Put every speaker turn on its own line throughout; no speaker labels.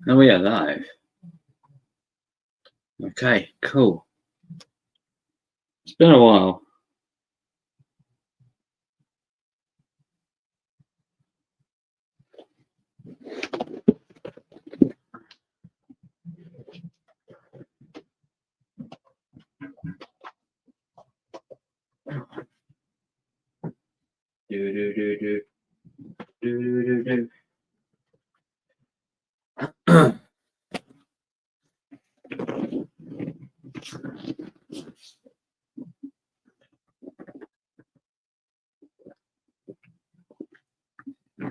Oh, we are live. Okay, cool. It's been a while. Do do do do do do do.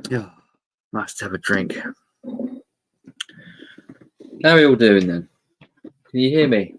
Yeah, must have a drink. How are you all doing then? Can you hear me?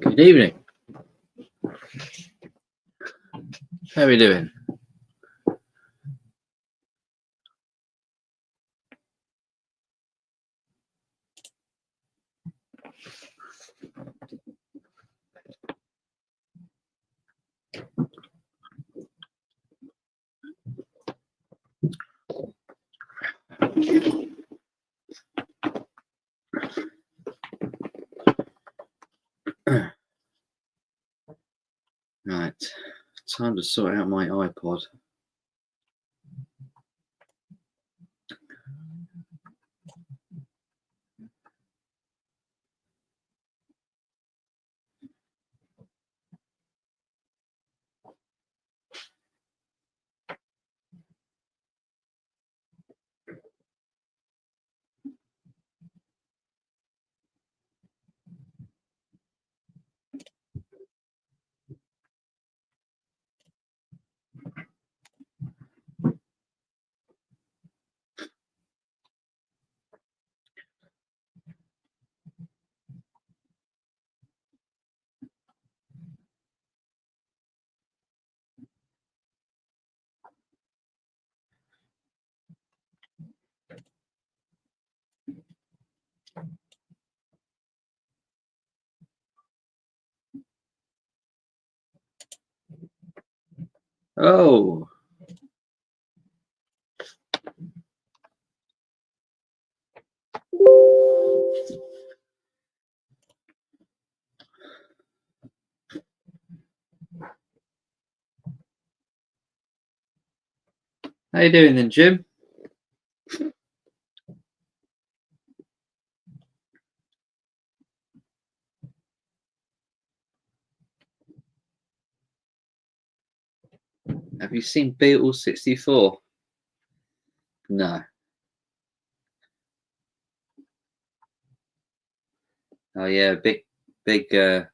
Good evening. How are you doing? Right, time to sort out my iPod. Oh, how you doing then, Jim? Have you seen Beatles 64? No. Oh yeah, big fan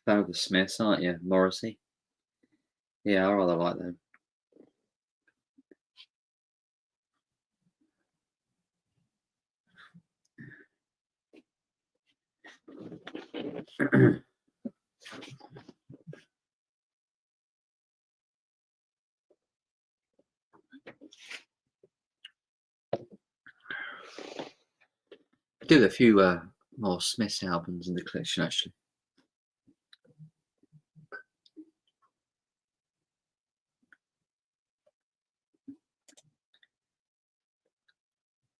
of the Smiths, aren't you, Morrissey? Yeah, I rather like them. I do have a few more Smiths albums in the collection actually.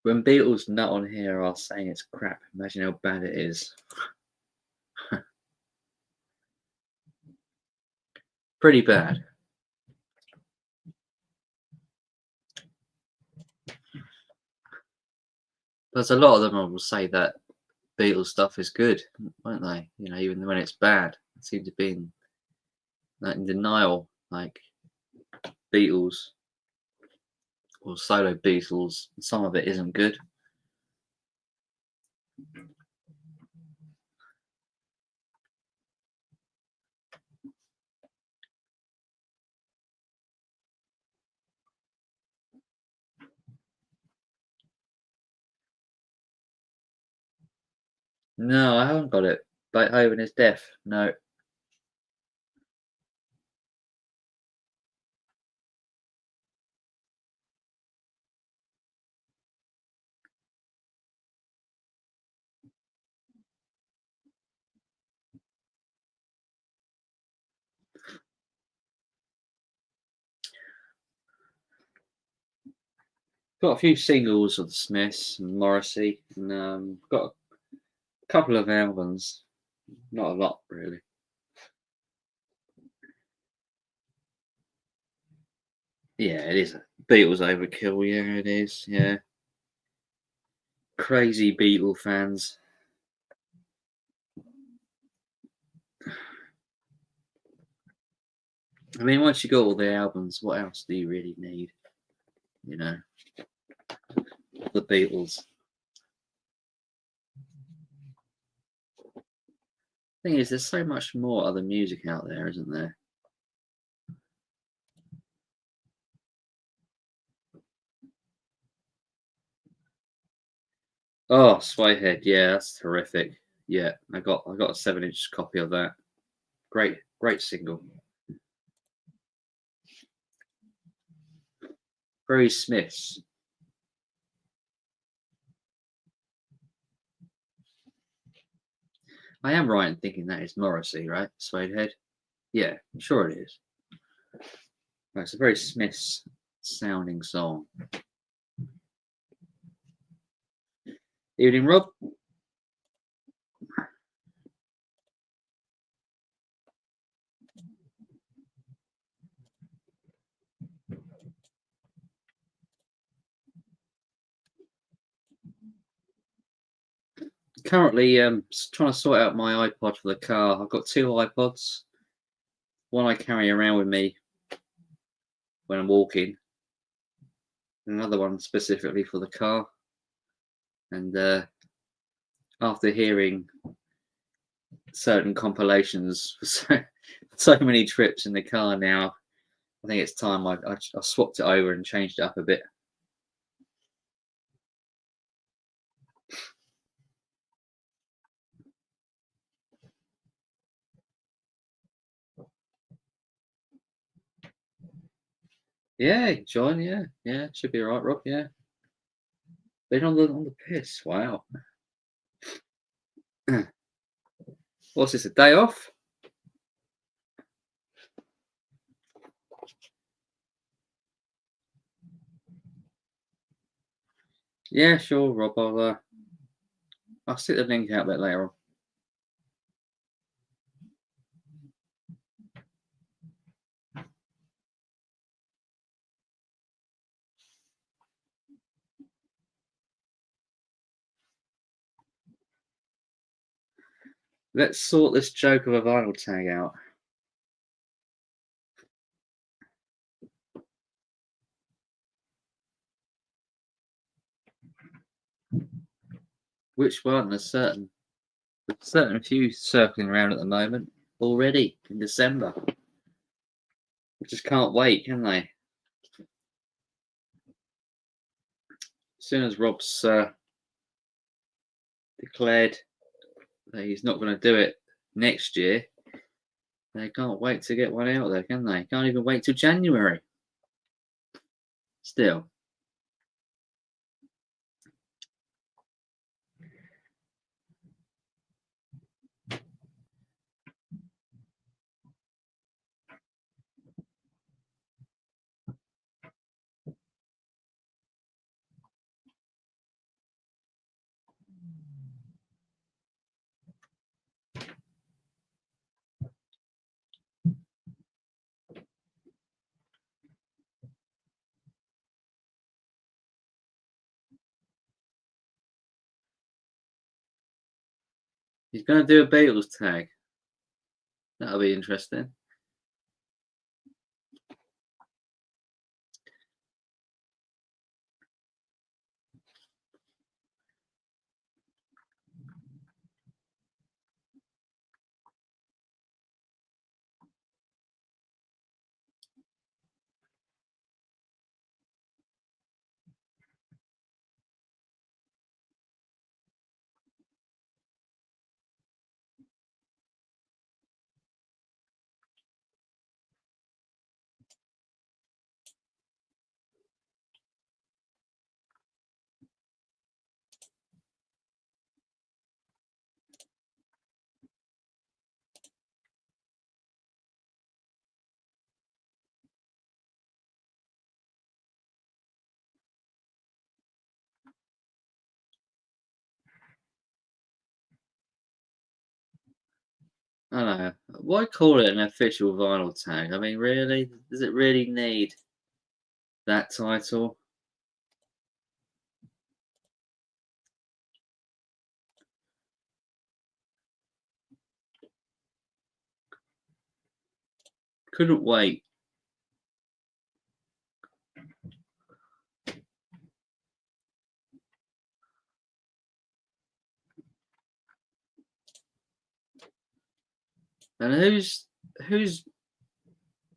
When Beatles nut on here are saying it's crap, imagine how bad it is. Pretty bad. There's a lot of them I will say that Beatles stuff is good, won't they? You know, even when it's bad, they seem to be in denial, like Beatles or solo Beatles. Some of it isn't good. No, I haven't got it. Beethoven is deaf. No. Got a few singles of the Smiths and Morrissey, and got a couple of albums. Not a lot, really. Yeah, it is a Beatles overkill. Yeah, it is. Yeah, crazy Beatle fans. I mean, once you got all the albums, what else do you really need? You know, the Beatles. Thing is, there's so much more other music out there, isn't there? Oh, Swayhead, yeah, that's terrific. Yeah, I got a 7-inch copy of that. Great single. Very Smiths. I am right in thinking that is Morrissey, right? Swadehead. Yeah, I'm sure it is. Right, it's a very Smiths sounding song. Evening, Rob. Currently, trying to sort out my iPod for the car. I've got two iPods. One I carry around with me when I'm walking, and another one specifically for the car. And after hearing certain compilations for so many trips in the car now, I think it's time I swapped it over and changed it up a bit. Yeah, John. Yeah, yeah, should be all right, Rob. Yeah, been on the piss. Wow. What's this? A day off? Yeah, sure, Rob. I'll stick the link out a bit later on. Let's sort this joke of a vinyl tag out. Which one? There's certain few circling around at the moment already in December. We just can't wait, can they? As soon as Rob's declared that he's not going to do it next year, they can't wait to get one out there, can they? Can't even wait till January. Still, he's going to do a Beatles tag. That'll be interesting. I don't know. Why call it an official vinyl tag? I mean, really? Does it really need that title? Couldn't wait. And who's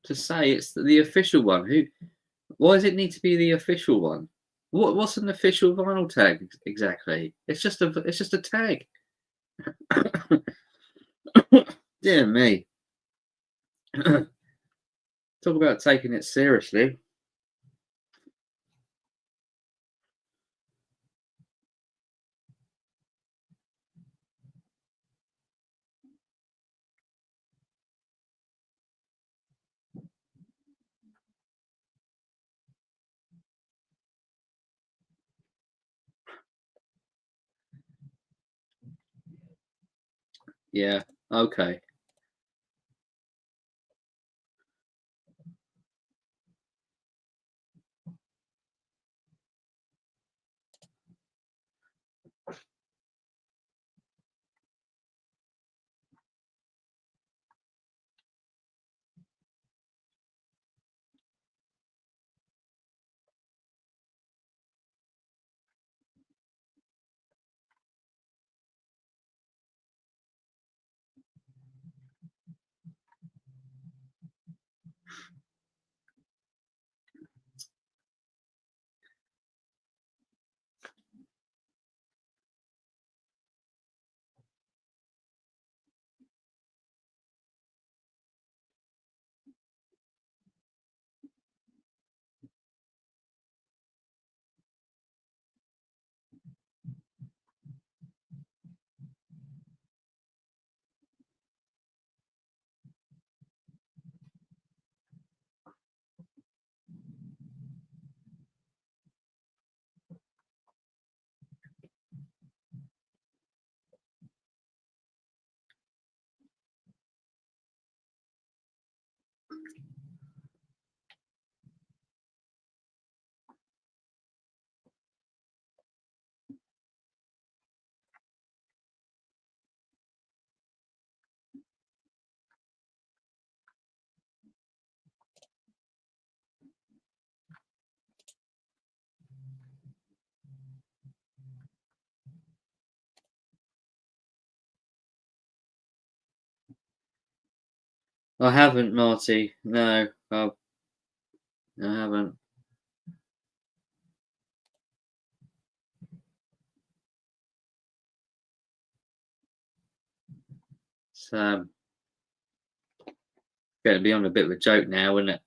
to say it's the official one? Who? Why does it need to be the official one? What's an official vinyl tag exactly? It's just a tag. Dear me. Talk about taking it seriously. Yeah. Okay. I haven't, Marty. No, I haven't. It's going to be on a bit of a joke now, isn't it?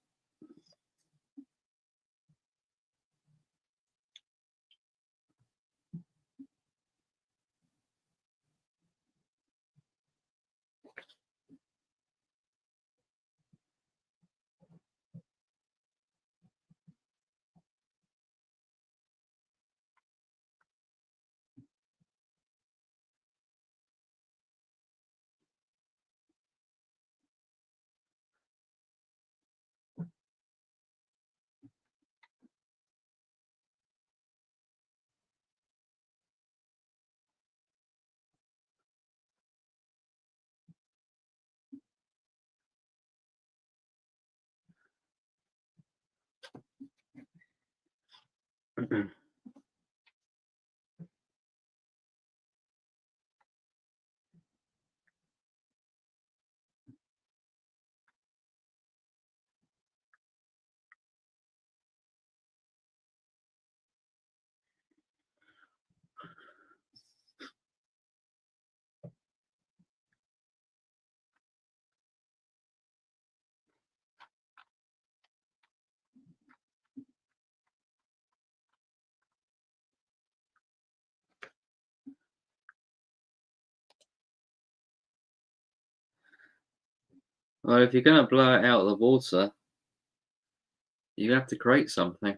Well, if you're going to blow it out of the water, you have to create something.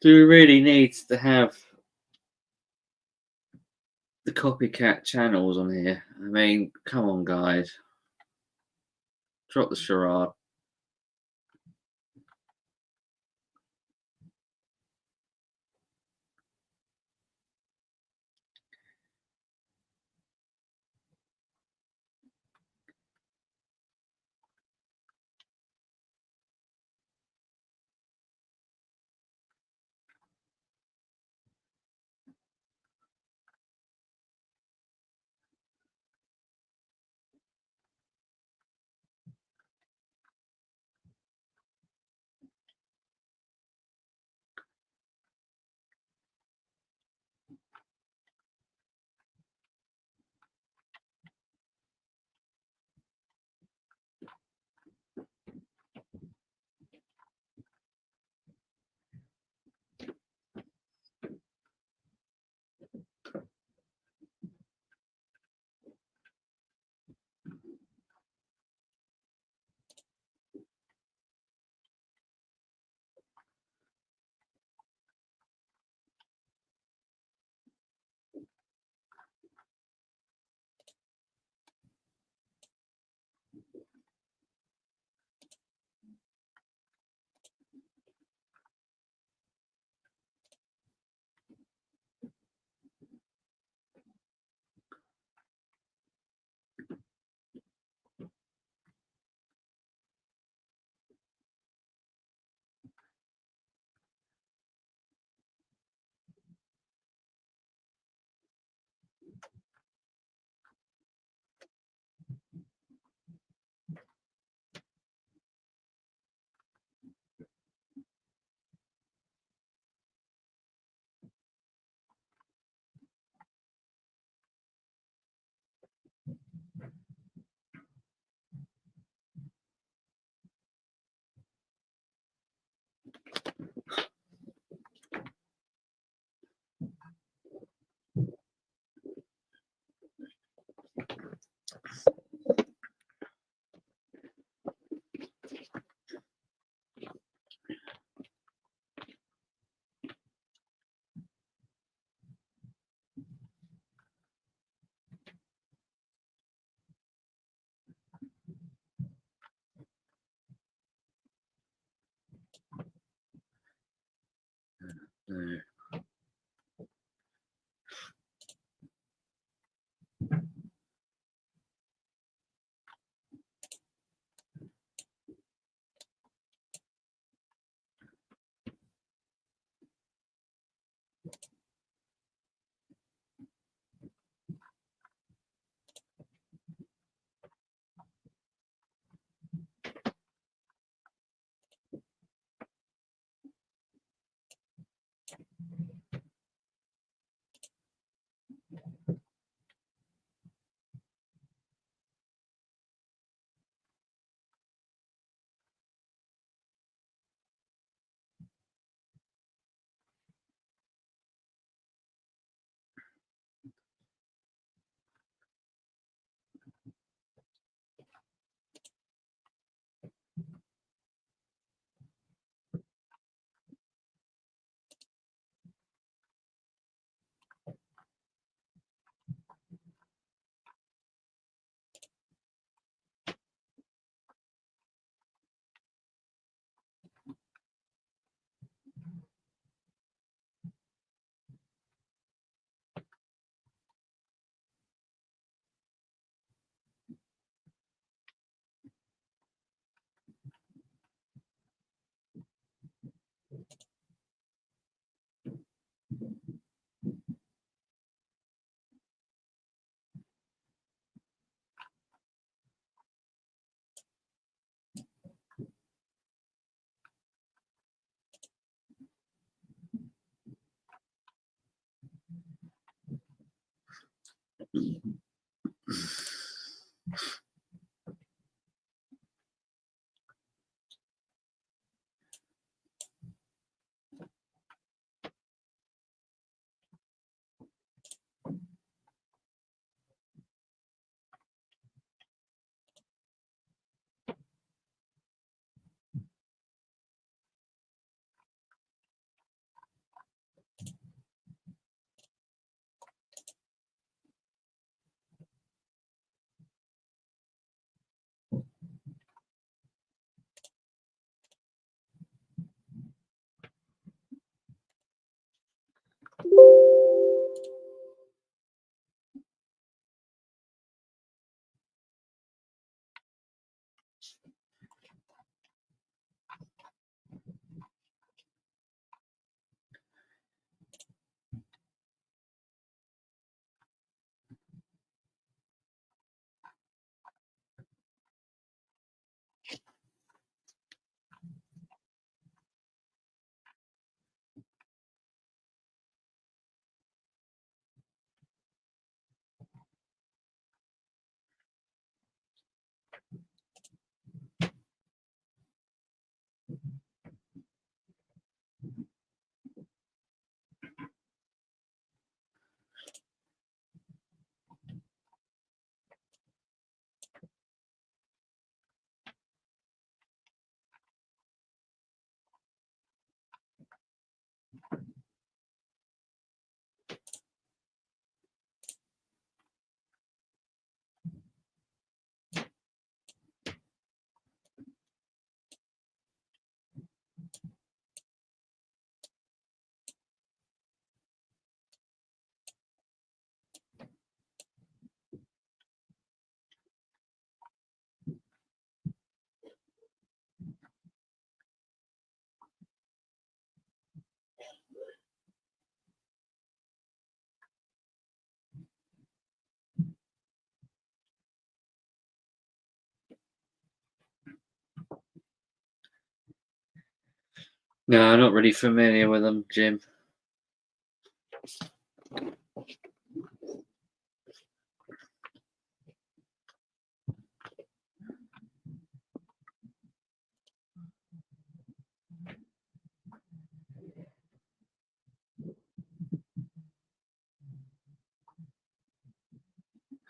Do we really need to have the copycat channels on here? I mean, come on, guys. Drop the charade. No. No, not really familiar with them, Jim.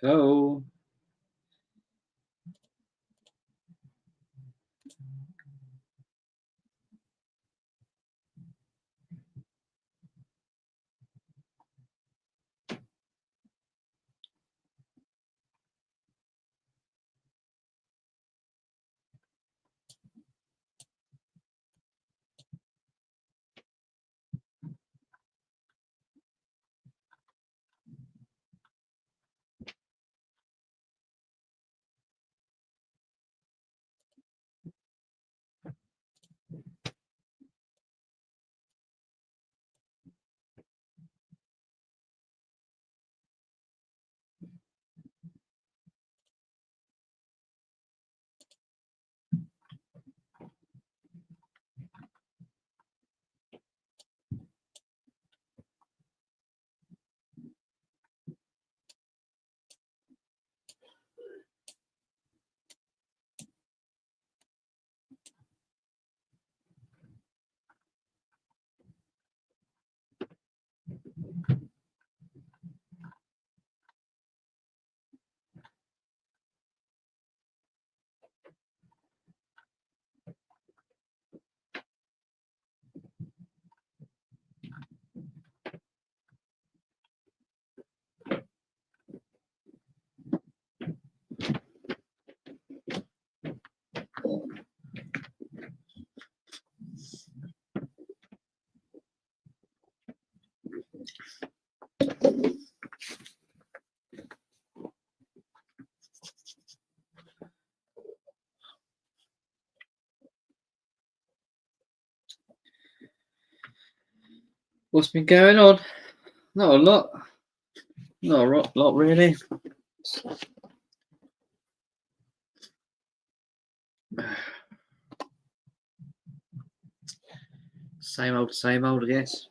Oh. What's been going on? Not a lot. Not a lot, really. Same old, I guess.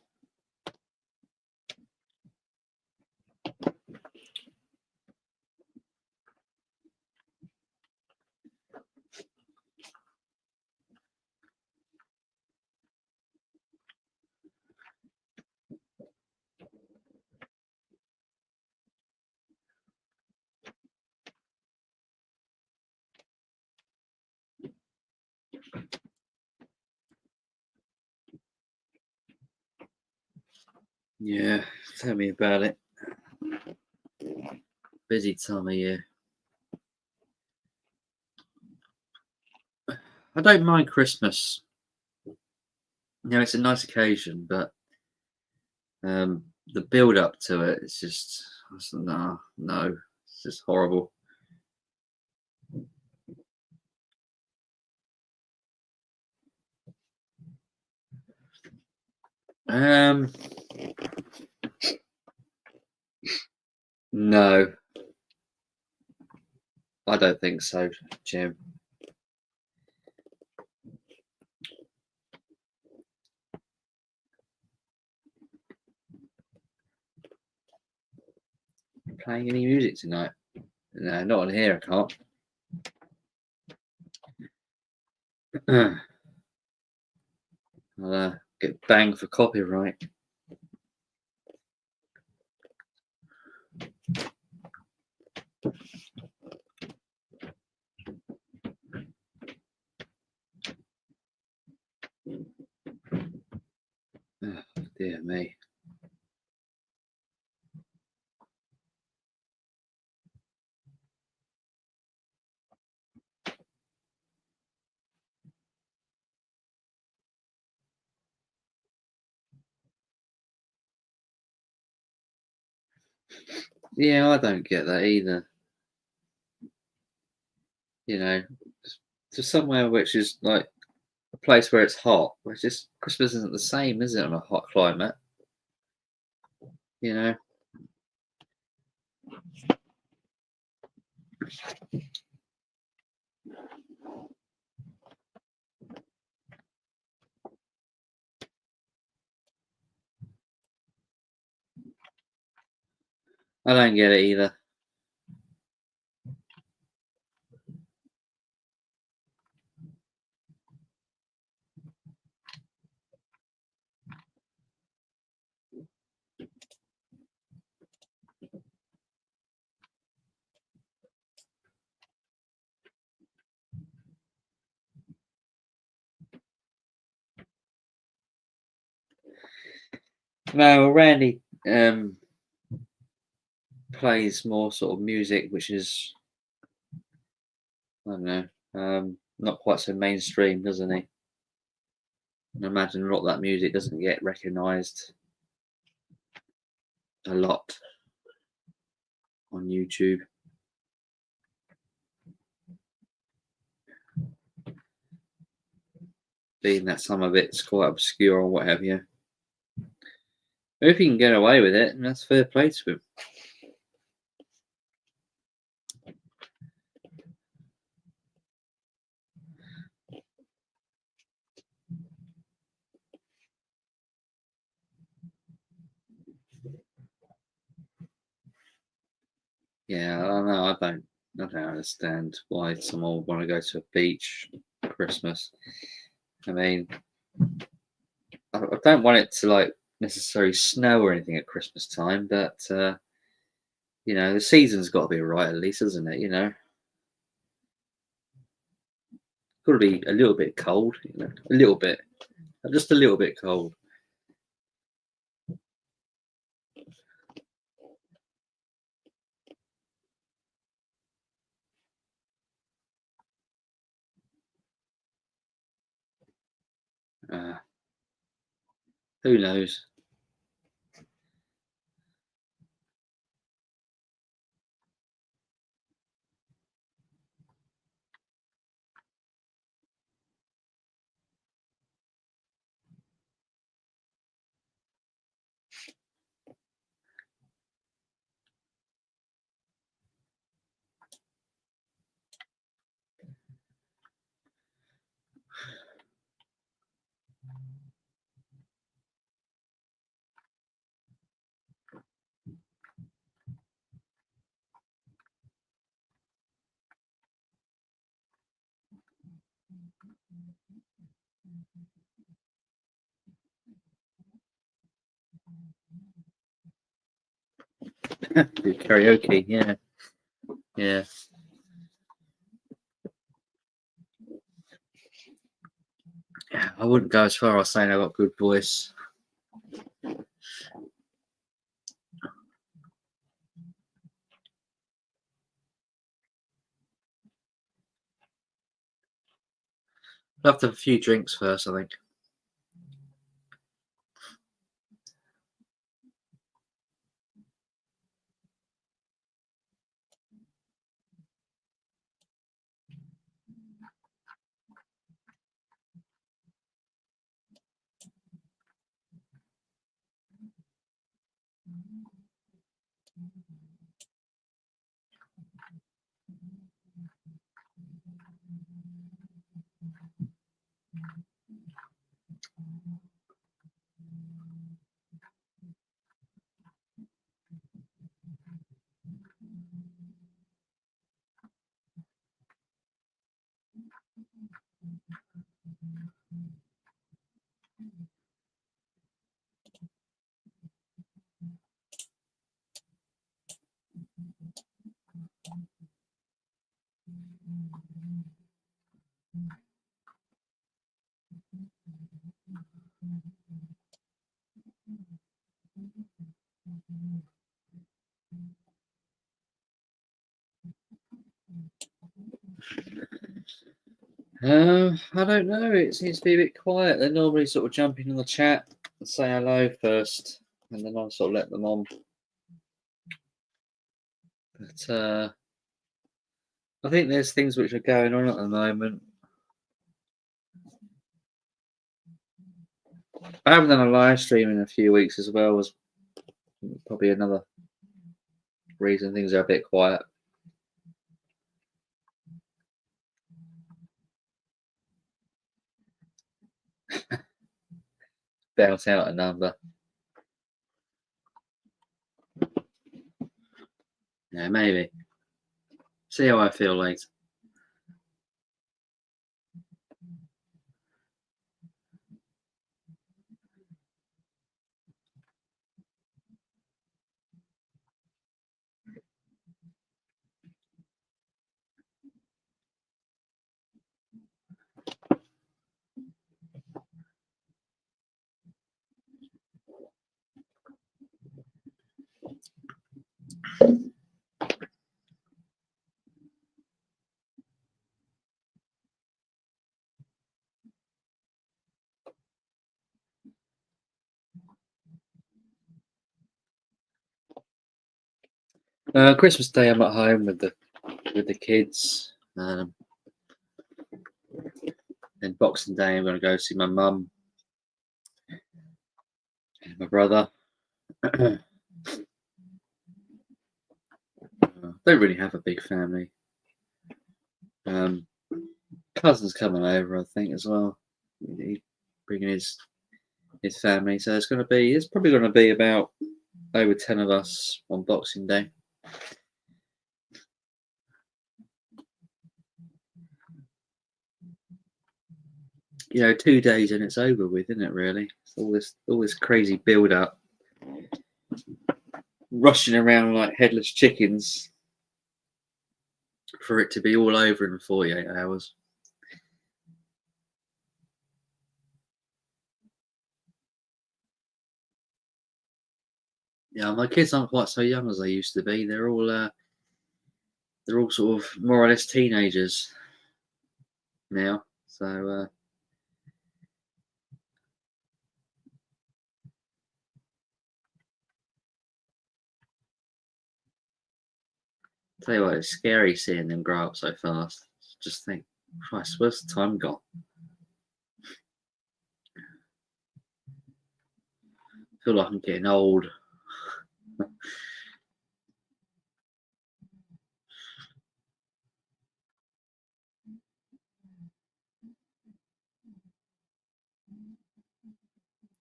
Yeah, tell me about it. Busy time of year. I don't mind Christmas. It's a nice occasion, but the build up to it, it's just no, it's just horrible. Um, no, I don't think so, Jim. Playing any music tonight? No, not on here. I can't. I'll get banged for copyright. Oh, dear me. Yeah, I don't get that either. You know, to somewhere which is like a place where it's hot, where it's just Christmas isn't the same, is it, on a hot climate? You know. I don't get it either. No, Randy plays more sort of music, which is, I don't know, not quite so mainstream, doesn't he? I imagine a lot of that music doesn't get recognised a lot on YouTube. Being that some of it's quite obscure or what have you. But if he can get away with it, that's fair play to him. Yeah, I don't know. I don't understand why someone would want to go to a beach for Christmas. I mean, I don't want it to like necessarily snow or anything at Christmas time, but you know, the season's got to be right at least, isn't it? You know, got to be a little bit cold. You know, a little bit, just a little bit cold. Uh, who knows? Do karaoke, yeah, yeah. I wouldn't go as far as saying I got good voice. I'll have to have a few drinks first, I think. I don't know. It seems to be a bit quiet. They're normally sort of jumping in the chat and say hello first, and then I'll sort of let them on. But I think there's things which are going on at the moment. I haven't done a live stream in a few weeks as well. Was probably another reason things are a bit quiet. Bounce out a number. Yeah, maybe. See how I feel later. Christmas Day, I'm at home with the kids. Then Boxing Day, I'm going to go see my mum and my brother. Don't really have a big family. Cousin's coming over, I think, as well. He's bringing his family, so it's probably going to be about over 10 of us on Boxing Day. You know, 2 days and it's over with, isn't it? Really, it's all this crazy build up, rushing around like headless chickens for it to be all over in 48 hours. Yeah, my kids aren't quite so young as they used to be. They're all sort of more or less teenagers now. So tell you what, it's scary seeing them grow up so fast. Just think, Christ, where's the time gone? I feel like I'm getting old.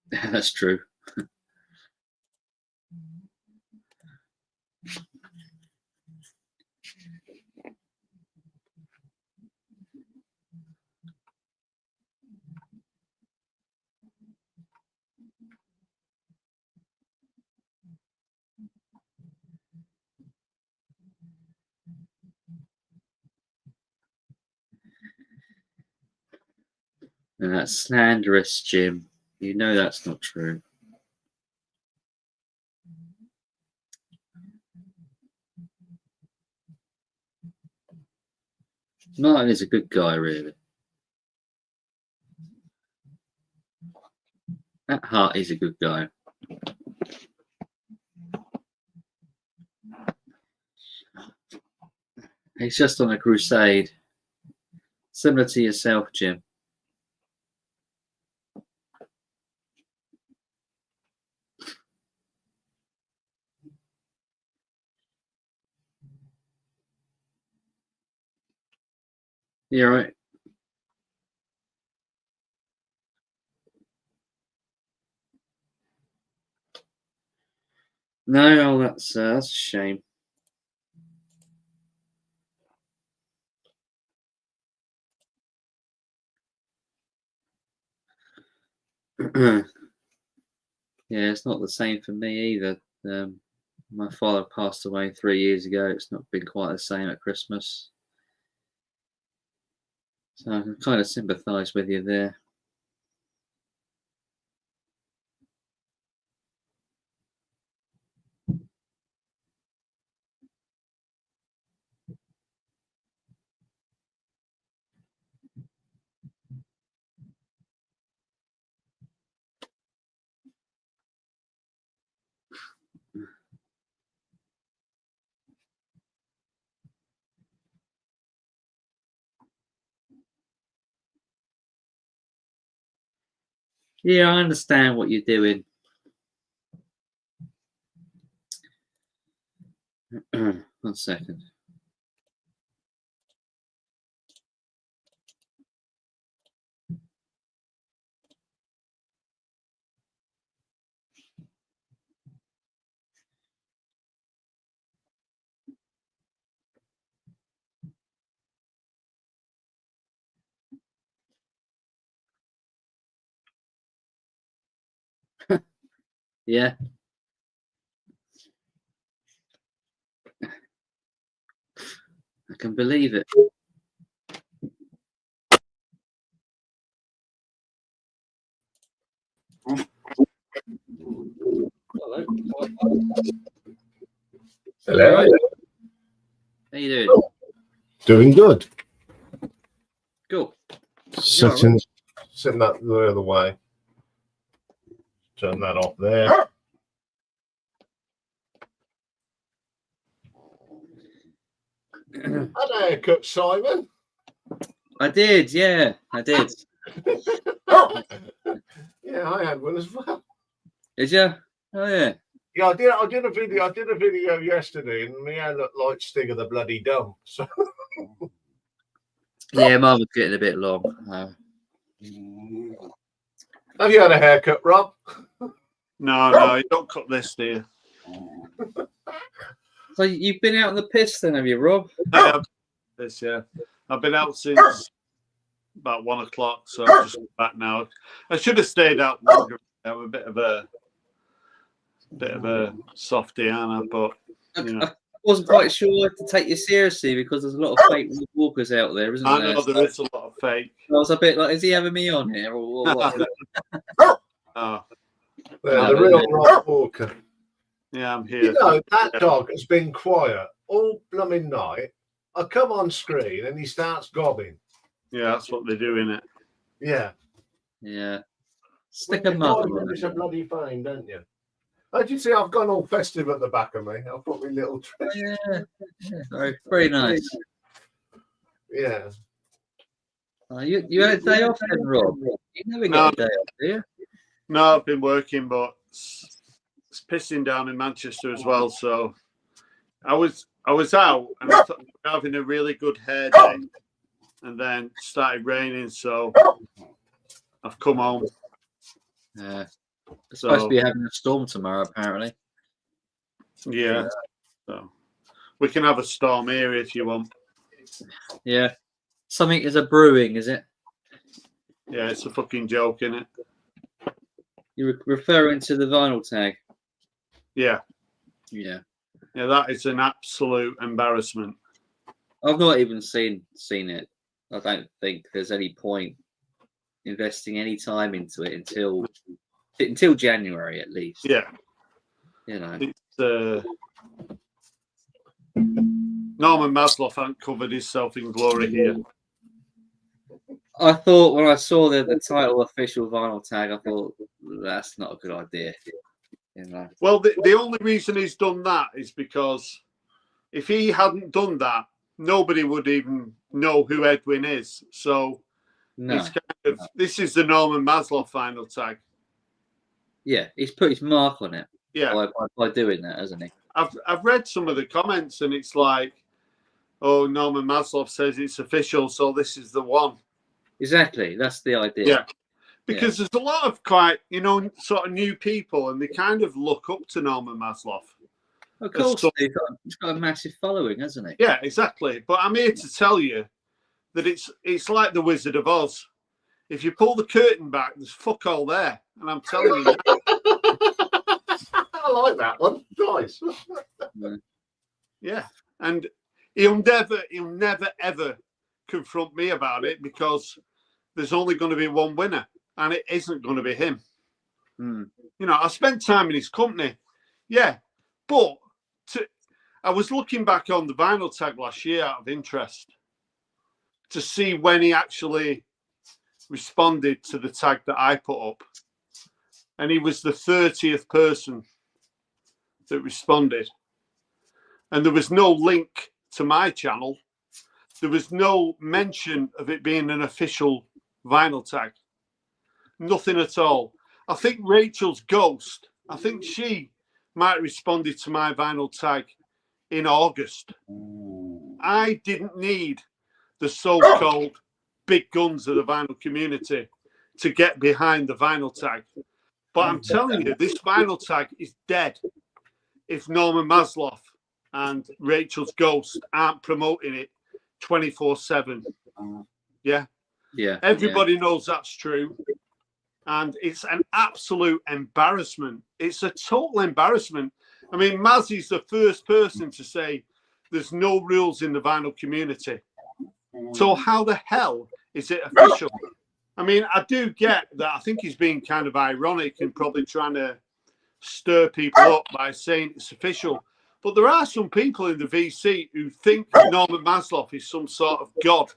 That's true. And that's slanderous, Jim. You know that's not true. Martin is a good guy, really. That Hart is a good guy. He's just on a crusade. Similar to yourself, Jim. You right? No, oh, that's a shame. Yeah, it's not the same for me either. My father passed away 3 years ago. It's not been quite the same at Christmas. So I can kind of sympathise with you there. Yeah, I understand what you're doing. 1 second. Yeah. I can believe it.
Hello.
Right. How you doing?
Doing good.
Cool.
Sitting that the other way. Turn that off there. Had a haircut, Simon.
I did, yeah, I did.
Yeah, I had one as well.
Did you? Oh yeah.
Yeah, I did a video yesterday, and my hair looked like Stig of the Bloody Dumb. So
Yeah, mine was getting a bit long.
have you had a haircut, Rob?
No, you don't cut this, do you?
So you've been out on the piss then, have you, Rob?
I have this, yeah. I've been out since about 1 o'clock, so I'm just back now. I should have stayed out longer. I'm a bit of a softy, Anna, but you know.
I wasn't quite sure to take you seriously because there's a lot of fake walkers out there, isn't there?
I know there is a lot of fake.
I was a bit like, is he having me on here or what?
Oh,
The real Rob Walker.
yeah, I'm here.
You know, that dog has been quiet all blooming night. I come on screen and he starts gobbing.
Yeah, that's what they do, innit?
Yeah.
Yeah. Stick a muzzle on
It's
it.
a bloody fame, don't you? As you see, I've gone all festive at the back of me. I've put my little trick.
Yeah. Very, very nice.
Yeah.
You had a day off then, Rob? You never get a day off, do you?
No, I've been working, but it's pissing down in Manchester as well. So I was out and I thought we were having a really good hair day, and then started raining. So I've come home.
Yeah. It's supposed to be having a storm tomorrow, apparently.
Yeah. So we can have a storm here if you want.
Yeah. Something is a brewing, is it?
Yeah, it's a fucking joke, isn't it?
You're referring to the vinyl tag.
Yeah.
Yeah.
Yeah, that is an absolute embarrassment.
I've not even seen it. I don't think there's any point investing any time into it until January at least.
Yeah.
You know.
It's Norman Maslow hasn't covered himself in glory here.
I thought when I saw the title official vinyl tag, I thought that's not a good idea. You know.
Well, the only reason he's done that is because if he hadn't done that, nobody would even know who Edwin is. So it's kind of this is the Norman Maslow final tag.
Yeah, he's put his mark on it.
Yeah,
by doing that, hasn't he?
I've read some of the comments and it's like, oh, Norman Maslow says it's official, so this is the one.
Exactly, that's the idea.
Yeah, because there's a lot of quite, sort of new people, and they kind of look up to Norman Maslow.
Of course, he's got a massive following, hasn't he?
Yeah, exactly. But I'm here to tell you that it's like the Wizard of Oz. If you pull the curtain back, there's fuck all there, and I'm telling you.
I like that one. Nice.
Yeah, and he'll never ever confront me about it because there's only going to be one winner, and it isn't going to be him. I spent time in his company, yeah, but I was looking back on the vinyl tag last year out of interest to see when he actually responded to the tag that I put up, and he was the 30th person that responded, and there was no link to my channel. There was no mention of it being an official vinyl tag. Nothing at all. I think Rachel's Ghost, I think she might have responded to my vinyl tag in August. I didn't need the so-called big guns of the vinyl community to get behind the vinyl tag. But I'm telling you, this vinyl tag is dead if Norman Maslow and Rachel's Ghost aren't promoting it 24/7. Yeah.
Yeah.
Everybody knows that's true. and it's an absolute embarrassment. It's a total embarrassment. I mean, Mazzy's the first person to say there's no rules in the vinyl community. So how the hell is it official? I mean, I do get that. I think he's being kind of ironic and probably trying to stir people up by saying it's official. But there are some people in the VC who think Norman Maslow is some sort of god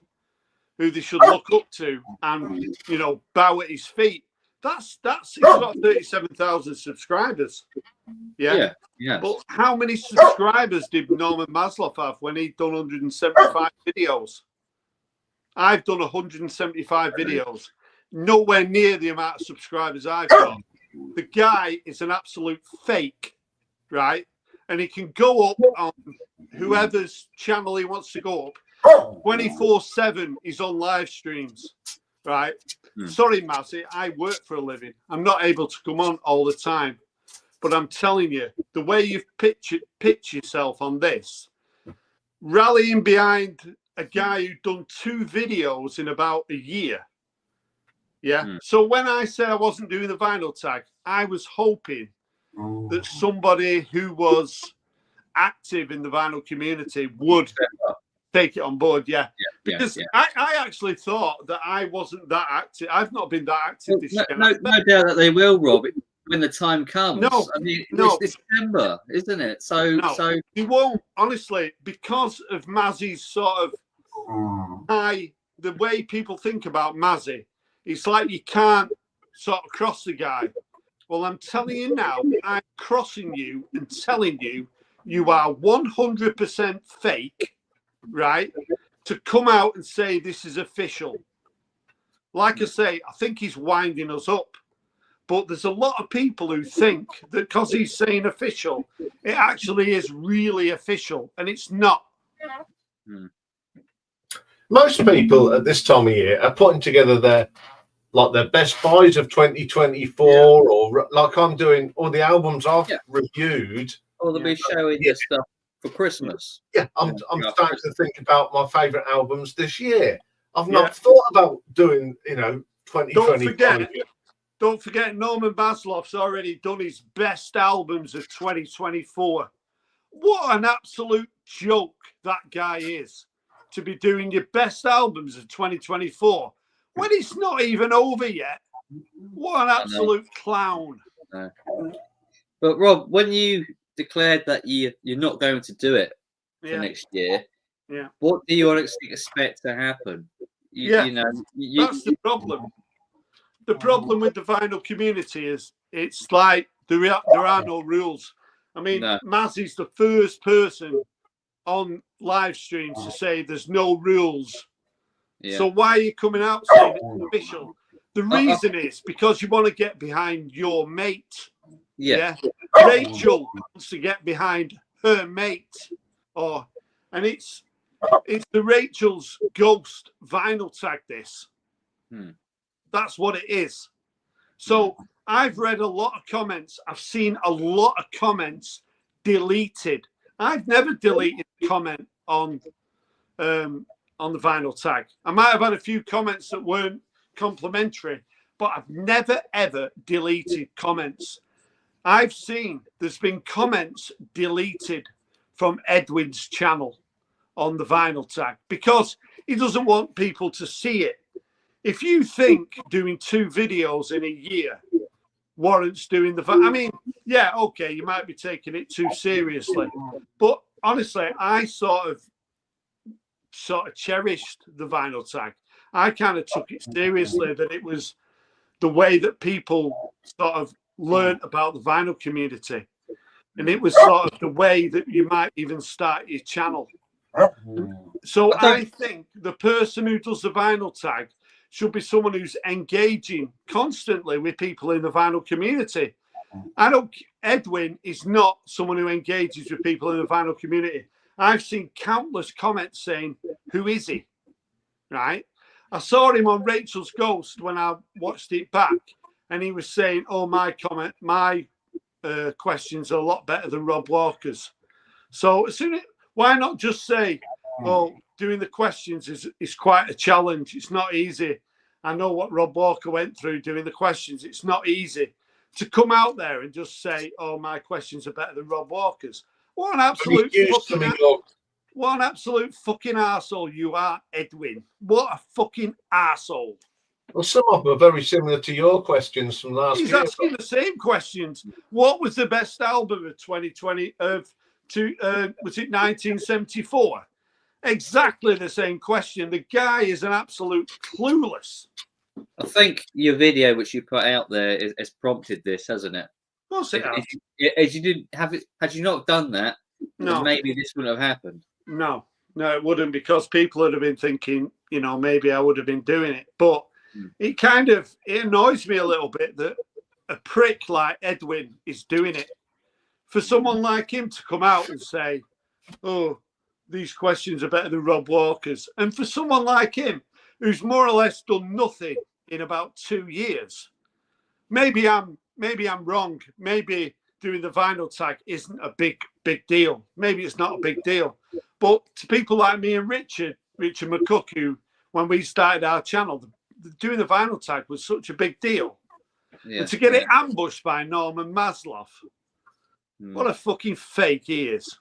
who they should look up to and, you know, bow at his feet. He's got 37,000 subscribers. Yeah. But how many subscribers did Norman Maslow have when he'd done 175 videos? I've done 175 videos. Nowhere near the amount of subscribers I've got. The guy is an absolute fake, right? And he can go up on whoever's channel he wants to go up. 24/7 he's on live streams, right? Sorry, Mazzy, I work for a living. I'm not able to come on all the time. But I'm telling you, the way you've pitched yourself on this, rallying behind a guy who'd done 2 videos in about a year. Yeah. So when I said I wasn't doing the vinyl tag, I was hoping that somebody who was active in the vinyl community would take it on board. Because I actually thought that I wasn't that active. I've not been that active this year.
No doubt that they will, Rob, when the time comes.
No,
I mean, it's December, isn't it? So
he won't, honestly, because of Mazzy's sort of the way people think about Mazzy. It's like you can't sort of cross the guy. Well, I'm telling you now, I'm crossing you and telling you, you are 100% fake, right? To come out and say this is official. Like I say, I think he's winding us up. But there's a lot of people who think that because he's saying official, it actually is really official, and it's not.
Most people at this time of year are putting together their best buys of 2024, or like I'm doing all the albums I've reviewed.
Or they'll be showing you stuff for Christmas.
Yeah, I'm starting to think about my favourite albums this year. I've not thought about doing, 2024.
Don't forget, Norman Maslow's already done his best albums of 2024. What an absolute joke that guy is, to be doing your best albums of 2024 when it's not even over yet. What an absolute clown.
But Rob, when you declared that you're not going to do it for next year, what do you honestly expect to happen?
That's the problem. The problem with the vinyl community is it's like there are no rules. I mean, Mazzy's the first person on live streams to say there's no rules. So why are you coming out saying it's official? The reason is because you want to get behind your mate. Rachel wants to get behind her mate, and it's the Rachel's Ghost vinyl tag. This. That's what it is. So I've read a lot of comments. I've seen a lot of comments deleted. I've never deleted a comment on the vinyl tag. I might have had a few comments that weren't complimentary, but I've never, ever deleted comments. I've seen there's been comments deleted from Edwin's channel on the vinyl tag because he doesn't want people to see it. If you think doing 2 videos in a year warrants doing I mean, okay, you might be taking it too seriously. But honestly, I sort of cherished the vinyl tag. I kind of took it seriously, that it was the way that people sort of learned about the vinyl community. And it was sort of the way that you might even start your channel. So I think the person who does the vinyl tag should be someone who's engaging constantly with people in the vinyl community. Edwin is not someone who engages with people in the vinyl community. I've seen countless comments saying, who is he? Right? I saw him on Rachel's Ghost when I watched it back, and he was saying, oh, my questions are a lot better than Rob Walker's. So why not just say, oh, doing the questions is quite a challenge. It's not easy. I know what Rob Walker went through doing the questions. It's not easy to come out there and just say, "Oh, my questions are better than Rob Walker's." What an absolute fucking arsehole you are, Edwin. What a fucking arsehole.
Well, some of them are very similar to your questions from last year.
He's asking the same questions. What was the best album of 2020? Was it 1974? Exactly the same question. The guy is an absolute clueless.
I think your video, which you put out there, has prompted this, hasn't it?
Of course it has.
As you didn't have it, had you not done that,
No,
maybe this wouldn't have happened.
No, it wouldn't, because people would have been thinking, maybe I would have been doing it. But it annoys me a little bit that a prick like Edwin is doing it. For someone like him to come out and say, "Oh, these questions are better than Rob Walker's," and for someone like him, who's more or less done nothing in about 2 years, maybe I'm wrong. Maybe doing the vinyl tag isn't a big deal. Maybe it's not a big deal. But to people like me and Richard McCook, who, when we started our channel, doing the vinyl tag was such a big deal. Yeah, and to get it ambushed by Norman Maslow, what a fucking fake he is.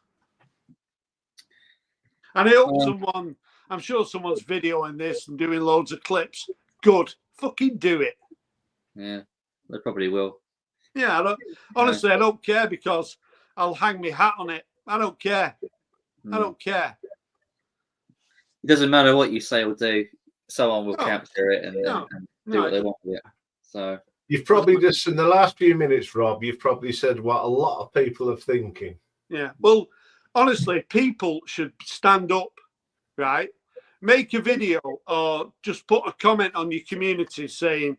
And I hope I'm sure someone's videoing this and doing loads of clips. Good. Fucking do it.
Yeah, they probably will.
Yeah, honestly, I don't care, because I'll hang my hat on it. I don't care. I don't care.
It doesn't matter what you say or do. Someone will capture it and do what they want with it. So
you've probably just, in the last few minutes, Rob, you've probably said what a lot of people are thinking.
Yeah. Well, honestly, people should stand up, right? Make a video or just put a comment on your community saying,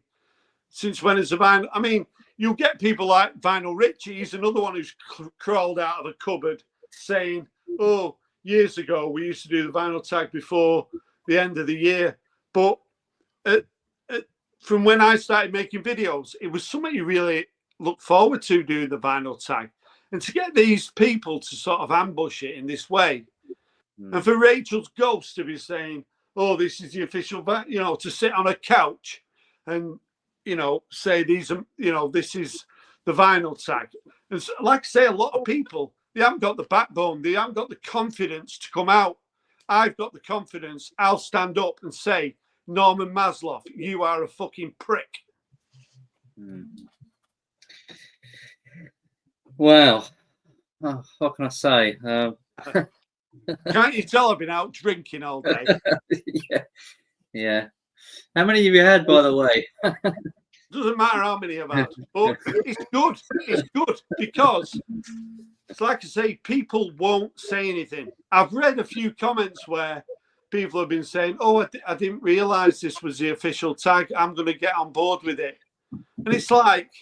"Since when is the vinyl?" I mean, you'll get people like Vinyl Richie. He's another one who's crawled out of a cupboard saying, "Oh, years ago we used to do the vinyl tag before the end of the year." But from when I started making videos, it was something you really look forward to, doing the vinyl tag. And to get these people to sort of ambush it in this way, and for Rachel's Ghost to be saying, "Oh, this is the official," to sit on a couch and, say these are, this is the vinyl tag. And so, like I say, a lot of people, they haven't got the backbone. They haven't got the confidence to come out. I've got the confidence. I'll stand up and say, "Norman Maslow, you are a fucking prick."
Well, what can I say?
Can't you tell I've been out drinking all day?
Yeah. How many have you had, by the way?
Doesn't matter how many I've had, but it's good. It's good because it's like I say, people won't say anything. I've read a few comments where people have been saying, "Oh, I didn't realise this was the official tag. I'm going to get on board with it." And it's like,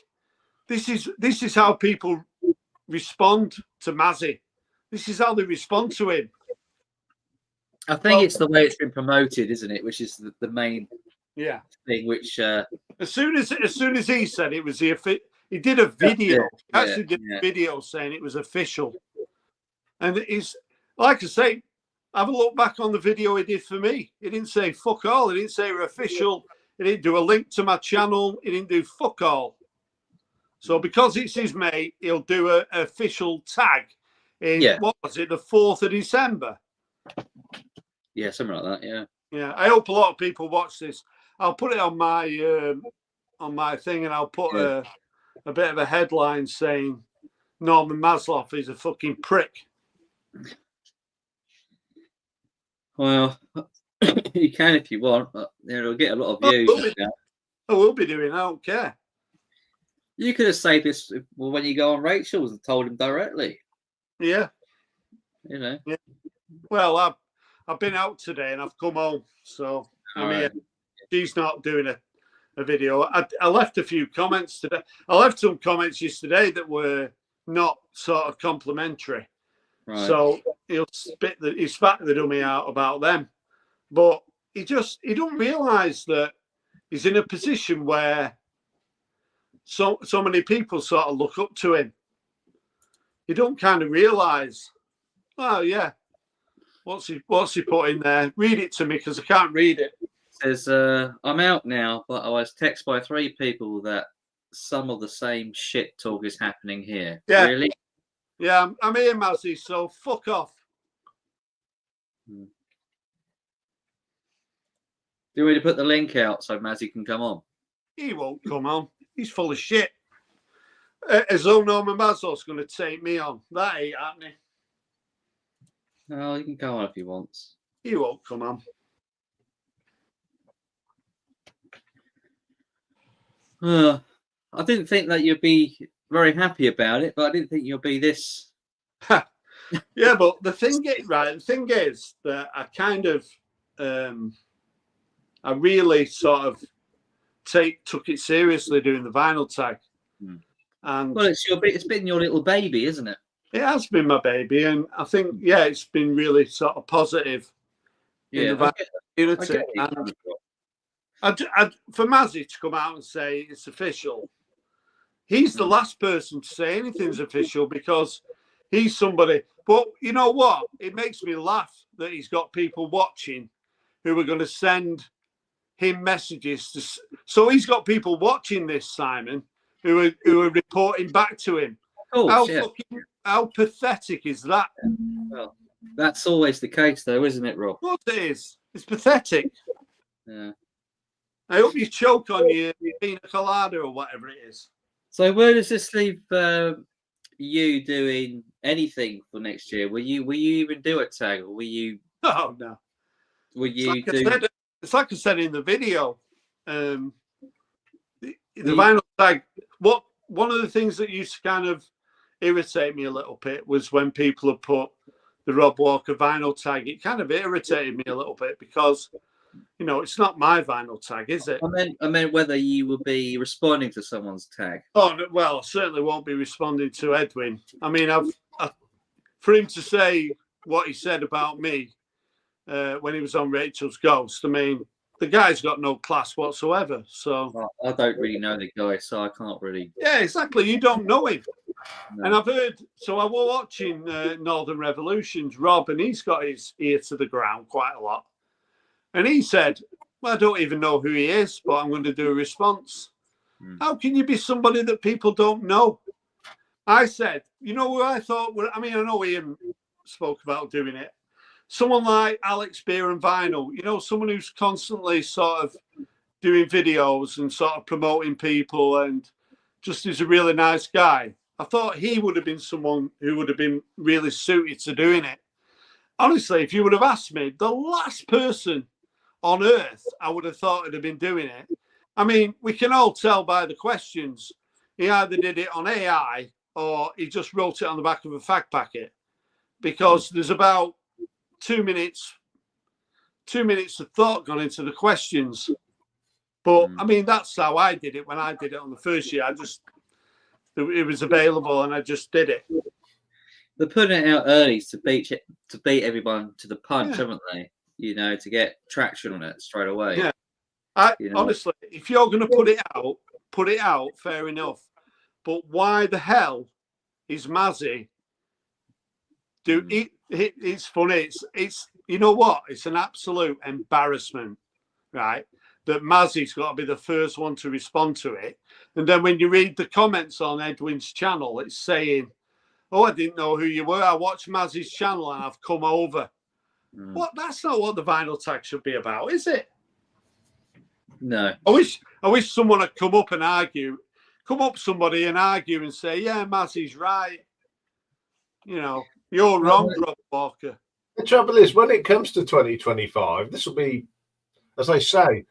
this is how people respond to Mazzy. This is how they respond to him.
I think it's the way it's been promoted, isn't it? Which is the main thing. Which
as soon as he said it was he did a video. Did a video saying it was official, and it's like I say. Have a look back on the video he did for me. He didn't say fuck all. He didn't say we're official. He didn't do a link to my channel. He didn't do fuck all. So because it's his mate, he'll do an official tag in, what was it, the 4th of December?
Yeah, something like that, yeah.
Yeah, I hope a lot of people watch this. I'll put it on my thing, and I'll put a bit of a headline saying Norman Maslow is a fucking prick.
Well, you can if you want, but it'll get a lot of views.
I will be doing. I don't care.
You could have said this when you go on Rachel's and told him directly.
Yeah.
Yeah.
Well, I've been out today and I've come home, so she's not doing a video. I left a few comments today. I left some comments yesterday that were not sort of complimentary. Right. So he spat the dummy out about them, but he don't realise that he's in a position where so many people sort of look up to him. You don't kind of realise. Oh yeah, what's he put in there? Read it to me because I can't read it.
Says, I'm out now, but I was texted by 3 people that some of the same shit talk is happening here.
Yeah.
Really?
Yeah, I'm here, Mazzy, so fuck off.
Do you want me to put the link out so Mazzy can come on?
He won't come on. He's full of shit. As though Norman Masloff's going to take me on. That ain't happening.
No, he can come on if he wants.
He won't come on.
I didn't think that you'd be very happy about it, but I didn't think you'd be this.
Yeah, but the thing is that I kind of, I really sort of took it seriously doing the vinyl tag. And
well, it's been your little baby, isn't it?
It has been my baby, and I think it's been really sort of positive.
Yeah,
in the community. And for Mazzy to come out and say it's official, he's the last person to say anything's official because he's somebody. But you know what? It makes me laugh that he's got people watching who are going to send him messages. So he's got people watching this, Simon, who are reporting back to him. How pathetic is that?
Well, that's always the case, though, isn't it, Rob?
Of course it is. It's pathetic.
Yeah.
I hope you choke on your pina colada or whatever it is.
So where does this leave you doing anything for next year? Will you even do a tag, or will you?
Oh no.
Will you
it's like I said in the video. The vinyl tag. One of the things that used to kind of irritate me a little bit was when people have put the Rob Walker vinyl tag. It kind of irritated me a little bit because, it's not my vinyl tag, is it?
I meant whether you will be responding to someone's tag.
Oh, well, I certainly won't be responding to Edwin. I mean, for him to say what he said about me when he was on Rachel's Ghost, I mean, the guy's got no class whatsoever. So
I don't really know the guy, so I can't really.
Yeah, exactly. You don't know him.
No.
And I've heard, so I was watching Northern Revolution's Rob, and he's got his ear to the ground quite a lot. And he said, well, I don't even know who he is, but I'm going to do a response. How can you be somebody that people don't know? I said, you know who I thought, I know Ian spoke about doing it. Someone like Alex Beer and Vinyl, someone who's constantly sort of doing videos and sort of promoting people and just is a really nice guy. I thought he would have been someone who would have been really suited to doing it. Honestly, if you would have asked me, the last person on earth I would have thought would have been doing it. I mean, we can all tell by the questions. He either did it on AI or he just wrote it on the back of a fact packet, because there's about 2 minutes of thought gone into the questions. But I mean, that's how I did it when I did it on the first year. It was available and I just did it.
They're putting it out early to beat everyone to the punch, haven't they? To get traction on it straight away.
Yeah. Honestly, if you're going to put it out, fair enough. But why the hell is Mazzy? It's funny. It's you know what? It's an absolute embarrassment, right? That Mazzy's got to be the first one to respond to it. And then when you read the comments on Edwin's channel, it's saying, oh, I didn't know who you were. I watched Mazzy's channel and I've come over. What? That's not what the vinyl tag should be about, is it?
No.
I wish someone had come up somebody and argue and say, yeah, Mazzy's right. You're wrong, Rob Walker.
The trouble is, when it comes to 2025, this will be, as they say,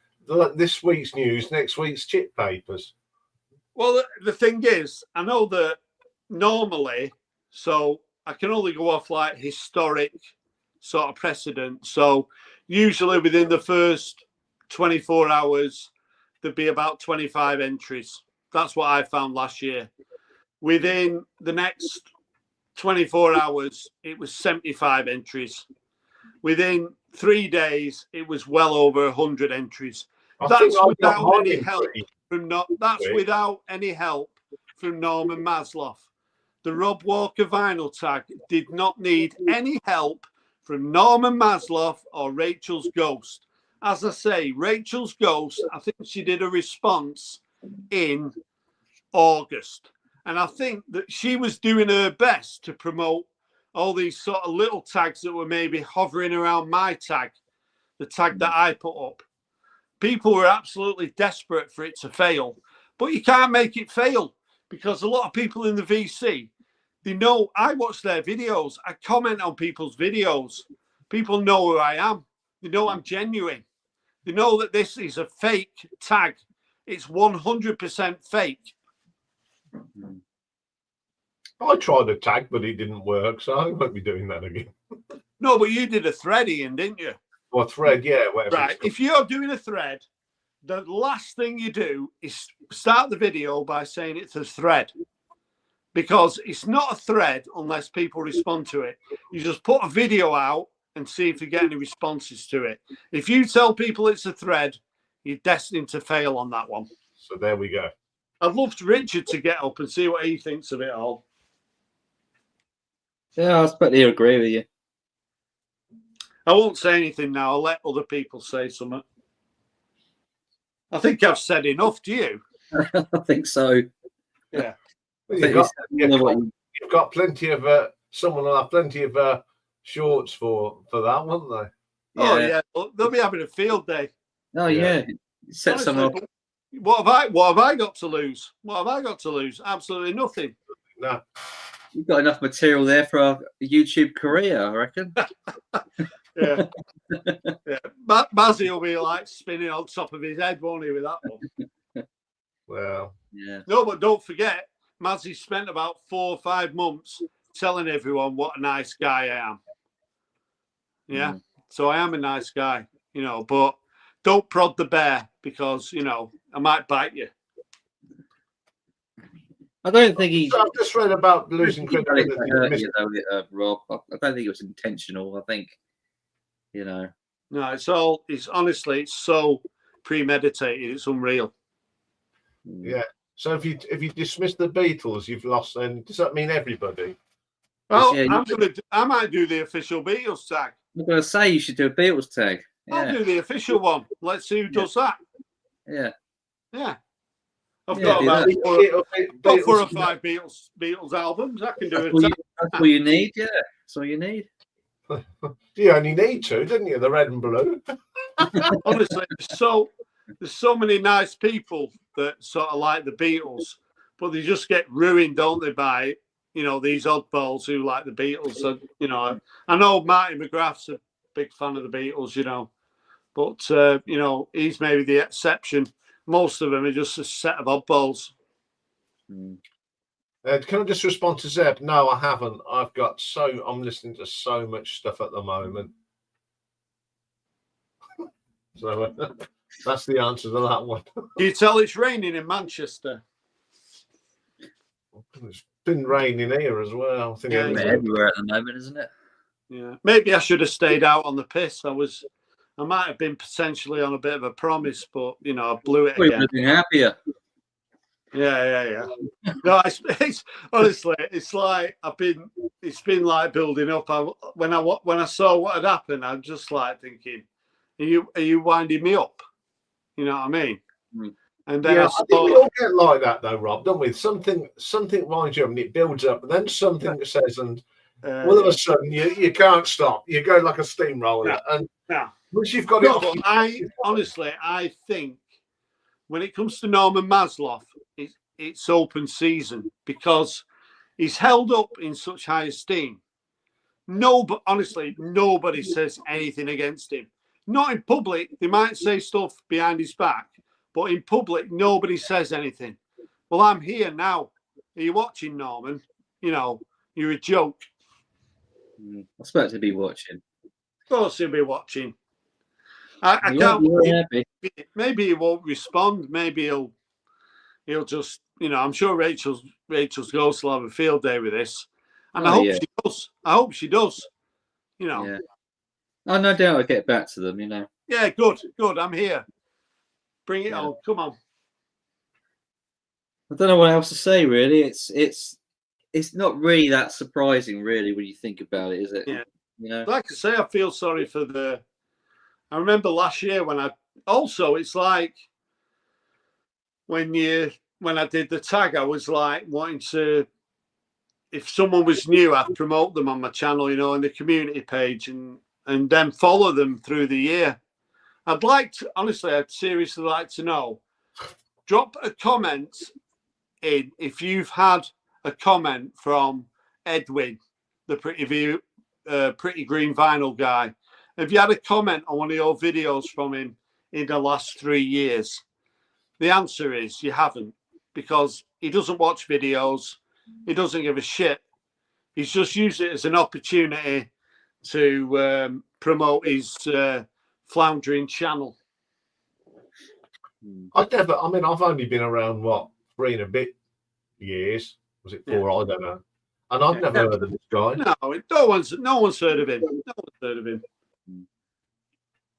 this week's news, next week's chip papers.
Well, the thing is, I know that normally, so I can only go off like historic sort of precedent. So usually within the first 24 hours, there'd be about 25 entries. That's what I found last year. Within the next 24 hours, it was 75 entries. Within 3 days, it was well over 100 entries. That's without any help from Norman Masloff. The Rob Walker vinyl tag did not need any help from Norman Masloff or Rachel's Ghost. as I say, Rachel's Ghost, I think she did a response in August. And I think that she was doing her best to promote all these sort of little tags that were maybe hovering around my tag, the tag that I put up. People were absolutely desperate for it to fail, but you can't make it fail because a lot of people in the VC, they know I watch their videos. I comment on people's videos. People know who I am. They know I'm genuine. They know that this is a fake tag. It's 100% fake.
I tried a tag, but it didn't work, so I won't be doing that again.
No, but you did a thread, Ian, didn't you?
Or thread, yeah, whatever.
Right. If you're doing a thread, the last thing you do is start the video by saying it's a thread, because it's not a thread unless people respond to it. You just put a video out and see if you get any responses to it. If you tell people it's a thread, you're destined to fail on that one.
So there we go.
I'd love Richard to get up and see what he thinks of it all.
Yeah, I expect he'll agree with you.
I won't say anything now. I'll let other people say something. I think I've said enough. Do you?
I think so.
Yeah.
Well, you've got plenty of someone will have plenty of shorts for that, won't they?
Yeah.
Oh yeah, well, they'll be having a field day.
Oh yeah. Set some up.
What have I got to lose? What have I got to lose? Absolutely nothing.
No.
You've got enough material there for a YouTube career, I reckon.
Yeah. Yeah. Bazzy will be like spinning on top of his head, won't he, with that one?
Well.
Yeah.
No, but don't forget, Mazzy spent about 4 or 5 months telling everyone what a nice guy I am. Yeah. So I am a nice guy, you know, but don't prod the bear because, you know, I might bite you.
I don't think he.
I've just read about losing credibility.
Rob. I don't think it was intentional. I think, you know.
No, it's honestly, it's so premeditated. It's unreal.
Yeah. So if you dismiss the Beatles, you've lost. Then does that mean everybody?
Well,
Yeah,
I might do the official Beatles tag.
I'm going to say you should do a Beatles tag. Yeah.
I'll do the official one. Let's see who does that.
Yeah.
Yeah. I've
Yeah,
got about
Beatles,
4 or 5 Beatles albums. I can do it.
That's all you need. Yeah. That's all you need.
You only need 2, didn't you? The red and blue.
Honestly, there's so many nice people that sort of like the Beatles, but they just get ruined, don't they, by, you know, these oddballs who like the Beatles. So, you know, I know Marty McGrath's a big fan of the Beatles, you know, but, you know, he's maybe the exception. Most of them are just a set of oddballs.
Can I just respond to Zeb? No, I haven't. I'm listening to so much stuff at the moment. So that's the answer to that one.
Do you tell it's raining in Manchester?
It's been raining here as well. I think
everywhere at the moment, isn't it?
Yeah. Maybe I should have stayed out on the piss. I might have been potentially on a bit of a promise, but you know, I blew it again.
Would have been happier.
Yeah. No, it's honestly, it's like it's been like building up. When I saw what had happened, I'm just like thinking, are you winding me up? You know what I mean? And then
I think we all get like that though, Rob, don't we? Something winds you up and it builds up, and then something says, and all of a sudden you can't stop. You go like a steamroller, and once you've got it.
But I think when it comes to Norman Maslow, it's open season because he's held up in such high esteem. Honestly, nobody says anything against him. Not in public. They might say stuff behind his back, but in public, nobody says anything. Well, I'm here now. Are you watching, Norman? You know, you're a joke.
I expect to be watching.
Of course, he'll be watching. I can't. Maybe he won't respond. Maybe he'll just, you know. I'm sure Rachel's Ghost will have a field day with this, and I hope she does. I hope she does. You know.
Yeah. Oh, no doubt I'll get back to them. You know.
Yeah, good. I'm here. Bring it on. Come on.
I don't know what else to say. Really, it's not really that surprising, really, when you think about it, is it?
Yeah.
You know.
Like I say, I feel sorry for the I remember last year when it's like when I did the tag, I was like wanting to, if someone was new, I'd promote them on my channel, on the community page and then follow them through the year. Honestly, I'd seriously like to know, drop a comment in if you've had a comment from Edwin, the Pretty Green Vinyl guy. If you had a comment on one of your videos from him in the last 3 years, the answer is you haven't, because he doesn't watch videos. He doesn't give a shit. He's just used it as an opportunity to promote his floundering channel.
I've only been around 3 and a bit years. Was it 4? Yeah. I don't know. And I've never heard of this guy.
No one's heard of him. No one's heard of him.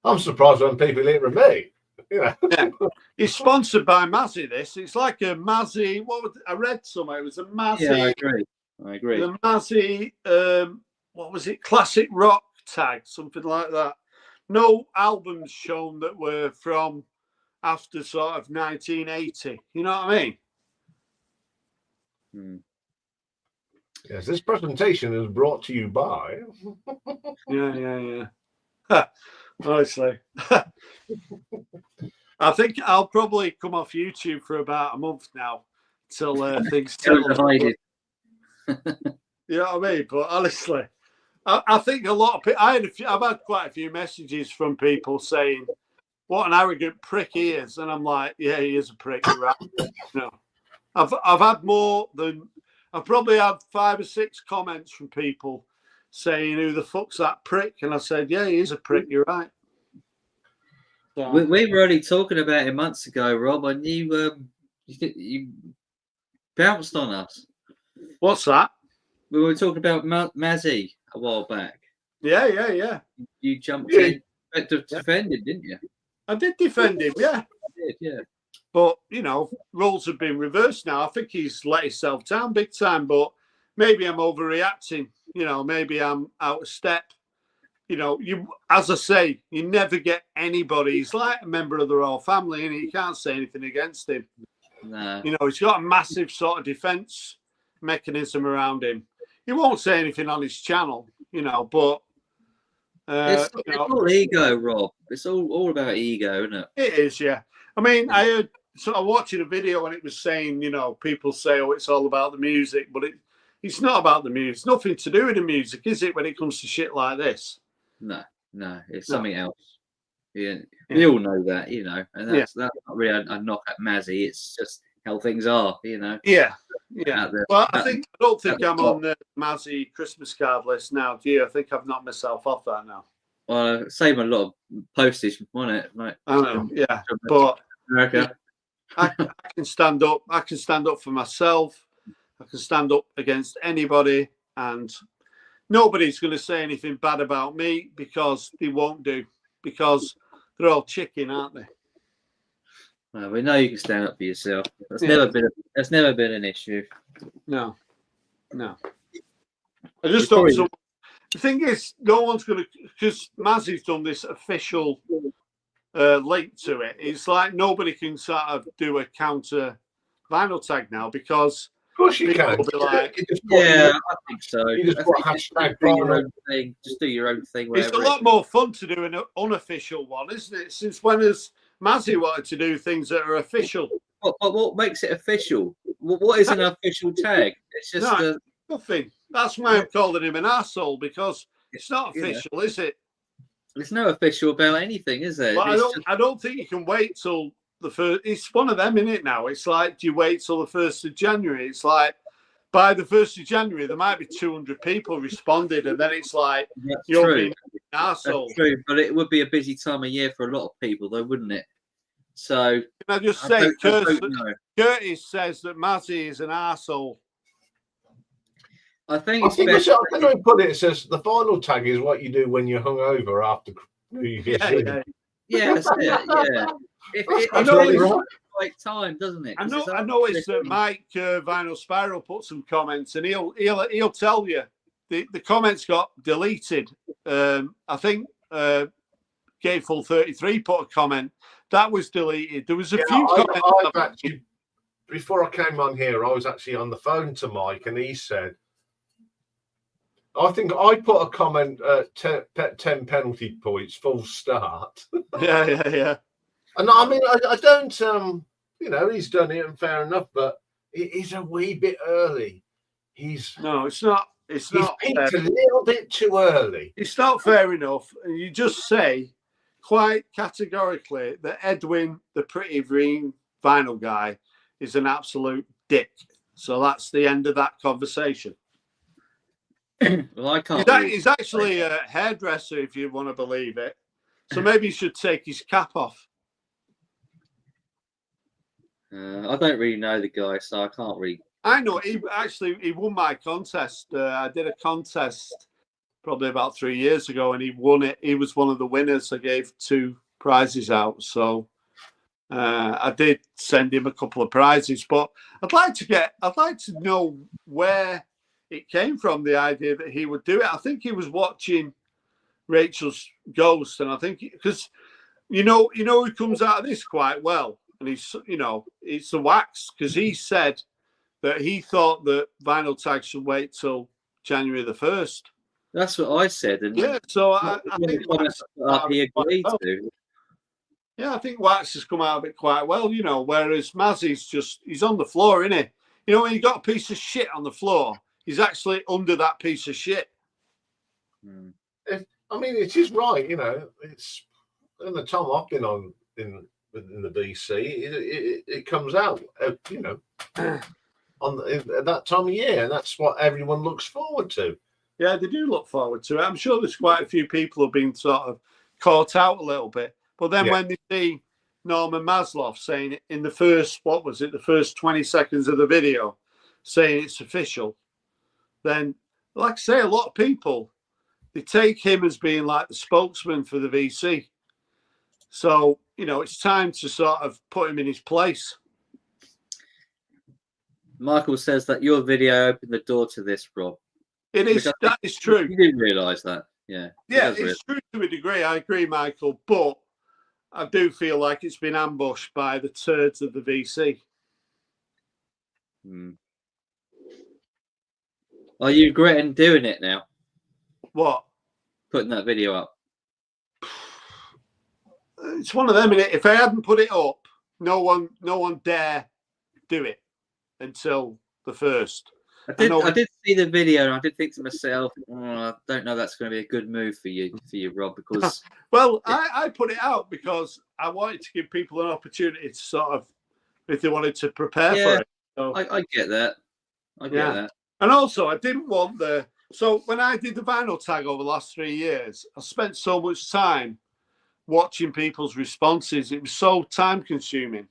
I'm surprised when people hear of me. Yeah.
He's sponsored by Mazzy. It's like a Mazzy. I read somewhere? It was a Mazzy.
Yeah, I agree.
The Mazzy. What was it? Classic rock tag, something like that. No albums shown that were from after sort of 1980. You know what I mean?
Yes, this presentation is brought to you by.
Yeah. Honestly. I think I'll probably come off YouTube for about a month now till things settle. You know what I mean? But honestly, I think a lot of people. I've had quite a few messages from people saying, "What an arrogant prick he is," and I'm like, "Yeah, he is a prick." Right? I've had more than. I've probably had 5 or 6 comments from people saying, "Who the fuck's that prick?" And I said, "Yeah, he is a prick. You're right." So,
we were only talking about it months ago, Rob, and you bounced on us.
What's that?
We were talking about Mazzy a while back.
Yeah.
You jumped in to defend him, didn't you?
I did defend him, yeah.
I did, yeah.
But, roles have been reversed now. I think he's let himself down big time, but maybe I'm overreacting. Maybe I'm out of step. As I say, you never get anybody. He's like a member of the royal family, and you can't say anything against him.
No.
He's got a massive sort of defense mechanism around him. He won't say anything on his channel, but
it's all ego, Rob. It's all about ego, isn't it?
It is, yeah. I mean, I heard sort of watching a video and it was saying, people say, "Oh, it's all about the music," but it's not about the music. It's nothing to do with the music, is it? When it comes to shit like this.
No, it's something else. Yeah, we all know that, and that's not really a knock at Mazzy. It's just how things are,
Yeah. Well, I don't think I'm on the Mazzy Christmas card list now. Do you? I think I've knocked myself off that now.
Well, save a lot of postage, wasn't it? Like,
I know, yeah, but
America.
I can stand up. I can stand up for myself. I can stand up against anybody, and nobody's going to say anything bad about me because they won't do, because they're all chicken, aren't they?
Well, we know you can stand up for yourself. That's never been an issue.
No. I just thought the thing is, no one's going to, because Mazzy's done this official link to it. It's like nobody can sort of do a counter vinyl tag now because.
Of course you can.
I think so.
You just put hashtag
do your own thing. Just do your own thing.
It's a lot more fun to do an unofficial one, isn't it? Since when has Mazzy wanted to do things that are official?
What makes it official? What is an official tag? It's just
nothing. That's why I'm calling him an arsehole, because it's not official, is it?
It's not official about anything, is it?
But I don't think you can wait till the first. It's one of them, isn't it? Now it's like, do you wait till the 1st of January? It's like by the 1st of January there might be 200 people responded, and then it's like you're being an arsehole.
That's true, but it would be a busy time of year for a lot of people, though, wouldn't it? So
can I just say, Curtis says that Mazzy is an arsehole.
I think it's best.
I think I put it. It says the final tag is what you do when you're hungover after.
Yeah, that's it. Yeah. It right time, doesn't it?
I know it's that Mike Vinyl Spiral put some comments, and he'll tell you the comments got deleted. I think Gateful 33 put a comment that was deleted. There was a few comments.
I've actually, before I came on here, I was actually on the phone to Mike, and he said, I think I put a comment 10 penalty points, full start.
Yeah.
And I mean, I don't, you know, he's done it and fair enough, but he's a wee bit early.
No, it's not. It's
he's
not.
Peaked a little bit too early.
It's not fair enough. And you just say quite categorically that Edwin, the pretty green vinyl guy, is an absolute dick. So that's the end of that conversation.
Well, I can't.
He's actually a hairdresser, if you want to believe it. So maybe he should take his cap off.
I don't really know the guy, so I can't really.
I know he won my contest. I did a contest probably about 3 years ago, and he won it. He was one of the winners. I gave 2 prizes out, so I did send him a couple of prizes. But I'd like to know where it came from, the idea that he would do it. I think he was watching Rachel's Ghost, and I think because you know he comes out of this quite well, and he's it's the Wax, because he said that he thought that Vinyl Tag should wait till January the 1st.
That's what I said, and
yeah, so I think
he agreed to.
Yeah, I think Wax has come out of it quite well, whereas Mazzy's he's on the floor, isn't he? When you got a piece of shit on the floor, he's actually under that piece of shit.
I mean, it is right, it's in the time I've been on in the BC, it comes out, at that time of year, and that's what everyone looks forward to.
Yeah, they do look forward to it. I'm sure there's quite a few people who've been sort of caught out a little bit. But then when they see Norman Maslow saying it in the first 20 seconds of the video, saying it's official, then, like I say, a lot of people, they take him as being like the spokesman for the VC. So, it's time to sort of put him in his place.
Michael says that your video opened the door to this, Rob.
It is. That is true.
You didn't realise that. Yeah.
Yeah, it's true to a degree. I agree, Michael. But I do feel like it's been ambushed by the turds of the VC.
Are you regretting doing it now?
What?
Putting that video up?
It's one of them, innit? If I hadn't put it up, no one dare do it until the 1st.
I did see the video, and I did think to myself, I don't know if that's going to be a good move for you, Rob, because
well, I put it out because I wanted to give people an opportunity to sort of, if they wanted to prepare for it. So,
I get that. I get that.
And also, I didn't want so when I did the Vinyl Tag over the last 3 years, I spent so much time watching people's responses. It was so time consuming,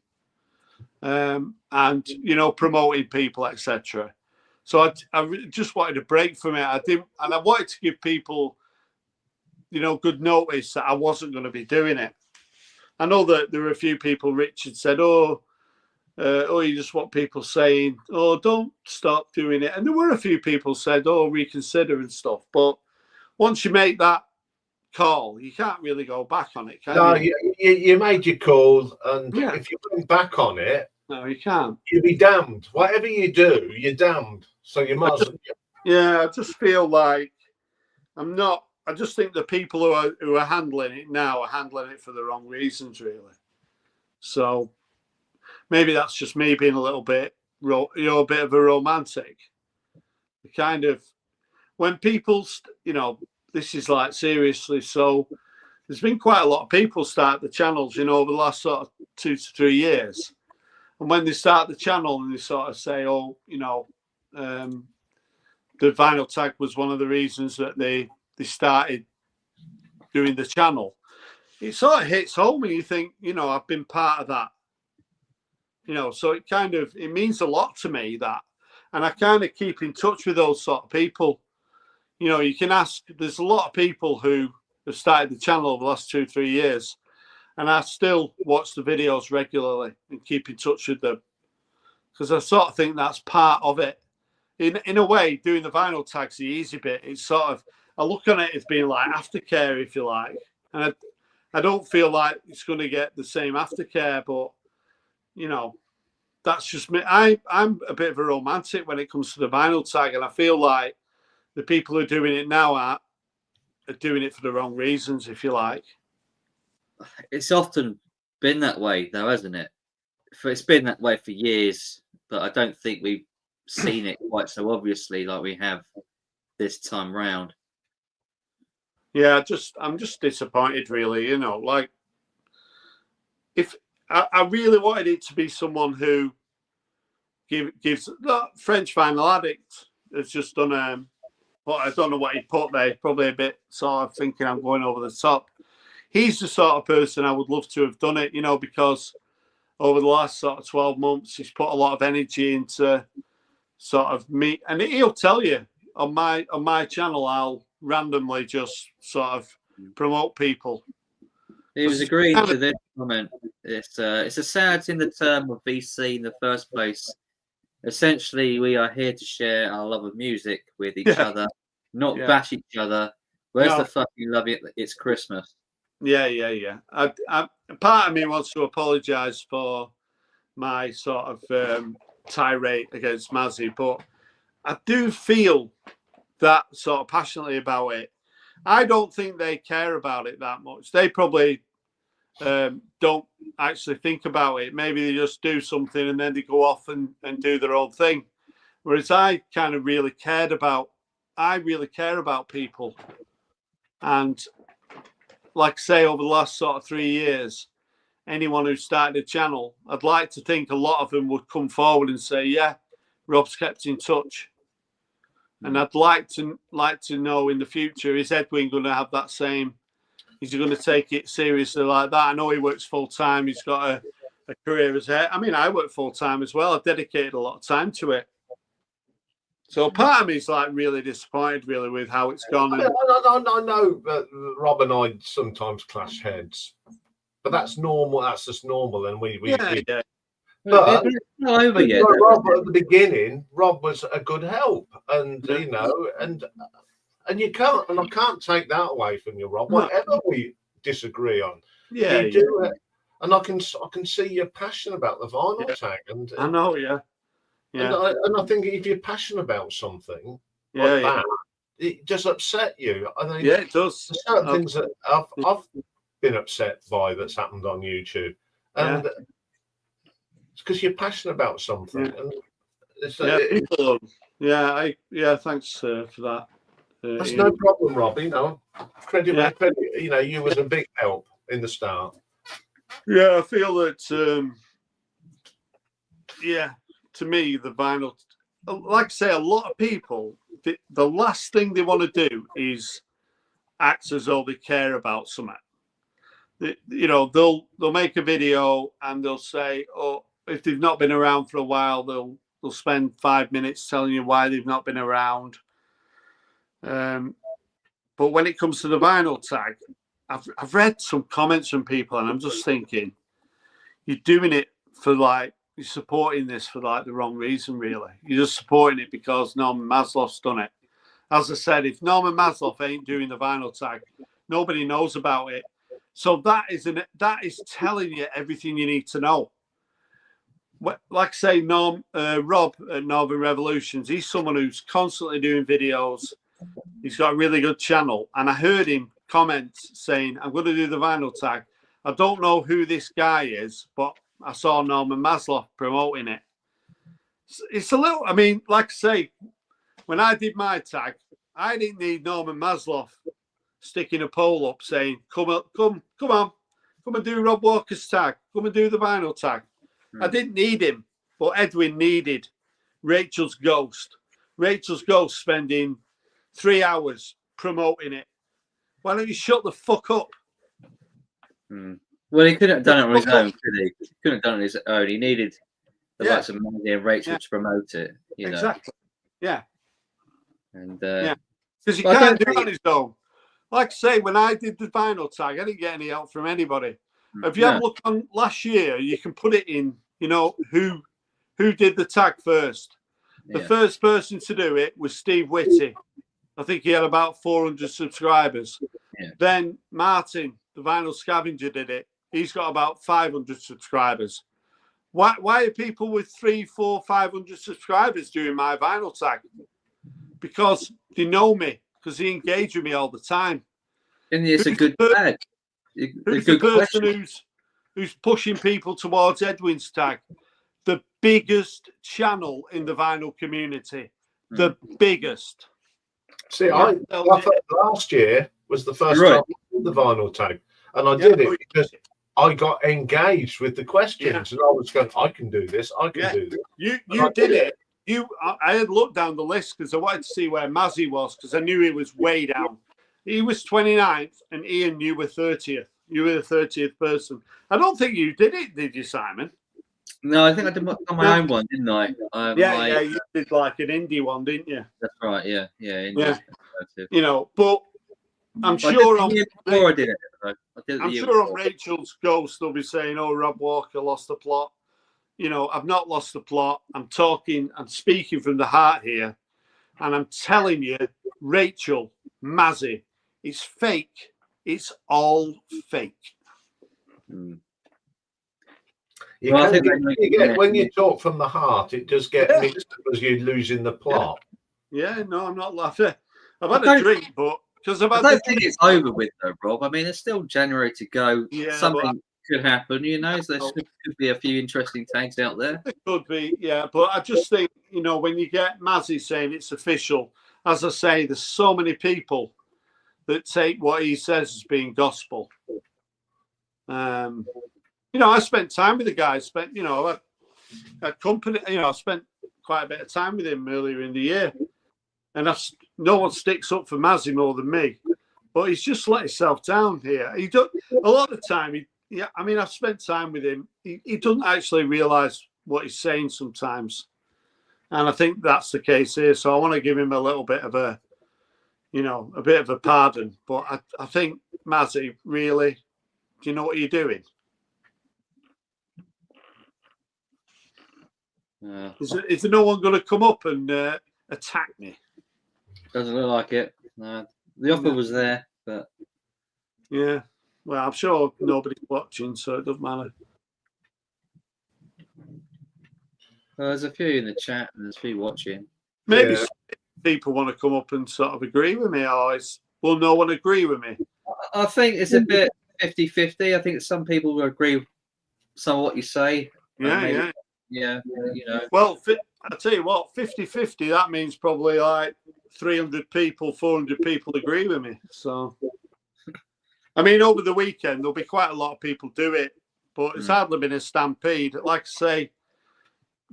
and promoting people, etc. So I just wanted a break from it. And I wanted to give people, good notice that I wasn't going to be doing it. I know that there were a few people. Richard said, "Oh, you just want people saying, oh, don't stop doing it." And there were a few people said, "Oh, reconsider and stuff." But once you make that call, you can't really go back on it, can you?
You made your call, and if you went back on it,
no, you can't.
You'll be damned. Whatever you do, you're damned. So you must.
I just feel like I'm not. I just think the people who are handling it now are handling it for the wrong reasons, really. So maybe that's just me being a little bit, a bit of a romantic. Kind of when people, this is like seriously. So there's been quite a lot of people start the channels, over the last sort of 2 to 3 years. And when they start the channel and they sort of say, oh, the Vinyl Tag was one of the reasons that they started doing the channel, it sort of hits home and you think, I've been part of that. So it means a lot to me, that. And I kind of keep in touch with those sort of people. You can ask, there's a lot of people who have started the channel over the last 2 or 3 years. And I still watch the videos regularly and keep in touch with them, because I sort of think that's part of it. In a way, doing the Vinyl Tag's the easy bit. It's sort of, I look on it as being like aftercare, if you like. And I don't feel like it's going to get the same aftercare, but you know, that's just me. I'm a bit of a romantic when it comes to the vinyl tag, and I feel like the people who are doing it now are doing it for the wrong reasons, if you like.
It's often been that way, though, hasn't it? It's been that way for years, but I don't think we've seen it quite so obviously like we have this time round.
Yeah, I'm just disappointed, really. You know, like if I really wanted it to be someone who gives French Vinyl Addict has just done but I don't know what he put there. Probably a bit sort of thinking I'm going over the top. He's the sort of person I would love to have done it, you know, because over the last sort of 12 months, he's put a lot of energy into sort of me. And he'll tell you on my channel, I'll randomly just sort of promote people.
He was agreeing to this comment. It's a sad in the term of VC in the first place. Essentially, we are here to share our love of music with each other, not bash each other. Where's the fucking love? It's Christmas.
Yeah. Part of me wants to apologise for my sort of tirade against Mazzy, but I do feel that sort of passionately about it. I don't think they care about it that much. They probably don't actually think about it. Maybe they just do something and then they go off and do their own thing. Whereas I kind of really care about people. And like I say, over the last sort of 3 years, anyone who started a channel, I'd like to think a lot of them would come forward and say, yeah, Rob's kept in touch. And I'd like to know in the future, is Edwin going to have that same? Is he going to take it seriously like that? I know he works full time. He's got a career as head. I mean, I work full time as well. I've dedicated a lot of time to it. So part of me is like really disappointed, really, with how it's gone.
I know that Rob and I sometimes clash heads, but that's normal. That's just normal, and we. But
over yet,
Rob at the beginning, Rob was a good help, and you know, and you can't, and I can't take that away from you, Rob. Whatever we disagree on, you do it, and I can see your passion about the vinyl tag, and
I know, yeah.
And I think if you're passionate about something like that, it just upset you. I think
it does.
There's certain things that I've been upset by that's happened on YouTube, and it's because you're passionate about something. And it's,
thanks for that.
That's no problem, Rob. You know, credit. You know, you was a big help in the start.
Yeah, I feel that. To me, the vinyl, like I say, a lot of people, the last thing they want to do is act as though they care about something. You know, they'll make a video and they'll say, oh, if they've not been around for a while, they'll spend 5 minutes telling you why they've not been around. But when it comes to the vinyl tag, I've read some comments from people, and I'm just thinking, you're doing it for you're supporting this for the wrong reason, really. You're just supporting it because Norman Masloff's done it. As I said, if Norman Masloff ain't doing the vinyl tag, nobody knows about it. So that is telling you everything you need to know. Like I say, Rob at Northern Revolutions, he's someone who's constantly doing videos. He's got a really good channel. And I heard him comment saying, I'm going to do the vinyl tag. I don't know who this guy is, but I saw Norman Masloff promoting it. It's a little, I mean, like I say, when I did my tag, I didn't need Norman Masloff sticking a pole up saying, come on, come and do Rob Walker's tag. Come and do the vinyl tag. I didn't need him, but Edwin needed Rachel's Ghost. Rachel's Ghost spending 3 hours promoting it. Why don't you shut the fuck up?
Well, he couldn't have done it on his own, could he? He couldn't have done it on his own. He needed the likes of Mandy and Rachel to promote it. You know?
Exactly. Yeah.
And
because he can't do it on his own. Like I say, when I did the vinyl tag, I didn't get any help from anybody. If you have a look on last year, you can put it in, you know, who did the tag first. The first person to do it was Steve Whitty. I think he had about 400 subscribers. Then Martin, the Vinyl Scavenger did it. He's got about 500 subscribers. Why are people with 300, 400, 500 subscribers doing my vinyl tag? Because they know me, because they engage with me all the time.
And it's a good tag.
Who's the person who's pushing people towards Edwin's tag? The biggest channel in the vinyl community. The biggest.
See, I thought last year was the first time I did the vinyl tag. And I did it because I got engaged with the questions. And I was going, I can do this. I can do this.
You did it. I had looked down the list because I wanted to see where Mazzy was, because I knew he was way down. He was 29th, and Ian, you were 30th. You were the 30th person. I don't think you did it, did you, Simon?
No, I think I did my own one, didn't I?
Yeah, you did like an indie one, didn't you?
That's right. Yeah.
You know, but I'm sure
I did it.
I'm sure on Rachel's Ghost they'll be saying, "Oh, Rob Walker lost the plot." You know, I've not lost the plot. I'm speaking from the heart here, and I'm telling you, Rachel, Mazzy, it's fake. It's all fake.
When you talk from the heart, it does get mixed because you're losing the plot.
Yeah, no, I'm not laughing. I've had a drink, but because I
don't think it's over with though, Rob. I mean, there's still January to go.
Yeah,
something could happen, you know. So there could be a few interesting tags out there.
It could be, yeah. But I just think, you know, when you get Mazzy saying it's official, as I say, there's so many people that take what he says as being gospel. You know, I spent time with the guy. You know, I company. You know, I spent quite a bit of time with him earlier in the year, and no one sticks up for Mazzy more than me. But he's just let himself down here. He don't a lot of the time. I mean, I've spent time with him. He doesn't actually realise what he's saying sometimes, and I think that's the case here. So I want to give him a little bit of a, you know, a bit of a pardon. But I think Mazzy, really, do you know what you're doing? Is there no one going to come up and attack me?
Doesn't look like it. No. The offer was there, but
yeah. Well, I'm sure nobody's watching, so it doesn't matter.
Well, there's a few in the chat and there's a few watching.
Maybe people want to come up and sort of agree with me, or will no one agree with me?
I think it's a bit 50-50. I think some people will agree with some of what you say.
Yeah,
you know.
Well, I'll tell you what, 50-50, that means probably like 300 people, 400 people agree with me. So, I mean, over the weekend, there'll be quite a lot of people do it, but it's hardly been a stampede. Like I say,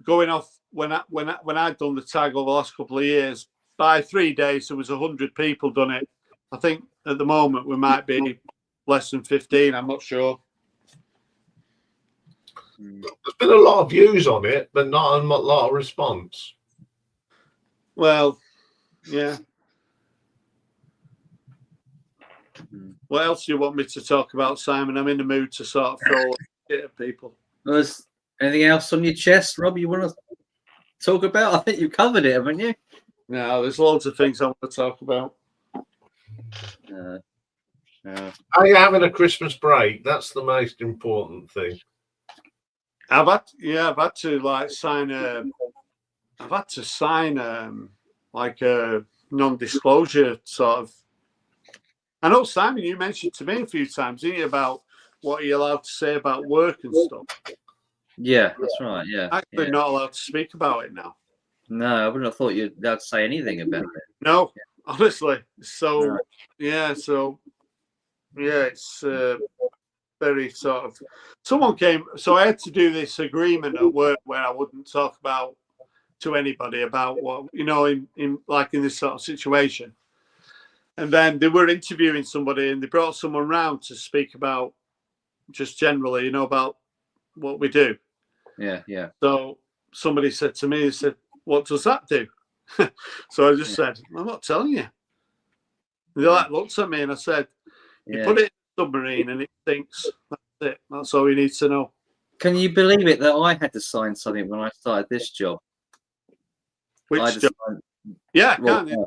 going off when I'd done the tag over the last couple of years, by 3 days, there was 100 people done it. I think at the moment we might be less than 15. I'm not sure.
There's been a lot of views on it, but not a lot of response.
Well, yeah. What else do you want me to talk about, Simon? I'm in the mood to sort of throw shit at people.
Was anything else on your chest, Rob, you want to talk about? I think you covered it, haven't you?
No, there's loads of things I want to talk about.
Are you having a Christmas break? That's the most important thing.
I've had to sign like a non-disclosure sort of. I know, Simon, you mentioned to me a few times, didn't you, about what you're allowed to say about work and stuff.
Yeah, that's right. Yeah,
actually not allowed to speak about it now.
No, I wouldn't have thought you'd allowed to say anything about it.
No, honestly. So it's very sort of. Someone came, so I had to do this agreement at work where I wouldn't talk about to anybody about what, you know, in this sort of situation. And then they were interviewing somebody and they brought someone round to speak about just generally, you know, about what we do.
Yeah.
So somebody said to me, they said, "What does that do?" So I just said, "I'm not telling you." And they looked at me and I said, "You put it in a submarine and it sinks. That's it. That's all you need to know."
Can you believe it that I had to sign something when I started this job?
Which job? Yeah, I can.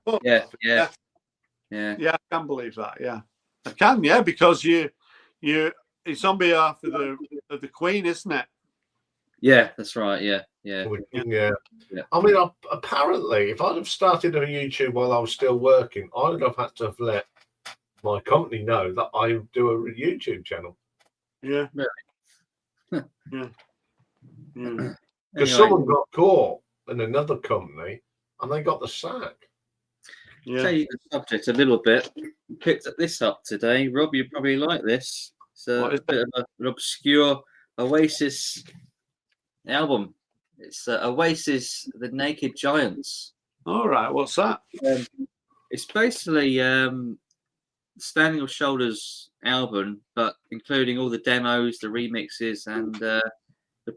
Yeah,
I can believe that. Yeah, I can. Yeah, because you It's on behalf of the Queen, isn't it?
Yeah, that's right. Yeah.
Yeah. I mean, apparently, if I'd have started on YouTube while I was still working, I'd have had to have let my company know that I do a YouTube channel.
Yeah.
Really?
Yeah.
Because someone got caught in another company and they got the sack.
Yeah.
Change the subject a little bit. Picked this up today, Rob. You probably like this. It's a bit of an obscure Oasis album. It's Oasis, The Naked Giants.
All right, what's that?
It's basically Standing on Shoulders album, but including all the demos, the remixes, and the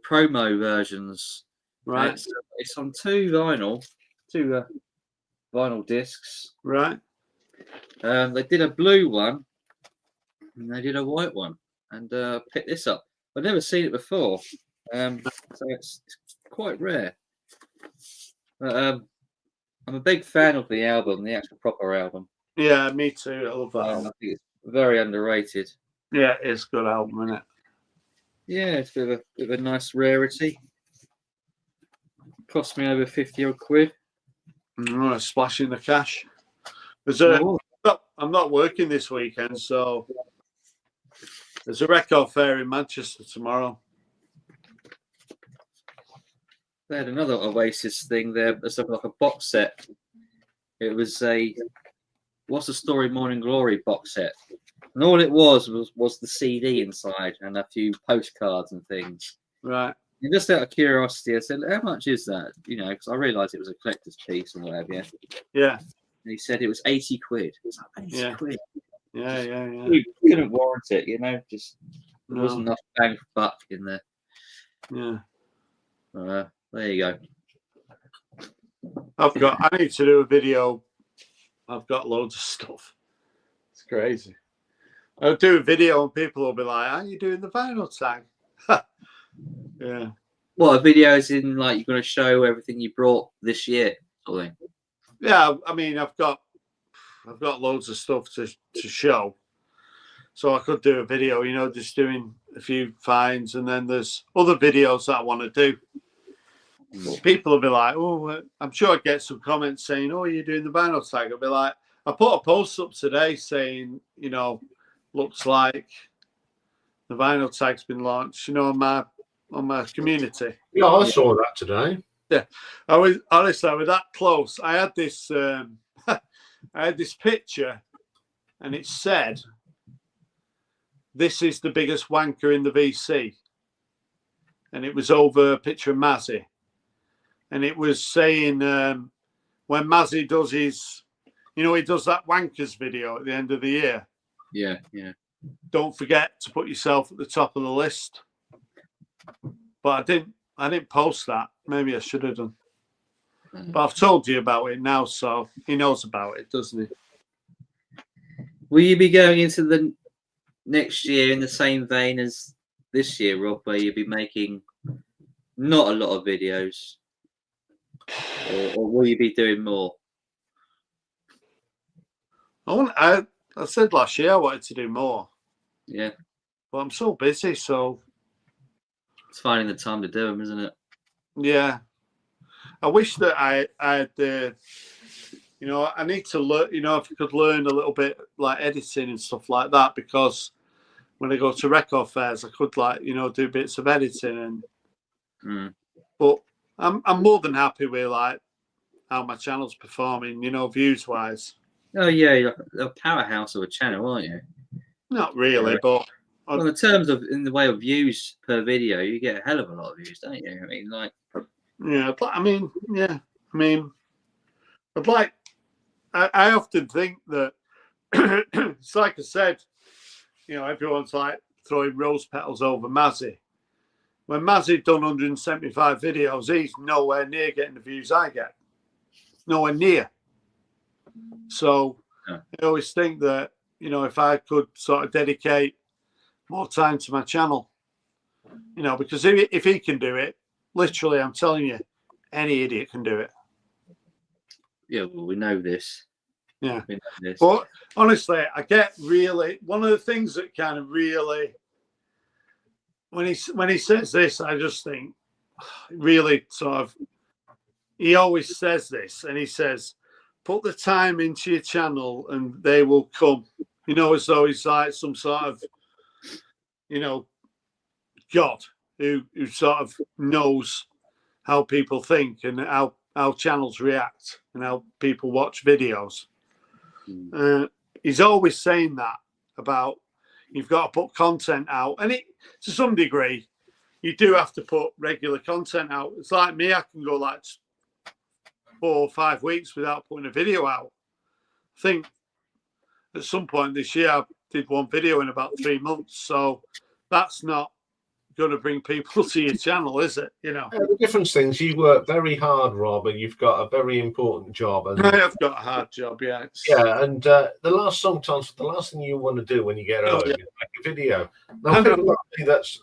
promo versions.
Right.
It's on two vinyl discs.
Right.
They did a blue one and they did a white one, and picked this up. I've never seen it before, so it's quite rare. But I'm a big fan of the album, the actual proper album.
Yeah, me too. I love that.
I think it's very underrated.
Yeah, it's a good album, isn't it?
Yeah, it's a bit of a nice rarity. Cost me over 50 odd quid.
Splashing the cash. I'm not working this weekend, so there's a record fair in Manchester tomorrow.
They had another Oasis thing there. There's like a box set. It was a What's the Story Morning Glory box set. And all it was the CD inside and a few postcards and things.
Right.
And just out of curiosity, I said, how much is that? You know, because I realised it was a collector's piece and whatever. Yeah.
Yeah.
And he said it was 80 quid. It was like 80 quid.
Yeah.
You couldn't warrant it, you know, just there wasn't enough bang for buck in there.
Yeah.
There you go.
I need to do a video. I've got loads of stuff. It's crazy. I'll do a video and people will be like, "Are you doing the vinyl tag?" Yeah.
What, a video is in like you're going to show everything you brought this year, sort of thing?
Yeah, I mean, I've got loads of stuff to show, so I could do a video, you know, just doing a few finds, and then there's other videos that I want to do. But people will be like, "Oh, I'm sure I get some comments saying, oh, you're doing the vinyl tag." I'll be like, I put a post up today saying, you know, looks like the vinyl tag's been launched, you know, on my community.
Yeah, I saw that today.
Yeah, I was that close. I had this I had this picture and it said, "This is the biggest wanker in the VC." And it was over a picture of Mazzy. And it was saying when Mazzy does his, you know, he does that wankers video at the end of the year.
Yeah.
Don't forget to put yourself at the top of the list. But I didn't post that. Maybe I should have done. But I've told you about it now, so he knows about it, doesn't he?
Will you be going into the next year in the same vein as this year, Rob, where you'll be making not a lot of videos? Or will you be doing more?
I said last year I wanted to do more.
Yeah.
But I'm so busy, so
it's finding the time to do them, isn't it?
Yeah. I wish that I had, you know, I need to learn, you know, if I could learn a little bit like editing and stuff like that, because when I go to record fairs, I could like, you know, do bits of editing and, but I'm more than happy with like how my channel's performing, you know, views wise.
Oh yeah, you're a powerhouse of a channel, aren't you?
Not really, but
well, in terms of in the way of views per video, you get a hell of a lot of views, don't you? I mean, like,
yeah, I'd like. I often think that it's like I said, you know, everyone's like throwing rose petals over Mazzy. When Mazzy done 175 videos, he's nowhere near getting the views I get. Nowhere near. So I always think that, you know, if I could sort of dedicate more time to my channel, you know, because if he can do it, literally, I'm telling you, any idiot can do it.
Yeah, well, we know this.
Yeah. But honestly, I get really one of the things that kind of really when he says this, I just think really sort of he always says this, and he says, "Put the time into your channel, and they will come." You know, as though he's like some sort of, you know, God who sort of knows how people think and how channels react and how people watch videos. He's always saying that about you've got to put content out, and it to some degree you do have to put regular content out. It's like me, I can go like 4 or 5 weeks without putting a video out. I think at some point this year I did one video in about 3 months, so that's not going to bring people to your channel, is it? You know,
the difference things. You work very hard, Rob, and you've got a very important job. And
I have got a hard job, yeah.
And the last thing you want to do when you get home is make a video. Now, people like me that's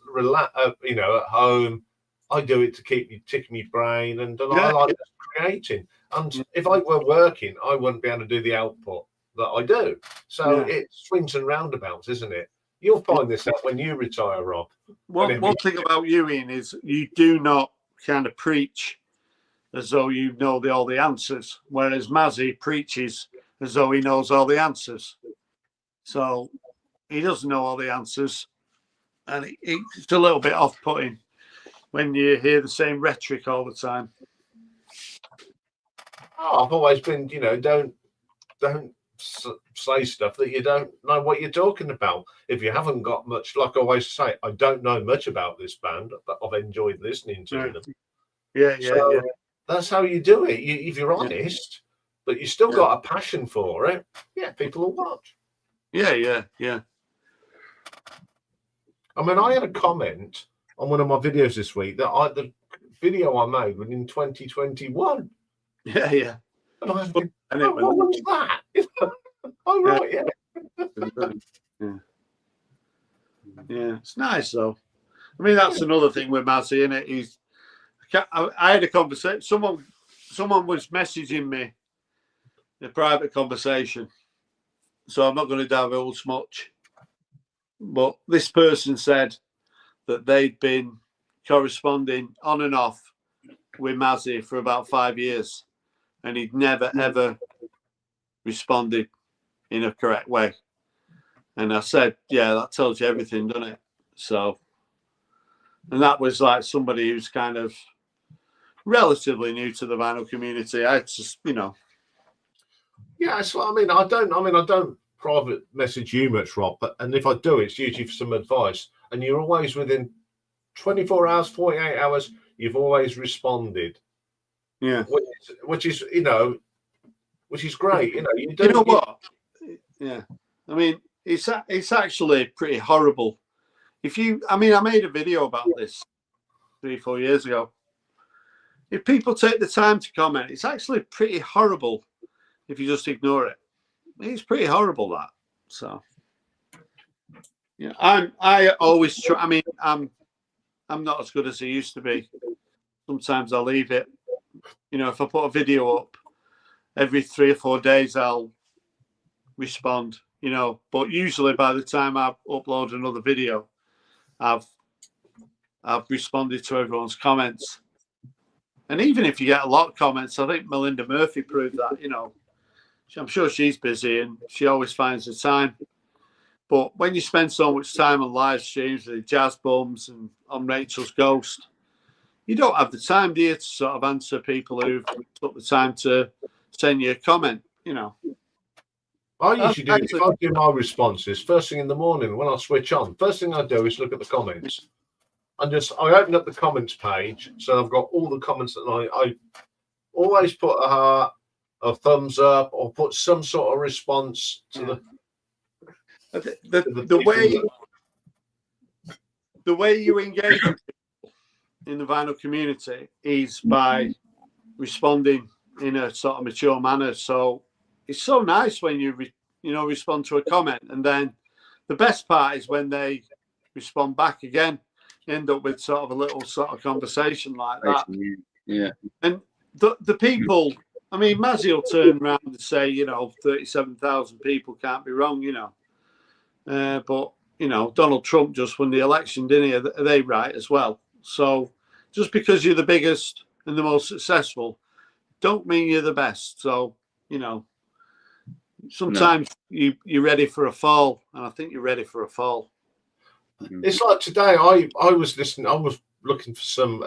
you know, at home, I do it to keep me ticking my brain, and I like creating. And if I were working, I wouldn't be able to do the output that I do. So it swings and roundabouts, isn't it? You'll find this out when you retire, Rob.
One thing about you, Ian, is you do not kind of preach as though you know all the answers, whereas Mazzy preaches as though he knows all the answers. So he doesn't know all the answers, and it's a little bit off-putting when you hear the same rhetoric all the time.
Oh, I've always been, you know, don't say stuff that you don't know what you're talking about. If you haven't got much, like I always say, I don't know much about this band, but I've enjoyed listening to them. So that's how you do it. If you're honest, but you still got a passion for it, people will watch.
Yeah.
I mean, I had a comment on one of my videos this week that the video I made was in 2021.
Yeah.
And I think, what was that? Oh, right,
yeah, it's nice though. I mean, that's another thing with Mazzy, isn't it? I had a conversation. Someone was messaging me in a private conversation, so I'm not going to divulge much. But this person said that they'd been corresponding on and off with Mazzy for about 5 years, and he'd never ever responded in a correct way. And I said, yeah, that tells you everything, doesn't it? So, and that was like somebody who's kind of relatively new to the vinyl community. I just, you know.
Yeah, so I mean, I don't private message you much, Rob, and if I do, it's usually for some advice. And you're always within 24 hours, 48 hours, you've always responded.
Yeah.
Which is, you know, which is great. You know,
you know what? Yeah. I mean, it's actually pretty horrible. I made a video about this 3-4 years ago. If people take the time to comment, it's actually pretty horrible if you just ignore it. It's pretty horrible, that. So, yeah, I always try. I mean, I'm not as good as I used to be. Sometimes I leave it. You know, if I put a video up every 3 or 4 days, I'll respond. You know, but usually by the time I upload another video, I've responded to everyone's comments. And even if you get a lot of comments, I think Melinda Murphy proved that. You know, I'm sure she's busy and she always finds the time. But when you spend so much time on live streams with Jazz Bums and on Rachel's Ghost, you don't have the time, do you, to sort of answer people who've took the time to send you a comment, you know.
I usually do, if I do my responses first thing in the morning when I switch on, first thing I do is look at the comments. And I open up the comments page, so I've got all the comments that I always put a heart, a thumbs up, or put some sort of response to
the way you engage in the vinyl community is by responding in a sort of mature manner. So it's so nice when you respond to a comment, and then the best part is when they respond back again. You end up with sort of a little sort of conversation like that.
Yeah.
And the people I mean, Mazzy will turn around and say, 37,000 people can't be wrong, but, Donald Trump just won the election, didn't he? Are they right as well? So just because you're the biggest and the most successful, don't mean you're the best. So, sometimes you're ready for a fall, and I think you're ready for a fall.
It's like today, I was listening, I was looking for some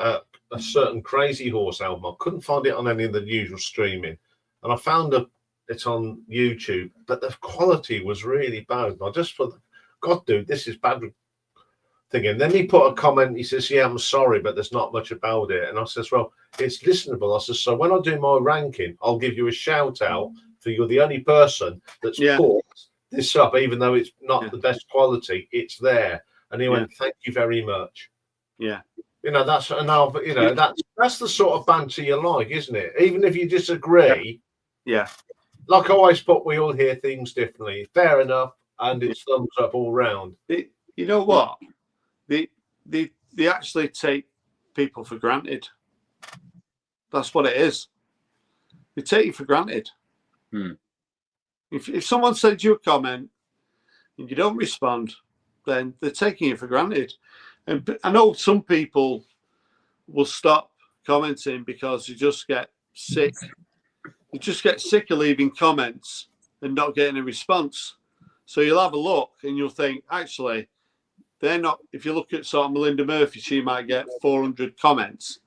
a certain Crazy Horse album. I couldn't find it on any of the usual streaming, and I found it on YouTube, but the quality was really bad. And I just thought, God, dude, this is bad thing. And then he put a comment. He says, "Yeah, I'm sorry, but there's not much about it." And I says, "Well, it's listenable." I says, "So when I do my ranking, I'll give you a shout out for you're the only person that's put this up, even though it's not the best quality. It's there." And he went, "Thank you very much."
Yeah.
That's that's the sort of banter you like, isn't it? Even if you disagree.
Yeah.
Like I always put, we all hear things differently. Fair enough, and it's thumbs up all round.
You know what? They actually take people for granted. That's what it is. They take you for granted. If someone sends you a comment and you don't respond, then they're taking you for granted. And I know some people will stop commenting because you just get sick. You just get sick of leaving comments and not getting a response. So you'll have a look and you'll think, actually, they're not. If you look at sort of Melinda Murphy, she might get 400 comments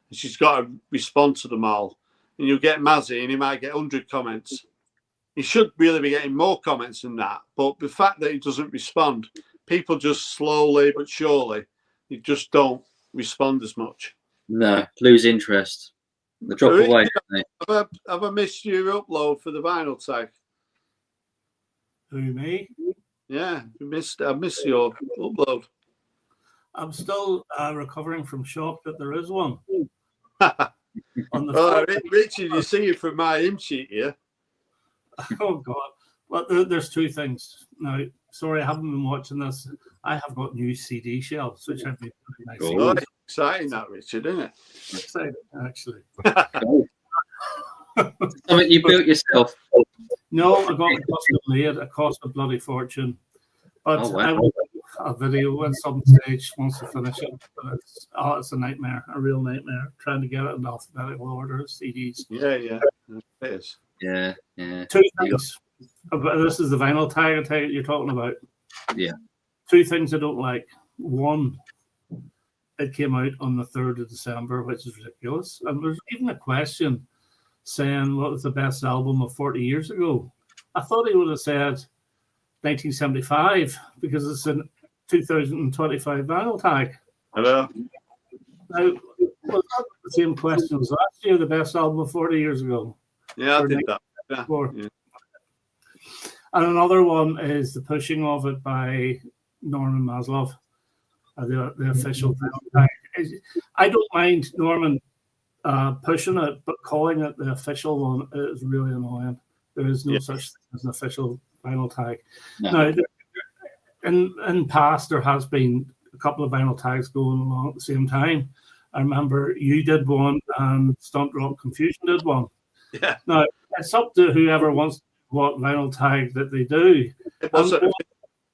and she's got to respond to them all. And you'll get Mazzy and he might get 100 comments. He should really be getting more comments than that. But the fact that he doesn't respond, people just slowly but surely, you just don't respond as much.
No, lose interest. They drop away.
Have I missed your upload for the vinyl tag?
Who, me?
Yeah, I missed your upload.
I'm still recovering from shock that there is one.
Richard, you see it from my hymn sheet here.
Oh, God. Well, there's two things. Now, sorry, I haven't been watching this. I have got new CD shelves, which I've been nice.
Oh, exciting that, Richard, isn't it?
Exciting, actually.
Something you built yourself?
No, I got it custom made. It cost a bloody fortune. But I will do a video at some stage once I finish it. But it's a nightmare, a real nightmare, trying to get it in alphabetical order, CDs.
Yeah, it is.
Yeah.
Two things. This is the vinyl tag you're talking about.
Yeah.
Two things I don't like. One, it came out on the 3rd of December, which is ridiculous. And there's even a question saying what was the best album of 40 years ago. I thought he would have said 1975 because it's a 2025 vinyl tag.
Hello.
Now, was that the same question as last year, the best album of 40 years ago?
Yeah, I did that. Yeah.
And another one is the pushing of it by Norman Maslov, the official vinyl tag. I don't mind Norman pushing it, but calling it the official one is really annoying. There is no such thing as an official vinyl tag. No. Now, in past, there has been a couple of vinyl tags going along at the same time. I remember you did one and Stunt Rock Confusion did one.
Yeah.
Now, it's up to whoever wants what vinyl tag that they do.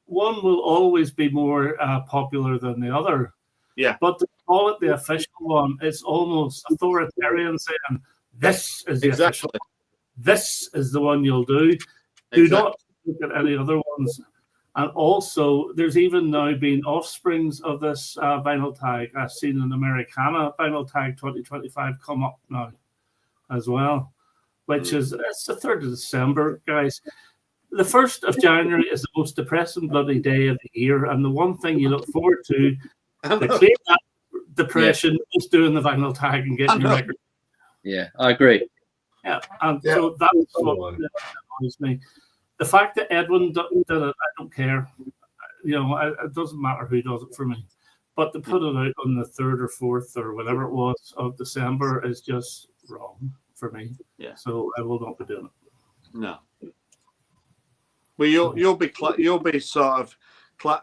One will always be more popular than the other.
Yeah.
But to call it the official one, it's almost authoritarian saying, this is the official one. This is the one you'll do. Do not look at any other ones. And also, there's even now been offsprings of this vinyl tag. I've seen an Americana vinyl tag 2025 come up now as well, which is, it's the 3rd of December, guys. The 1st of January is the most depressing bloody day of the year. And the one thing you look forward to clear that depression is doing the vinyl tag and getting your record.
Yeah, I agree.
Yeah, and so that's what annoys me. The fact that Edwin did it, I don't care. It doesn't matter who does it for me. But to put it out on the 3rd or 4th or whatever it was of December is just wrong for me.
Yeah.
So I will not be doing it.
No. Well, you'll be sort of.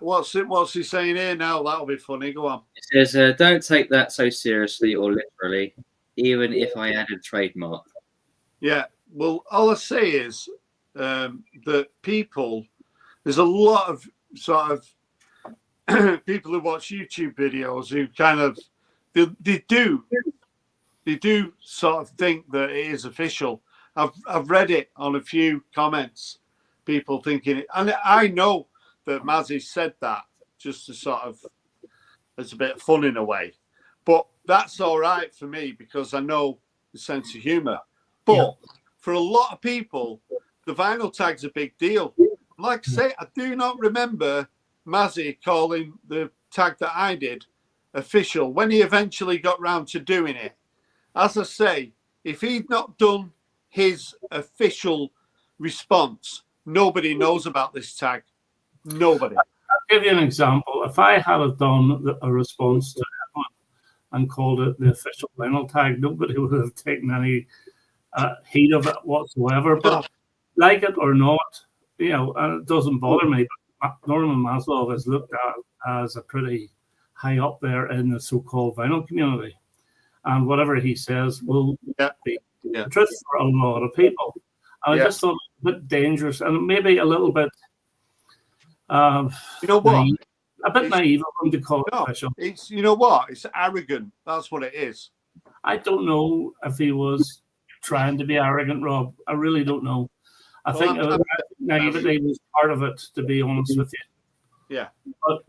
What's he saying here now? That'll be funny. Go on.
It says, "Don't take that so seriously or literally, even if I added trademark."
Yeah. Well, all I say is that people, there's a lot of sort of people who watch YouTube videos who kind of they do sort of think that it is official. I've read it on a few comments, people thinking it, and I know that Mazzy said that just to sort of, it's a bit of fun in a way, but that's all right for me because I know the sense of humor. But for a lot of people, the vinyl tag's a big deal. Like I say, I do not remember Mazzy calling the tag that I did official when he eventually got round to doing it. As I say, if he'd not done his official response, nobody knows about this tag. Nobody.
I'll give you an example. If I had done a response to Edwin and called it the official vinyl tag, nobody would have taken any heat of it whatsoever. But like it or not, and it doesn't bother me. But Norman Maslov is looked at as a pretty high up there in the so-called vinyl community. And whatever he says will be the truth for a lot of people. I just thought it was a bit dangerous and maybe a little bit,
you know what?
naive, a bit naive of him to call it official.
It's, you know what? It's arrogant. That's what it is.
I don't know if he was trying to be arrogant, Rob. I really don't know. I think naivety was part of it, to be honest with you.
Yeah.
But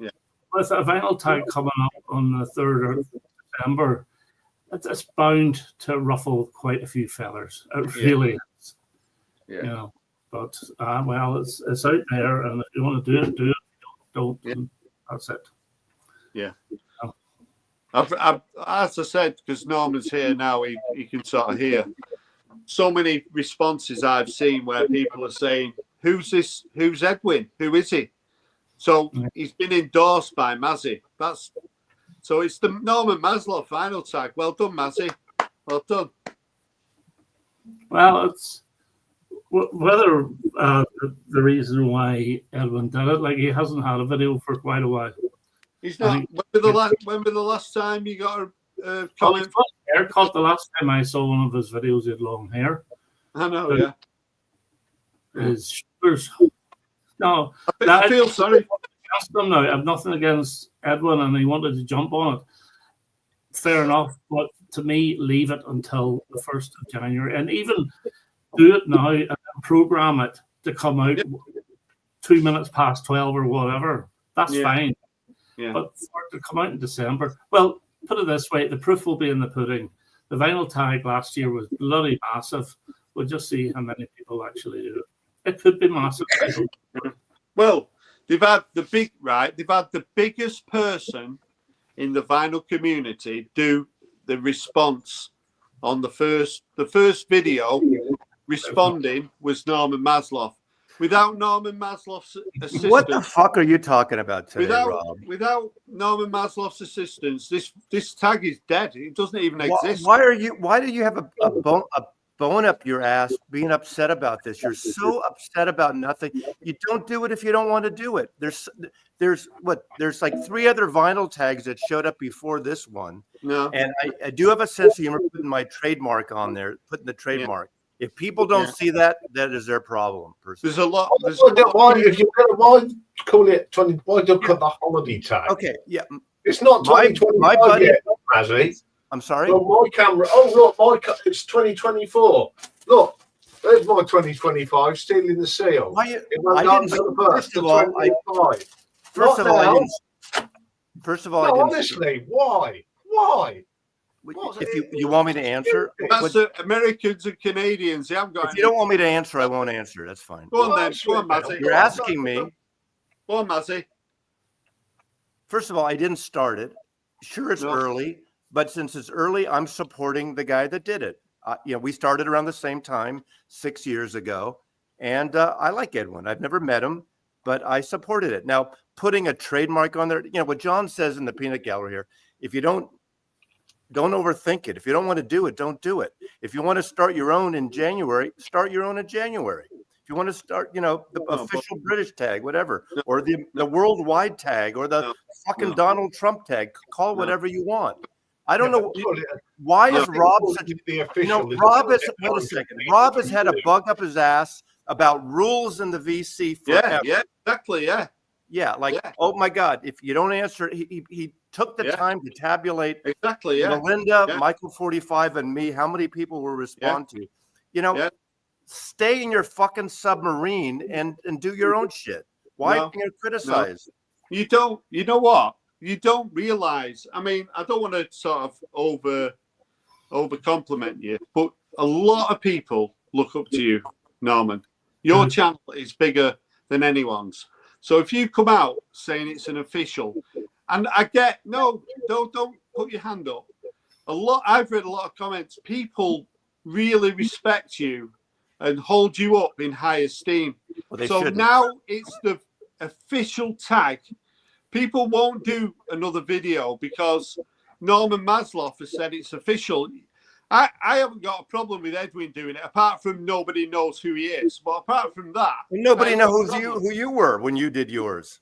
with a vinyl tag coming up on the 3rd of December, it's bound to ruffle quite a few feathers. It really is. Yeah. But well, it's out there, and if you want to do it, do it. Don't. That's it.
Yeah. I've, as I said, because Norman's here now, he can sort of hear so many responses I've seen where people are saying, "Who's this? Who's Edwin? Who is he?" So he's been endorsed by Mazzy. So it's the Norman Maslov vinyl tag. Well done, Mazzy. Well done.
Well, it's whether the reason why Edwin did it, like he hasn't had a video for quite a while.
He's not. When was the last time you got a comment?
Haircut. The last time I saw one of his videos, he had long hair.
I know.
His shoulders. No,
I feel sorry.
Now, I have nothing against Edwin, and he wanted to jump on it. Fair enough, but to me, leave it until the 1st of January, and even do it now and program it to come out 2 minutes past 12 or whatever. That's fine. Yeah. But for it to come out in December, well, put it this way: the proof will be in the pudding. The vinyl tag last year was bloody massive. We'll just see how many people actually do it. It could be massive.
Well. They've had the biggest person in the vinyl community do the response on the first video. Responding was Norman Maslov. Without Norman Maslov's assistance,
what the fuck are you talking about today, Rob?
Without Norman Maslov's assistance, this tag is dead. It doesn't even exist.
Why do you have a bone up your ass being upset about this? You're so upset about nothing. You don't do it if you don't want to do it. There's like 3 other vinyl tags that showed up before this one.
No. And
I do have a sense of humor putting my trademark on there, putting the trademark. If people don't see that, that is their problem. Personally.
There's a lot.
Why call it 20? Why don't cut the holiday tag?
Okay, yeah.
It's not 2025 yet, Mazzy.
I'm sorry.
Well, my camera. Oh, look, it's 2024. Look, there's my 2025 stealing the seal.
First of all,
honestly, why? Why?
If you want me to answer,
that's Americans and Canadians. They haven't got.
If you don't want me to answer, I won't answer. That's fine.
Go on then. Go on, Mazzy.
You're asking me.
Go on, Mazzy.
First of all, I didn't start it. Sure, it's early. But since it's early, I'm supporting the guy that did it. We started around the same time 6 years ago, and I like Edwin. I've never met him, but I supported it. Now, putting a trademark on there, what John says in the peanut gallery here, if you don't overthink it. If you don't want to do it, don't do it. If you want to start your own in January, start your own in January. If you want to start, the official British tag, whatever, or the worldwide tag, or the fucking Donald Trump tag, call whatever you want. I don't know
Well,
why
I
is
think
Rob
all
such.
the
You
official
know,
is
Rob
doing
is.
it.
Wait a second. Rob has had a bug up his ass about rules in the VC forever.
Yeah, exactly. Yeah,
Yeah, like,
yeah,
oh my God, if you don't answer, he took the
Yeah.
time to tabulate
exactly. Yeah,
Melinda,
Yeah.
Michael 45, and me, how many people will respond to you. You know,
Yeah.
stay in your fucking submarine and do your own shit. Why
No,
criticize?
You don't. You know what? You don't realize. I mean, I don't want to sort of over compliment you, but a lot of people look up to you, Norman. Your channel is bigger than anyone's. So if you come out saying it's an official, and I get no, don't put your hand up. I've read a lot of comments. People really respect you and hold you up in high esteem.
Well,
so
shouldn't.
now it's the official tag. People won't do another video because Norman Maslow has said it's official. I haven't got a problem with Edwin doing it, apart from nobody knows who he is. But apart from that,
Nobody knows who you were when you did yours.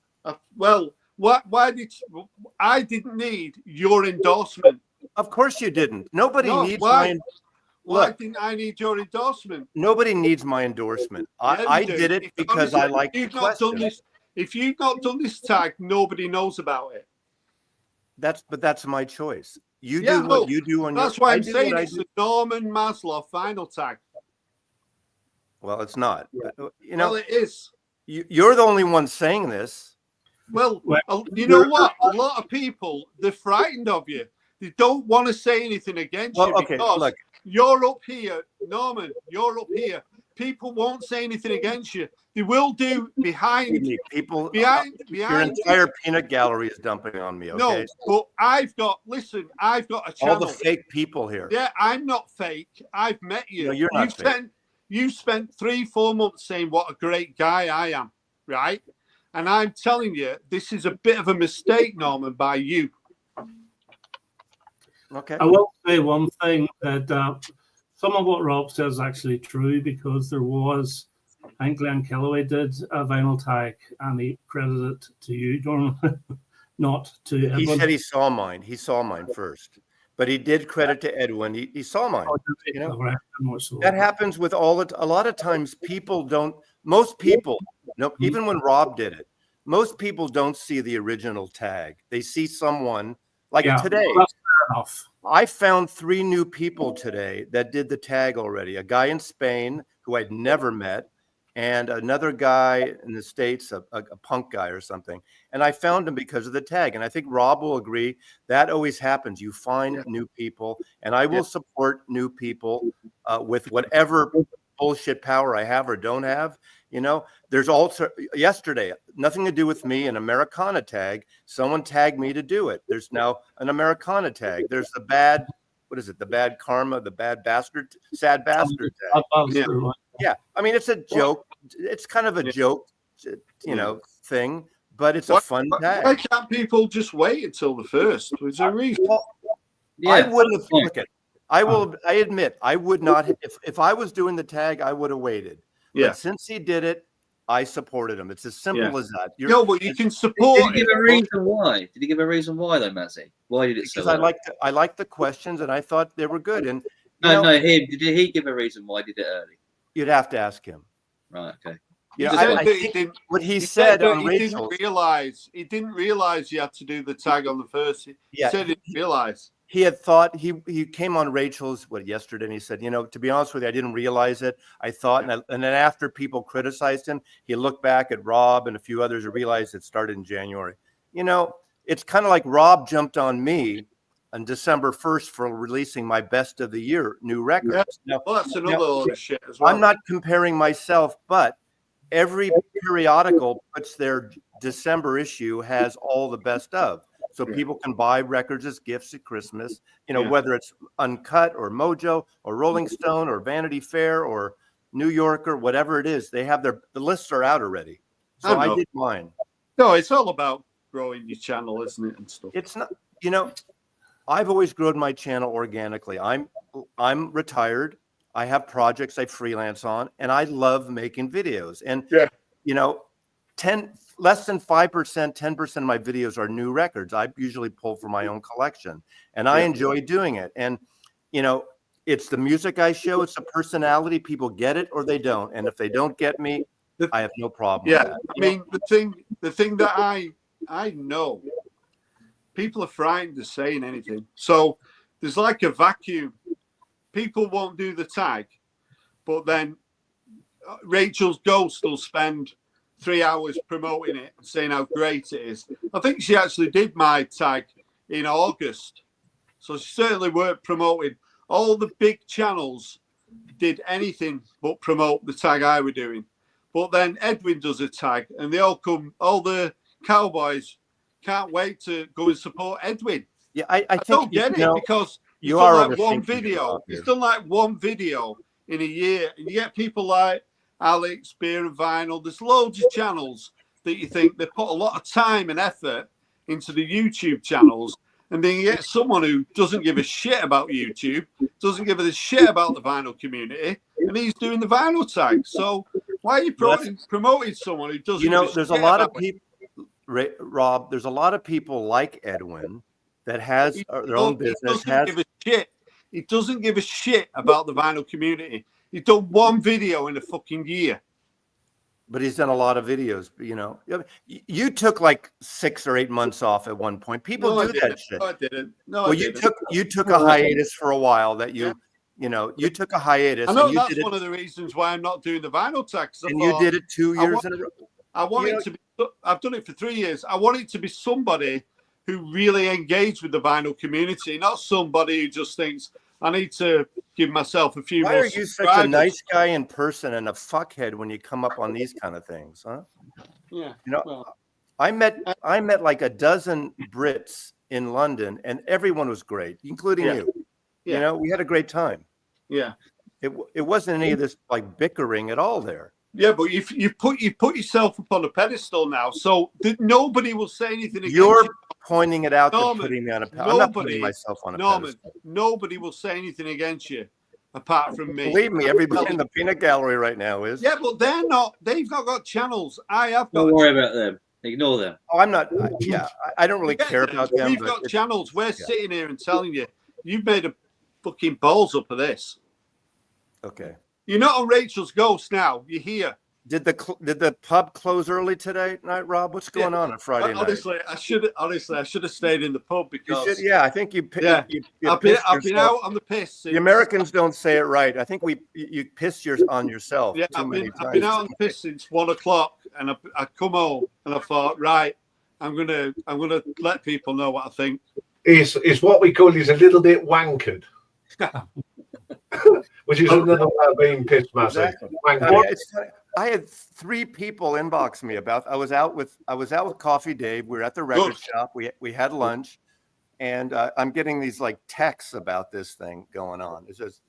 Well, why did I didn't need your endorsement?
Of course you didn't. Nobody needs
why?
my.
Why didn't I need your endorsement?
Nobody needs my endorsement.
Yeah,
I did it because I like the question.
If you've not done this tag, nobody knows about it.
But that's my choice. You do what you do on your.
That's why I'm saying it's the Norman Maslow final tag.
Well, it's not.
Yeah.
You know,
well, it is.
You're the only one saying this.
Well, you know what? A lot of people, they're frightened of you. They don't want to say anything against you because you're up here, Norman. You're up here. People won't say anything against you. They will do behind
people.
Behind
your entire peanut gallery is dumping on me. Okay?
No, but I've got a channel.
All the fake people here.
Yeah, I'm not fake. I've met you.
No, you're not fake.
You spent 3-4 months saying what a great guy I am, right? And I'm telling you, this is a bit of a mistake, Norman, by you.
Okay.
I will say one thing that some of what Rob says is actually true, because there was, I think Glenn Kellaway did a vinyl tag and he credited it to you, Norman, not to Edwin.
He said he saw mine. He saw mine first. But he did credit to Edwin. He saw mine. You know? That happens with a lot of times people don't, most people, even when Rob did it, most people don't see the original tag. They see someone like today.
That's fair enough.
I found 3 new people today that did the tag already. A guy in Spain who I'd never met, and another guy in the States, a punk guy or something. And I found him because of the tag. And I think Rob will agree that always happens. You find new people, and I will support new people with whatever bullshit power I have or don't have. You know, there's also yesterday, nothing to do with me, an Americana tag. Someone tagged me to do it. There's now an Americana tag. There's the bad, what is it? The bad karma, the bad bastard, sad bastard tag. Yeah. I mean, it's a joke. It's kind of a joke, you know, thing, but it's a fun tag.
Why can't people just wait until the 1st? Was there a reason?
I wouldn't have look it. I admit I would not if I was doing the tag, I would have waited.
Yeah.
But since he did it, I supported him. It's as simple as that.
No, but you can support.
Did he give a reason why? Did he give a reason why though, Mazzy? Why did it?
Because I liked the questions and I thought they were good. And
no, him. Did he give a reason why he did it early?
You'd have to ask him.
Right. Okay.
Yeah, I think what he said on Rachel's.
He didn't realize you had to do the tag on the 1st. He said he didn't realize.
He had thought he came on Rachel's yesterday, and he said, you know, to be honest with you, I didn't realize it. I thought, and then after people criticized him, he looked back at Rob and a few others and realized it started in January. You know, it's kind of like Rob jumped on me on December 1st for releasing my best of the year new records.
Yeah. Well, that's another load of shit as well.
I'm not comparing myself, but every periodical puts their December issue has all the best of. So people can buy records as gifts at Christmas, you know, whether it's Uncut or Mojo or Rolling Stone or Vanity Fair or New Yorker, whatever it is, they have the lists are out already. So I did mine.
No, it's all about growing your channel, isn't it, and stuff.
It's not, you know, I've always grown my channel organically. I'm retired. I have projects I freelance on, and I love making videos. And you know, less than 5%, 10% of my videos are new records. I usually pull from my own collection, and I enjoy doing it. And, you know, it's the music I show. It's the personality. People get it or they don't. And if they don't get me, I have no problem.
Yeah.
With that.
I mean, the thing that I know, people are frightened of saying anything. So there's like a vacuum. People won't do the tag, but then Rachel's Ghost will spend 3 hours promoting it and saying how great it is. I think she actually did my tag in August. So she certainly weren't promoting. All the big channels did anything but promote the tag I were doing. But then Edwin does a tag and they all come, all the cowboys can't wait to go and support Edwin.
Yeah, I think
don't get it because
you
he's
are
done like one
overthinking
video.
it,
He's done like one video in a year. And you get people like Alex, Beer and Vinyl. There's loads of channels that you think they put a lot of time and effort into the YouTube channels. And then you get someone who doesn't give a shit about YouTube, doesn't give a shit about the vinyl community, and he's doing the vinyl tag. So why are you promoting someone who doesn't?
You know,
give a
there's
shit
a lot of
about
people, Rob. There's a lot of people like Edwin that has their own business.
He doesn't give a shit about the vinyl community. He's done one video in a fucking year.
But he's done a lot of videos. You know, you took like 6 or 8 months off at one point. People do that shit.
No, I didn't. No,
well,
I didn't.
you took a hiatus for a while. That you know, you took a hiatus.
I know
and
that's one of the reasons why I'm not doing the vinyl tag.
And you did it 2 years in a row.
I want it to be. I've done it for 3 years. I want it to be somebody who really engaged with the vinyl community, not somebody who just thinks I need to give myself a few.
Why
more
are you such a nice guy in person and a fuckhead when you come up on these kind of things, huh?
Yeah.
You know,
well,
I met like a dozen Brits in London, and everyone was great, including you.
Yeah.
You know, we had a great time.
Yeah.
It wasn't any of this like bickering at all there.
Yeah, but you put yourself up on a pedestal now, so that nobody will say anything against
You're
you.
pointing it out,
Norman,
to putting me on a pedestal. I'm not putting myself on a pedestal.
Nobody will say anything against you apart from me.
Believe me, everybody in the peanut gallery right now is.
Yeah, but they're not. They've not got channels. I have got.
Don't worry about them. Ignore them.
Oh, I'm not. I don't really
Yeah,
care about them.
We've got channels. We're sitting here and telling you, you've made a fucking balls up of this.
Okay.
You're not on Rachel's Ghost now. You're here.
Did the pub close early today night, Rob? What's going on Friday night?
Honestly, I should have stayed in the pub because
I think you.
Yeah, I've been out on the piss.
The Americans don't say it right. I think you pissed on yourself.
Yeah,
I've
been out on the piss since 1 o'clock, and I come home and I thought, right, I'm gonna let people know what I think.
Is what we call is a little bit wankered. Which is another way of being pissed, Massey.
Exactly. I had 3 people inbox me about. I was out with Coffee Dave. We were at the record shop. We had lunch, and I'm getting these like texts about this thing going on. It's just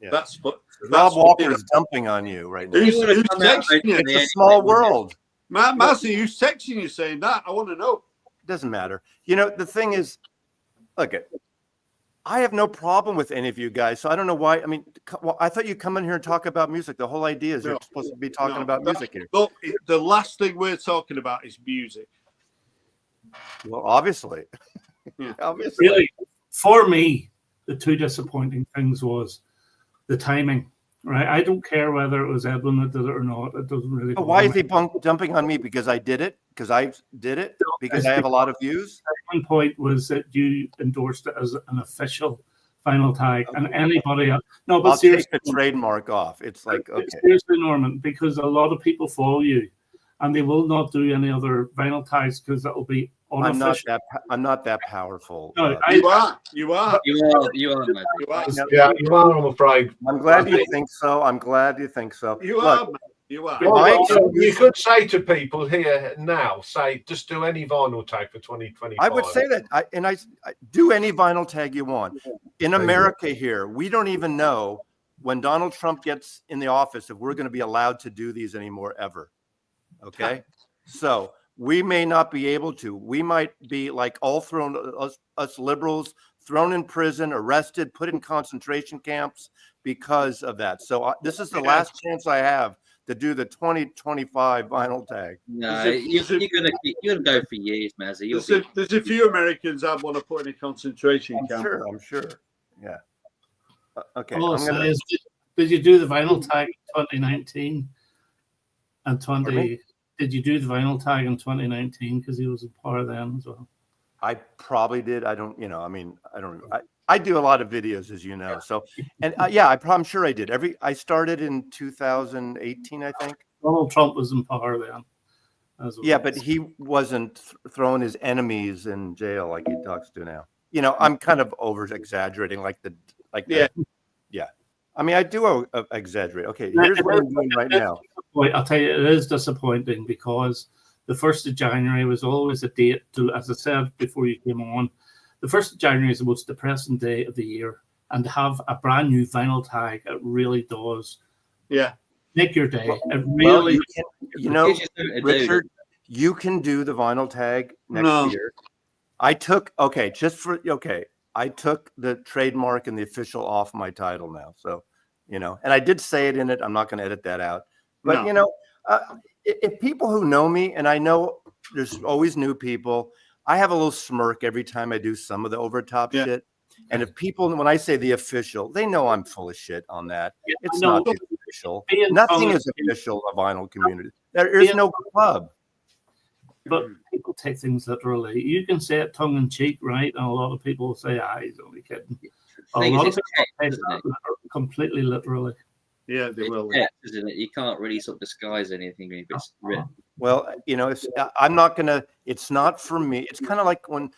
Rob Walker is dumping on you right now.
Who's texting you?
It's a small world.
Massey, who's texting you saying that? I want to know.
It doesn't matter. You know, the thing is, look, I have no problem with any of you guys. So I don't know why. I mean, I thought you'd come in here and talk about music. The whole idea is you're supposed to be talking about music here.
Look, the last thing we're talking about is music.
Well, obviously.
Yeah.
Obviously.
Really, for me, the 2 disappointing things was the timing. Right, I don't care whether it was Edwin that did it or not. It doesn't really.
Why is he dumping on me? Because I did it? Because I did it? Because I have a lot of views?
One point was that you endorsed it as an official final tag, and anybody else. No, but
I'll
seriously,
take the trademark off. It's like, okay.
Seriously, Norman, because a lot of people follow you, and they will not do any other vinyl tags because that will be unofficial.
I'm not that powerful.
No, you are. You are.
Yeah, you are, I'm afraid.
I'm glad you think so.
You are. You are.
Well, you could say to people here now, just do any vinyl tag for 2025.
I would say that. I do any vinyl tag you want. In America here, we don't even know when Donald Trump gets in the office if we're going to be allowed to do these anymore ever. Okay? So we may not be able to. We might be like all thrown, us liberals, thrown in prison, arrested, put in concentration camps because of that. So this is the last chance I have to do the 2025 vinyl tag.
No, you're gonna go for years, Mazzy.
There's a few Americans I want to put in a concentration camp.
I'm sure. Yeah. Okay.
Did you do the vinyl tag in 2019 and 20? Did you do the vinyl tag in 2019 because he was in power then as well?
I probably did. I don't. I do a lot of videos, as you know. So, and I'm sure I did. I started in 2018, I think.
Donald Trump was in power then.
Yeah, but he wasn't throwing his enemies in jail like he talks to now. I'm kind of over exaggerating, yeah. I mean, I do exaggerate. Okay, here's what I'm doing right now.
I'll tell you, it is disappointing because the 1st of January was always a date as I said before you came on. The 1st of January is the most depressing day of the year, and to have a brand new vinyl tag, it really does.
Yeah.
Make your day. It really,
Richard, you can do the vinyl tag next year. I took the trademark and the official off my title now. So, and I did say it in it. I'm not going to edit that out. But, if people who know me, and I know there's always new people, I have a little smirk every time I do some of the overtop shit. And if people, when I say the official, they know I'm full of shit on that. It's not the official. Nothing is official, a vinyl community. There is no club.
But people take things literally. You can say it tongue in cheek, right? And a lot of people say, he's only kidding. A lot of people take that completely literally.
Yeah, they will.
Isn't it? You can't really sort of disguise anything if it's written.
Well, I'm not going to, it's not for me. It's kind of like when,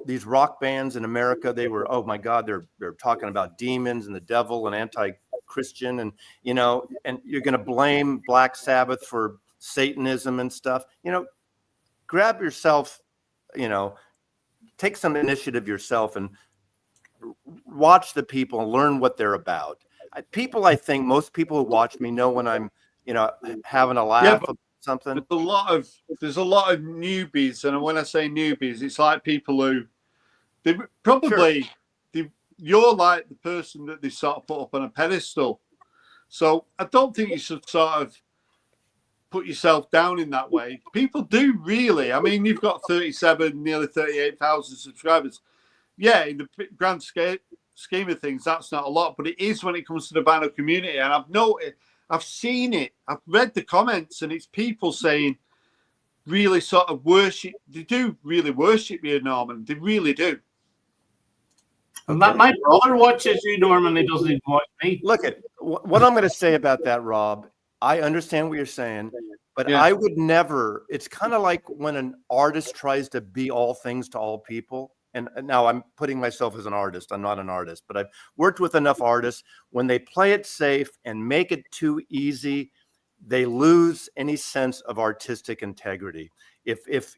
these rock bands in America, they were, oh my God, they're talking about demons and the devil and anti-Christian and you're going to blame Black Sabbath for Satanism and stuff. Grab yourself, take some initiative yourself and watch the people and learn what they're about. I think most people who watch me know when I'm, having a laugh or something.
There's a lot of newbies, and when I say newbies, it's like people who they probably you're like the person that they sort of put up on a pedestal. So I don't think you should sort of put yourself down in that way. People do really. I mean, you've got 37, nearly 38,000 subscribers. Yeah, in the grand scheme of things, that's not a lot, but it is when it comes to the vinyl community. And I've noticed, I've seen it, I've read the comments, and it's people saying really sort of worship. They do really worship you, Norman. They really do.
And my brother watches you, Norman. He doesn't even watch me.
Look at what I'm going to say about that, Rob. I understand what you're saying, but I would never. It's kind of like when an artist tries to be all things to all people. And now I'm putting myself as an artist. I'm not an artist, but I've worked with enough artists. When they play it safe and make it too easy, they lose any sense of artistic integrity. If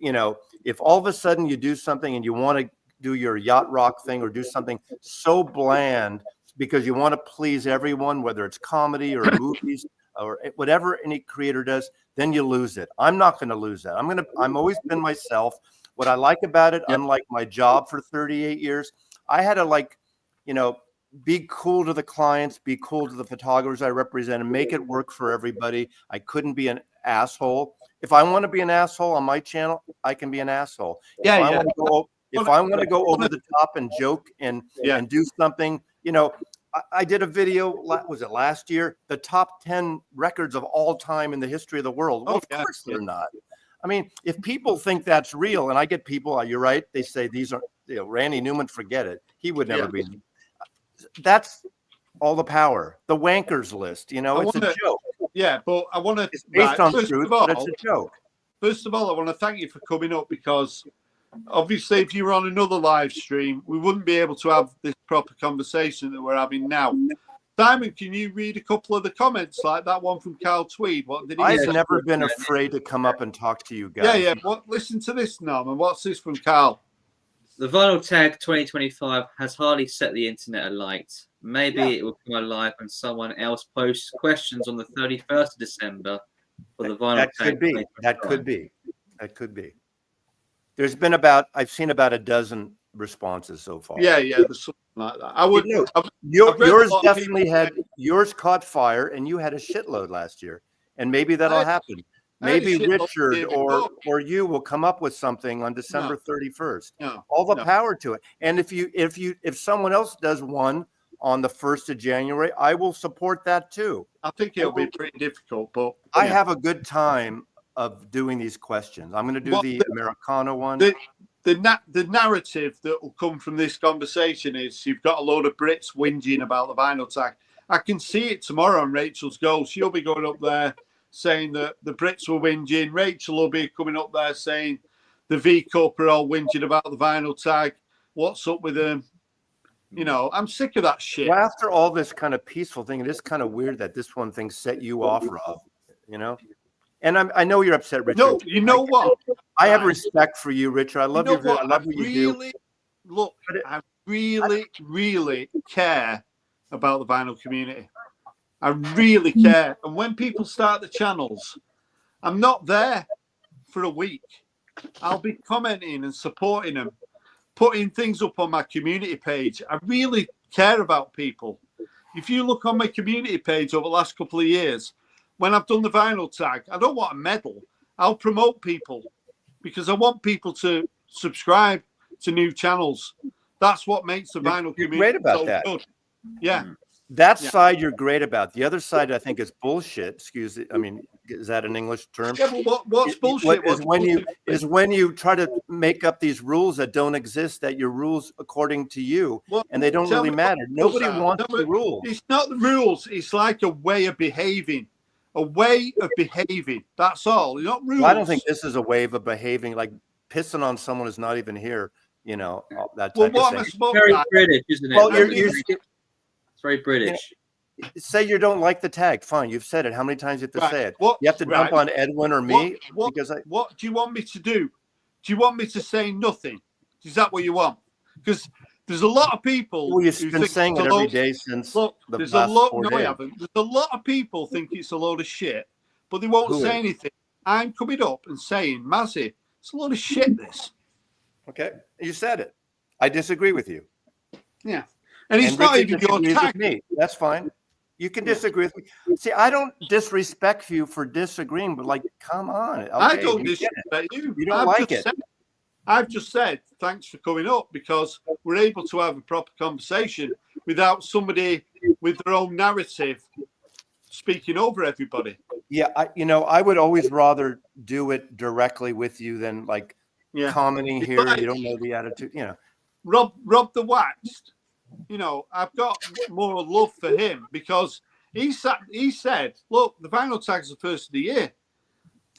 all of a sudden you do something and you want to do your yacht rock thing or do something so bland because you want to please everyone, whether it's comedy or movies or whatever any creator does, then you lose it. I'm not going to lose that. I'm always been myself. What I like about it, unlike my job for 38 years, I had to be cool to the clients, be cool to the photographers I represent, and make it work for everybody. I couldn't be an asshole. If I want to be an asshole on my channel, I can be an asshole. If I want to go over the top and joke and do something, I did a video, was it last year? The top 10 records of all time in the history of the world. Well, of course they're not. I mean, if people think that's real, and I get people, you're right, they say these are, Randy Newman, forget it. He would never be. That's all the power. The wankers list, it's a joke.
Yeah, but I want to.
It's based on truth, but it's a joke.
First of all, I want to thank you for coming up because obviously if you were on another live stream, we wouldn't be able to have this proper conversation that we're having now. Simon, can you read a couple of the comments, like that one from Carl Tweed? What did he say?
I've never been afraid to come up and talk to you guys.
Yeah. Listen to this, Norman. What's this from Carl?
The Vinyl Tag 2025 has hardly set the internet alight. Maybe it will come alive when someone else posts questions on the 31st of December for the Vinyl Tag.
That could be. There's been I've seen about a dozen responses so far.
Yeah, there's something like that. I would.
Yours definitely had. Yours caught fire, and you had a shitload last year. and maybe that'll happen. Maybe Richard or you will come up with something on December 31st. All the power to it. And if someone else does one on the 1st of January, I will support that too.
I think it'll be pretty difficult, but
I have a good time of doing these questions. I'm going to do the Americana one.
The narrative that will come from this conversation is you've got a load of Brits whinging about the vinyl tag. I can see it tomorrow on Rachel's Goal. She'll be going up there saying that the Brits were whinging. Rachel will be coming up there saying the V Cup are all whinging about the vinyl tag. What's up with them? You know, I'm sick of that shit.
Well, after all this kind of peaceful thing, it is kind of weird that this one thing set you off, Rob. You know, and I know you're upset, Richard.
No, you know what?
I have respect for you, Richard. I love you. I love what you do.
Look, I really care about the vinyl community. I really care. And when people start the channels, I'm not there for a week. I'll be commenting and supporting them, putting things up on my community page. I really care about people. If you look on my community page over the last couple of years, when I've done the vinyl tag, I don't want a medal. I'll promote people because I want people to subscribe to new channels. That's what makes the vinyl community
great about
so
that.
good. Yeah.
That side you're great about. The other side I think is bullshit. Excuse me. I mean, is that an English term?
Yeah, but what's bullshit?
Is when you try to make up these rules that don't exist, that your rules according to you, and they don't really matter. Nobody wants the rules.
It's not the rules. It's like a way of behaving. A way of behaving. That's all. Not rules.
Well, I don't think this is a way of behaving. Like pissing on someone who's not even here. You know that type of thing.
Very British, isn't it?
Well,
it's very British.
Say you don't like the tag. Fine, you've said it. How many times do you have to say it? You have to dump on Edwin or me?
What do you want me to do? Do you want me to say nothing? Is that what you want? Because there's a lot of people.
Well, you've been saying it every day since the last 4 days.
No, I haven't. There's a lot of people think it's a load of shit, but they won't say anything. I'm coming up and saying, Mazzy, it's a load of shit, this.
Okay, you said it. I disagree with you.
Yeah. And it's not even your tag.
Me. That's fine. You can disagree with me. See, I don't disrespect you for disagreeing, but like, come on. Okay,
I don't disrespect you.
You don't like it.
I've just said thanks for coming up because we're able to have a proper conversation without somebody with their own narrative speaking over everybody.
Yeah, I would always rather do it directly with you than like commenting here. You don't know the attitude, you know.
Rob the Waxed. You know, I've got more love for him because he said, look, the vinyl tag's the first of the year.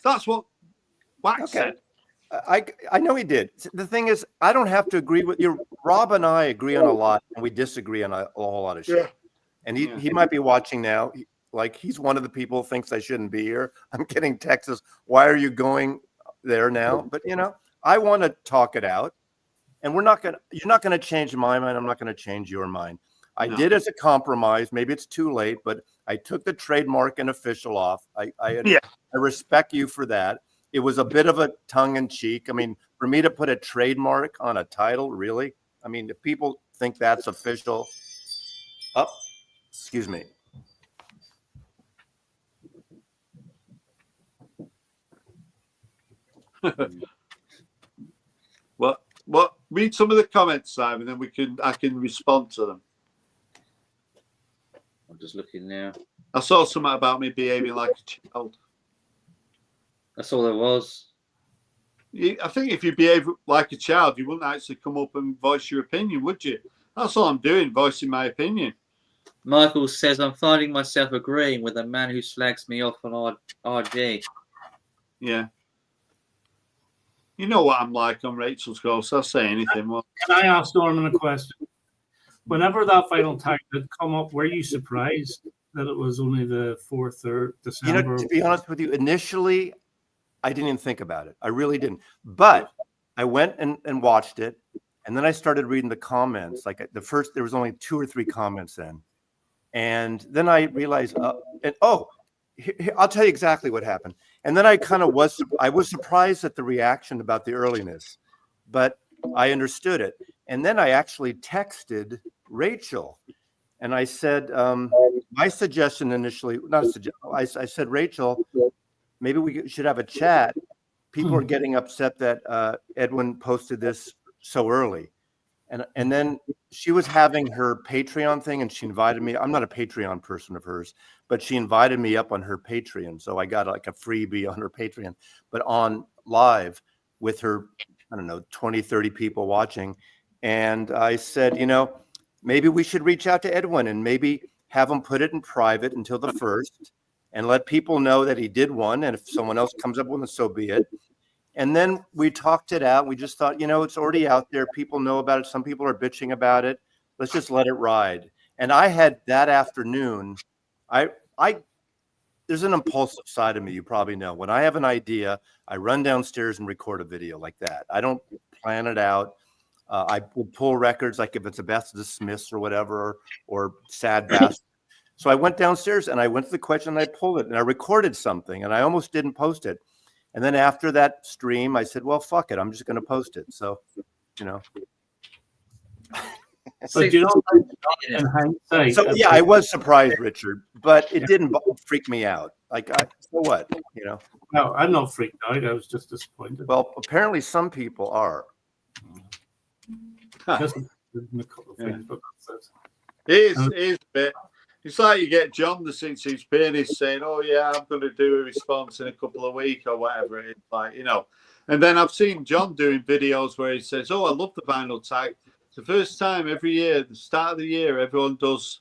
That's what Wax said.
I know he did. The thing is, I don't have to agree with you. Rob and I agree on a lot, and we disagree on a whole lot of shit. And he might be watching now. Like, he's one of the people who thinks I shouldn't be here. I'm getting texts, why are you going there now? But, you know, I want to talk it out. And you're not going to change my mind. I'm not going to change your mind. I did as a compromise. Maybe it's too late, but I took the trademark and official off. I respect you for that. It was a bit of a tongue in cheek. I mean, for me to put a trademark on a title, really? I mean, if people think that's official, excuse me.
What? Read some of the comments, Simon, then I can respond to them.
I'm just looking now.
I saw something about me behaving like a child.
That's all there was.
I think if you behave like a child, you wouldn't actually come up and voice your opinion, would you? That's all I'm doing, voicing my opinion.
Michael says, I'm finding myself agreeing with a man who slags me off on RG.
Yeah. You know what I'm like on Rachel's Goal, so I'll say anything. Well,
can I ask Norman a question? Whenever that final tag did come up, were you surprised that it was only the 4th or December?
You know, to be honest with you, initially, I didn't even think about it. I really didn't. But I went and watched it, and then I started reading the comments. Like there was only 2 or 3 comments in. And then I realized, I'll tell you exactly what happened. And then I was surprised at the reaction about the earliness, but I understood it. And then I actually texted Rachel And I said, my suggestion initially, not a suggestion, I said, Rachel, maybe we should have a chat. People are getting upset that Edwin posted this so early. And then she was having her Patreon thing, and she invited me. I'm not a Patreon person of hers, but she invited me up on her Patreon. So I got like a freebie on her Patreon, but on live with her, I don't know, 20, 30 people watching. And I said, you know, maybe we should reach out to Edwin and maybe have him put it in private until the 1st and let people know that he did one. And if someone else comes up with it, so be it. And then we talked it out. We just thought, you know, it's already out there. People know about it. Some people are bitching about it. Let's just let it ride. And I had that afternoon, there's an impulsive side of me, you probably know. When I have an idea, I run downstairs and record a video like that. I don't plan it out. I will pull records, like if it's a Best of the Smiths or whatever, or Sad Bastard. So I went downstairs and I went to the question and I pulled it and I recorded something and I almost didn't post it. And then after that stream, I said, well, fuck it. I'm just going to post it. So, you know.
But you know, in hindsight,
So, yeah, I was surprised, Richard, but it didn't freak me out. Like, so what, you know?
No, I'm not freaked out. I was just disappointed.
Well, apparently some people are.
Just a couple of things, but that's it.
It is a bit. It's like you get John, the 60s pianist, saying, oh, yeah, I'm going to do a response in a couple of weeks or whatever. It's like, you know. And then I've seen John doing videos where he says, oh, I love the vinyl tag. It's the first time every year, at the start of the year, everyone does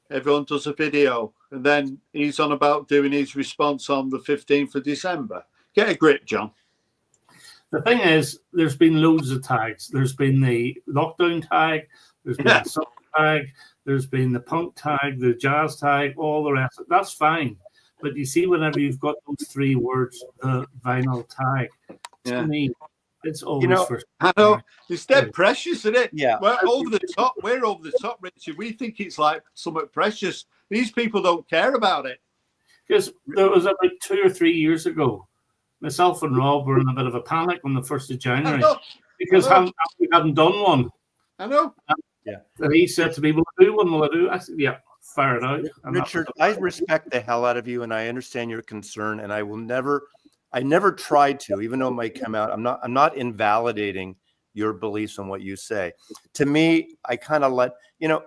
a video. And then he's on about doing his response on the 15th of December. Get a grip, John.
The thing is, there's been loads of tags. There's been the lockdown tag. There's been the summer tag. There's been the punk tag, the jazz tag, all the rest. That's fine. But you see, whenever you've got those three words, the vinyl tag, to me, it's always for.
I know. It's dead precious, isn't it?
Yeah.
We're over the top. We're over the top, Richard. We think it's like something precious. These people don't care about it.
Because there was about 2 or 3 years ago, myself and Rob were in a bit of a panic on the 1st of January because we hadn't done one.
I know.
Yeah.
He said to me, will I do one? Will I do? I said, yeah, fire it out.
Richard, I respect the hell out of you and I understand your concern, and I never tried to, even though it might come out. I'm not invalidating your beliefs on what you say. To me, I kind of let, you know,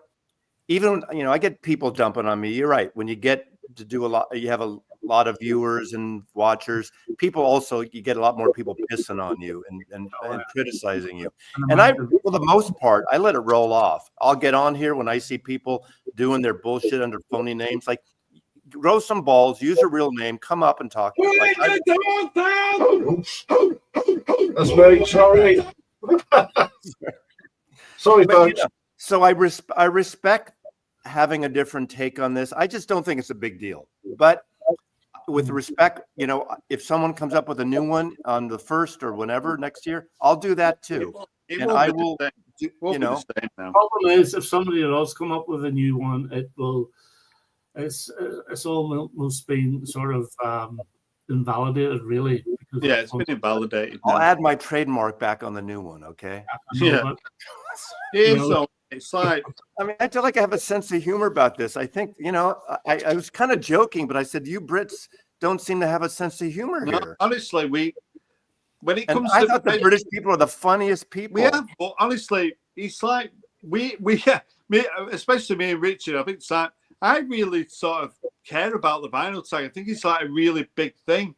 even, you know, I get people dumping on me. You're right. When you get to do a lot, you have a lot of viewers and watchers. People also, you get a lot more people pissing on you and criticizing you. And for the most part, I let it roll off. I'll get on here when I see people doing their bullshit under phony names. Like, grow some balls, use a real name, come up and talk. Like,
that's very sorry. Sorry, folks.
You know, so I respect having a different take on this. I just don't think it's a big deal. But with respect, you know, if someone comes up with a new one on the 1st or whenever next year, I'll do that too. And I will, you know.
The problem is, if somebody does come up with a new one, it will. It's almost been sort of invalidated, really.
Yeah, it's been invalidated.
I'll add my trademark back on the new one, okay?
Yeah. It's like,
I mean, I feel like I have a sense of humor about this. I think, you know, I was kind of joking, but I said, you Brits don't seem to have a sense of humor here.
Honestly, when it comes
I
to
thought the British people are the funniest people.
Yeah, but honestly, it's like me, especially me and Richard. I think it's like, I really sort of care about the vinyl tag. I think it's like a really big thing.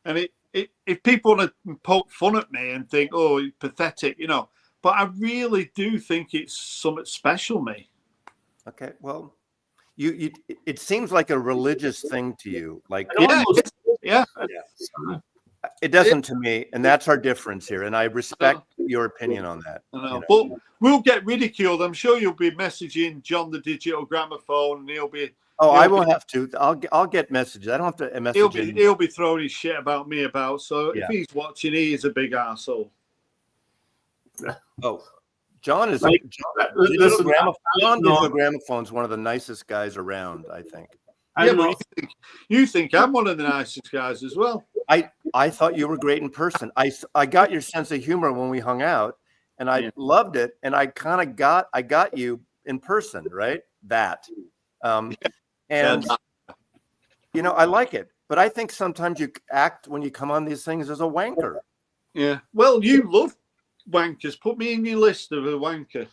And if people want to poke fun at me and think, oh, it's pathetic, you know, but I really do think it's something special, me.
Okay, well, it seems like a religious thing to you. Like,
yeah.
It doesn't to me, and that's our difference here. And I respect your opinion on that.
I know. But we'll get ridiculed. I'm sure you'll be messaging John the Digital Gramophone, and he'll be.
Oh, I won't have to. I'll get messages. I don't have to message him.
He'll be throwing his shit about me about. So if he's watching, he is a big arsehole.
Oh, John is.
Like,
Digital Gramophone's one of the nicest guys around, I think.
But you think I'm one of the nicest guys as well.
I thought you were great in person. I got your sense of humor when we hung out, and I loved it. And I got you in person, right? that. And you know, I like it, but I think sometimes you act when you come on these things as a wanker.
Yeah. Well, you love wankers. Put me in your list of a wanker.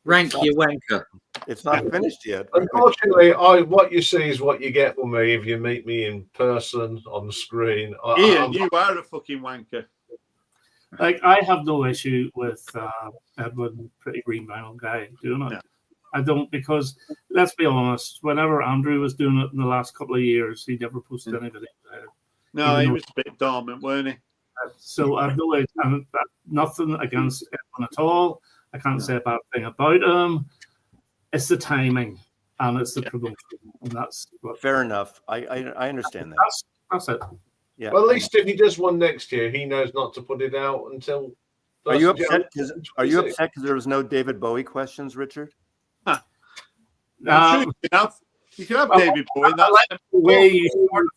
Rank your wanker.
It's not finished yet.
Unfortunately, what you see is what you get with me if you meet me in person on the screen.
Ian, you are a fucking wanker.
Like, I have no issue with Edwin, Pretty Green Vinyl Guy, doing it.
No.
I don't, because let's be honest, whenever Andrew was doing it in the last couple of years, he never posted any videos.
No, he was a bit dormant, weren't he?
So I've no idea, and nothing against Edwin at all. I can't say a bad thing about him. It's the timing and it's the promotion, and that's what,
Fair enough. I understand that.
that's it.
Yeah.
Well, at least if he does one next year, he knows not to put it out until.
Are you
1st of January
upset?
2026.
Because there was no David Bowie questions, Richard?
I'm sure you can have David Bowie.
I like the way you sort of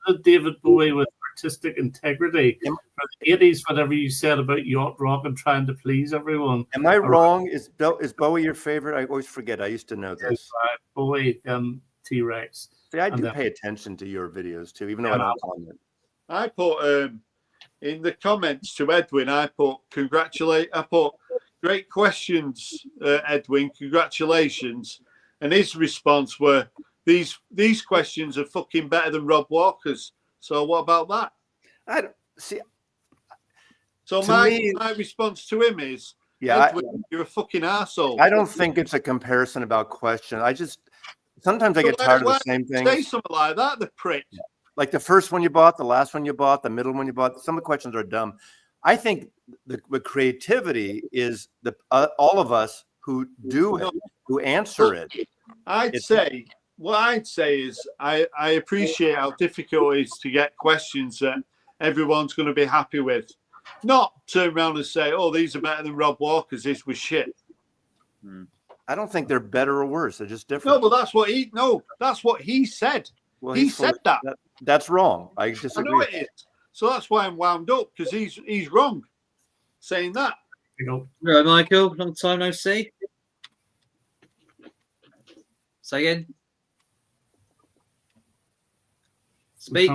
ended David Bowie with artistic integrity from the 80s, whatever you said about yacht rock and trying to please everyone.
Am I wrong? Is Bowie your favorite? I always forget. I used to know this.
Bowie, T-Rex.
See, I do pay attention to your videos too, even though I don't comment.
I put in the comments to Edwin, I put great questions, Edwin, congratulations. And his response were, these questions are fucking better than Rob Walker's. So what about that?
I don't see.
So my response to him is, Edwin, you're a fucking arsehole.
I don't think it's a comparison about question. Sometimes I get tired of the same thing.
Say something like that, the prick.
Like the first one you bought, the last one you bought, the middle one you bought. Some of the questions are dumb. I think the creativity is all of us who do it, who answer it.
I'd say is I appreciate how difficult it is to get questions that everyone's going to be happy with. Not turn around and say, "Oh, these are better than Rob Walker's. This was shit."
I don't think they're better or worse. They're just different.
No, but that's what he said.
Well,
he said that.
That's wrong. I disagree.
I know it is. So that's why I'm wound up, because he's wrong saying that.
Right, Michael, long time no see. Say again. Speak.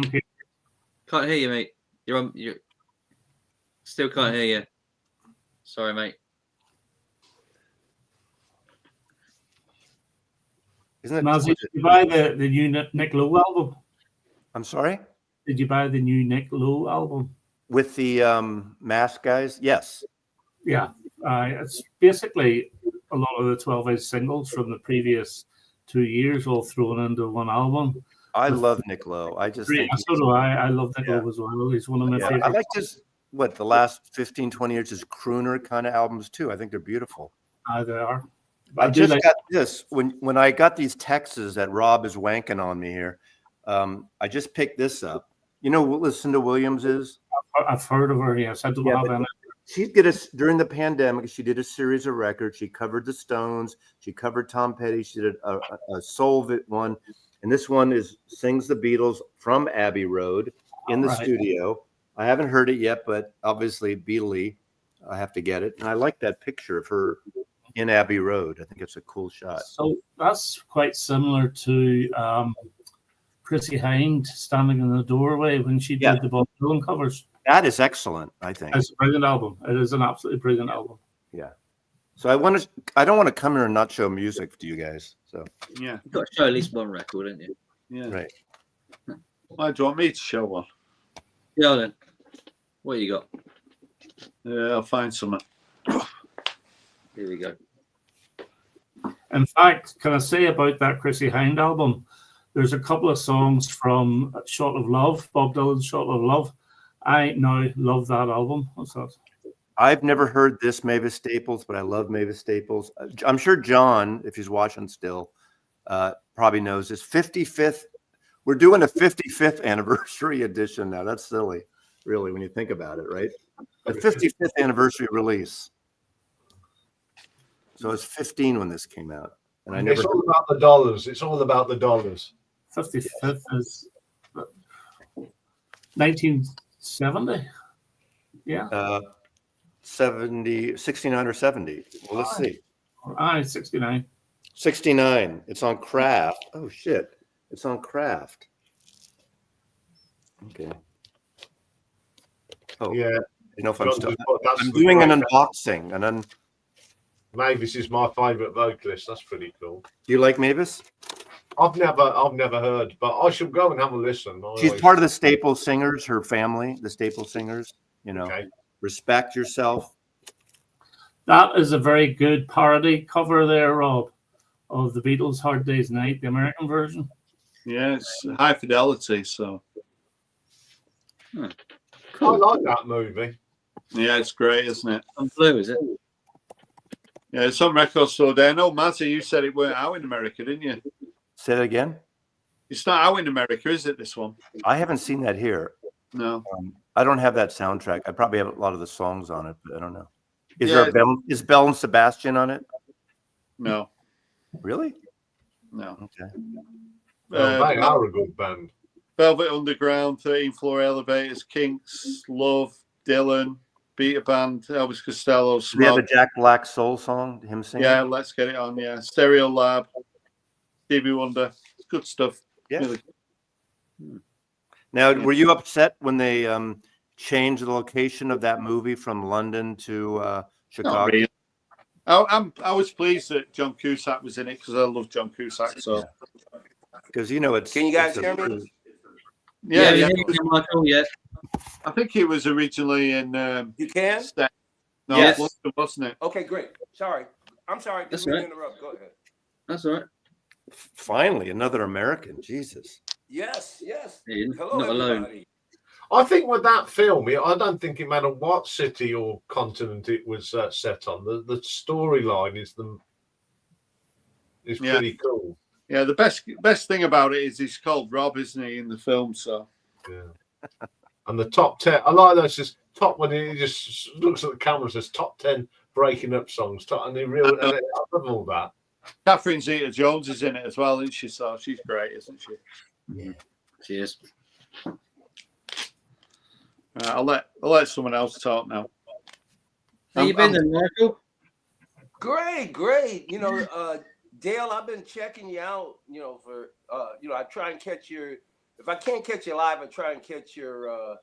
Can't hear you, mate. You still can't hear you. Sorry, mate.
Isn't it?
Mazzy, did you buy the new Nick Lowe album?
I'm sorry?
Did you buy the new Nick Lowe album?
With the Mask guys? Yes.
Yeah. It's basically a lot of the 12-inch singles from the previous 2 years all thrown into one album.
I love Nick Lowe. I just think
so do I. I love Nick Lowe as well. He's one of my favorites.
I like the last 15, 20 years, his crooner kind of albums too. I think they're beautiful.
They are.
I just got this when I got these texts that Rob is wanking on me here. I just picked this up. You know what Lucinda Williams is?
I've heard of her. Yes, I don't have any.
She did during the pandemic. She did a series of records. She covered the Stones. She covered Tom Petty. She did a soul one, and this one sings the Beatles from Abbey Road in the studio. I haven't heard it yet, but obviously Beatley, I have to get it. And I like that picture of her in Abbey Road. I think it's a cool shot.
So that's quite similar to Chrissie Hynde standing in the doorway when she did the Bob Dylan covers.
That is excellent, I think.
It's a brilliant album. It is an absolutely brilliant album.
Yeah. So I don't want to come here and not show music to you guys. So
yeah,
you've got to show at least one record, haven't you?
Yeah.
Right.
Why do you want me to show one?
Yeah, then. What you got?
Yeah, I'll find something.
Here we go.
In fact, can I say about that Chrissie Hynde album? There's a couple of songs from Shot of Love, Bob Dylan's Shot of Love. I now love that album. What's that?
I've never heard this Mavis Staples, but I love Mavis Staples. I'm sure John, if he's watching still, probably knows this. 55th. We're doing a 55th anniversary edition now. That's silly, really, when you think about it, right? The 55th anniversary release. So it's 15 when this came out. And
it's all about the dollars. It's all about the dollars.
55th is 1970. Yeah.
69 or 70. Well, let's see.
69.
69. It's on Craft. Oh shit! It's on Craft. Okay. Oh
Yeah.
You know if
John
I'm still.
just put, that's
I'm
the
doing an
great-
unboxing. And
Mavis is my favourite vocalist. That's pretty cool.
do you like Mavis?
I've never heard, but I should go and have a listen.
She's part of the Staple Singers. Her family, the Staple Singers. You know,
Okay.
Respect Yourself.
That is a very good parody cover there, Rob, of the Beatles' Hard Day's Night, the American version.
Yeah, it's high fidelity. So
I like that movie.
yeah, it's great, isn't it?
On Blue, is it?
Yeah, it's on Record Store Day. I know, Matty, you said it weren't out in America, didn't you?
Say that again.
It's not out in America, is it? This one?
I haven't seen that here.
No.
I don't have that soundtrack. I probably have a lot of the songs on it, but I don't know. Is
Yeah.
there is Belle and Sebastian on it?
No.
Really?
No.
Okay.
Well, they are a good band.
Velvet Underground, 13 Floor Elevators, Kinks, Love, Dylan, Beta Band, Elvis Costello,
Do we have a
Smoke.
Jack Black soul song? Him singing?
Yeah, let's get it on. Yeah, Stereo Lab, Stevie Wonder, good stuff.
Yeah.
Really.
Now, were you upset when they changed the location of that movie from London to Chicago?
Not really. I was pleased that John Cusack was in it because I love John Cusack. So
Because you know it's.
Can you guys
it's a-
hear me?
yeah,
yeah. Michael, yeah.
I think he was originally in.
You can?
No,
Yes.
London, wasn't it?
Okay, great. Sorry. I'm sorry.
That's
Didn't mean
right.
to interrupt. Go ahead.
That's all right.
Finally, another American. Jesus.
Yes, yes.
Yeah, you're
Hello,
not alone.
everybody.
I think with that film, I don't think it matter what city or continent it was set on. The storyline is
Yeah.
pretty cool.
Yeah, the best thing about it is he's called Rob, isn't he, in the film? So
Yeah. And the top 10, I like those. Just top when he just looks at the camera and says top 10 breaking up songs. And I love all that.
Catherine Zeta-Jones is in it as well, isn't she? So she's great, isn't she?
Cheers.
I'll let someone else talk now.
How you been then, Michael?
Great. You know, Dale, I've been checking you out, for I try and catch if I can't catch you live, I try and catch your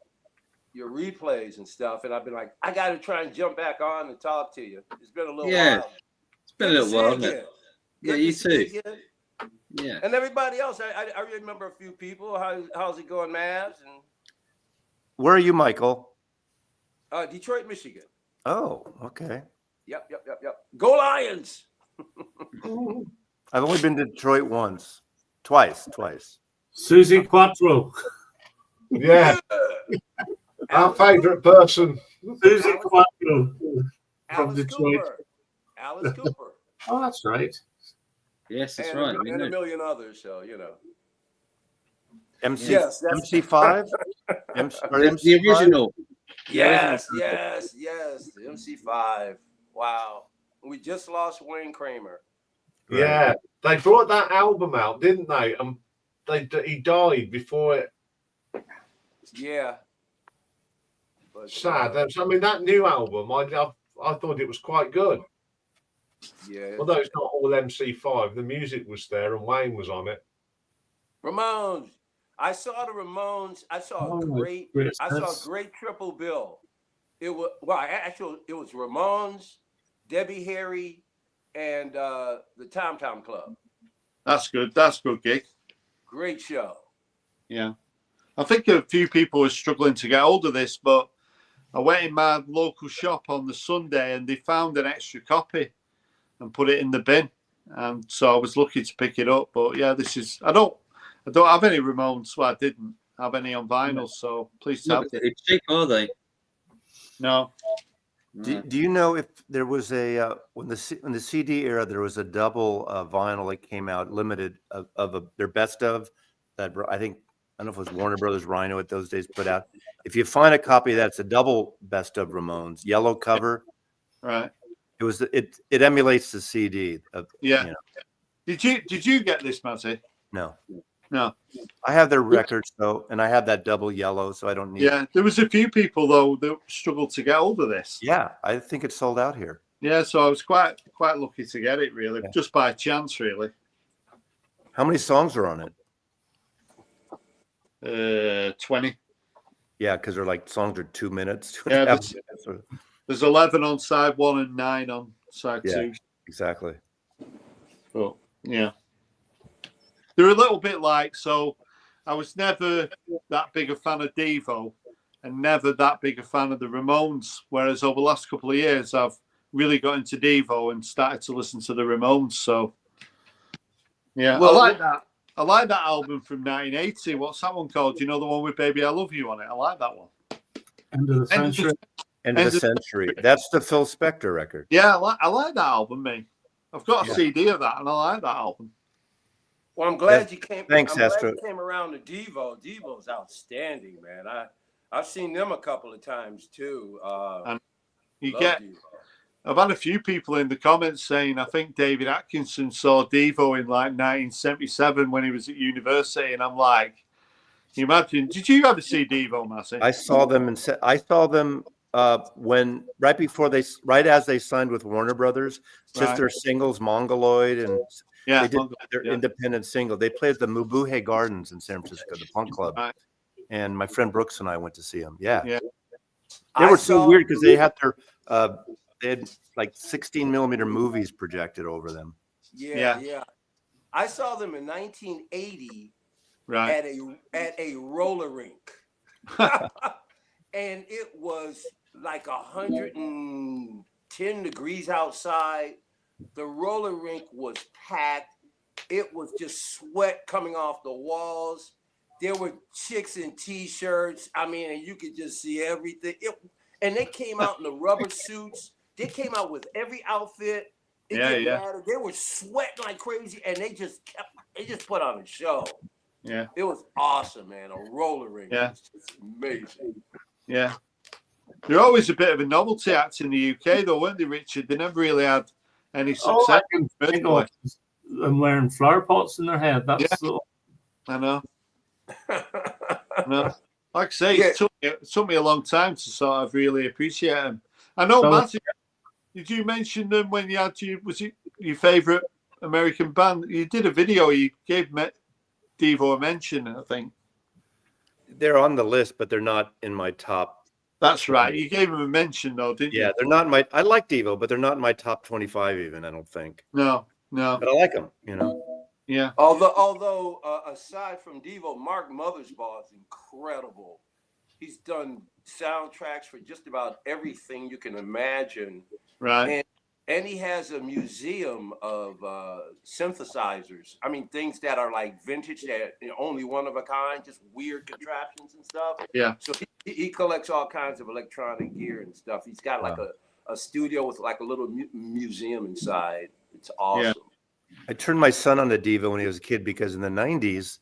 replays and stuff. And I've been like, I got to try and jump back on and talk to you. It's been a little while.
It's been a little while, hasn't it? Yeah, you too. Yeah.
And everybody else, I remember a few people. How's it going, Mavs? And
Where are you, Michael?
Detroit, Michigan.
Oh, okay.
Yep. Go Lions!
I've only been to Detroit once. Twice.
Susie Quattro.
Yeah. Our favourite person.
Susie Quattro from
Alice
Detroit.
Cooper. Alice Cooper.
Oh, that's right.
Yes, that's
and,
right.
and a million others, so
MC,
Yes, that's-
MC5?
The original.
Yes. The MC5. Wow. We just lost Wayne Kramer.
Yeah. They brought that album out, didn't they? He died before it.
Yeah. But,
Sad. I mean, that new album, I thought it was quite good.
Yeah.
Although it's not all MC5, the music was there and Wayne was on it.
Ramones. I saw the Ramones. I saw a great triple bill. It was it was Ramones, Debbie Harry, and the Tom Tom Club.
That's good. That's a good gig.
Great show.
Yeah. I think a few people are struggling to get hold of this, but I went in my local shop on the Sunday and they found an extra copy and put it in the bin. And so I was lucky to pick it up. But yeah, I don't have any Ramones, so I didn't have any on vinyl, so please tell me.
It's cheap, are they?
No.
Do you know if there was a when the CD era there was a double vinyl that came out limited of their best of that I don't know if it was Warner Brothers Rhino at those days put out. If you find a copy that's a double best of Ramones, yellow cover,
Right.
It emulates the CD.
Yeah. Did you get this, Matty?
No.
I
have their records though, and I have that double yellow, so I don't need.
Yeah, there was a few people though that struggled to get hold of this.
Yeah, I think it's sold out here.
Yeah, so I was quite lucky to get it, really, just by chance, really.
How many songs are on
it? 20.
Yeah, because they're like songs are 2 minutes.
Yeah, there's 11 on side 1 and 9 on side 2.
Exactly.
But yeah, they're a little bit like, so I was never that big a fan of Devo and never that big a fan of the Ramones, whereas over the last couple of years I've really got into Devo and started to listen to the Ramones. So yeah, well, I like that album from 1980. What's that one called? Do you know the one with Baby I Love You on it? I like that one.
End of the Century.
End of the Century. That's the Phil Spector record.
Yeah, I like that album, mate. I've got a CD of that, and I like that album.
Well, I'm glad you came.
Thanks,
I'm glad
Astro.
you came around to Devo. Devo's outstanding, man. I've seen them a couple of times too.
And I've had a few people in the comments saying, I think David Atkinson saw Devo in like 1977 when he was at university, and I'm like, can you imagine? Did you ever see Devo, Massey?
I saw them when right as they signed with Warner Brothers, just their singles, Mongoloid, and they did their independent single. They played at the Mabuhay Gardens in San Francisco, the punk club, and my friend Brooks and I went to see them. Yeah. They were so weird because they had like 16 millimeter movies projected over them.
Yeah. I saw them in 1980 at a roller rink. And it was like 110 degrees outside. The roller rink was packed. It was just sweat coming off the walls. There were chicks in T-shirts. I mean, and you could just see everything. And they came out in the rubber suits. They came out with every outfit. It didn't matter. They were sweating like crazy, and they just put on a show.
Yeah.
It was awesome, man. A roller rink.
Yeah.
It's just amazing.
Yeah. They're always a bit of a novelty act in the UK, though, weren't they, Richard? They never really had any success.
I'm wearing flower pots in their head. That's
I know. No. Like I say, it took me a long time to sort of really appreciate them. I know, Matthew, did you mention them when you had was it your favourite American band? You did a video, you gave Devo a mention, I think.
They're on the list, but they're not in my top.
That's right. You gave them a mention, though, didn't you?
Yeah, they're not in my. I like Devo, but they're not in my top 25 even. I don't think.
No.
But I like them. You know.
Yeah.
Although aside from Devo, Mark Mothersbaugh is incredible. He's done soundtracks for just about everything you can imagine.
Right.
And he has a museum of synthesizers. I mean, things that are like vintage, that only one of a kind, just weird contraptions and stuff.
Yeah.
So he collects all kinds of electronic gear and stuff. He's got like a studio with like a little museum inside. It's awesome.
Yeah.
I turned my son on to Devo when he was a kid because in the 90s,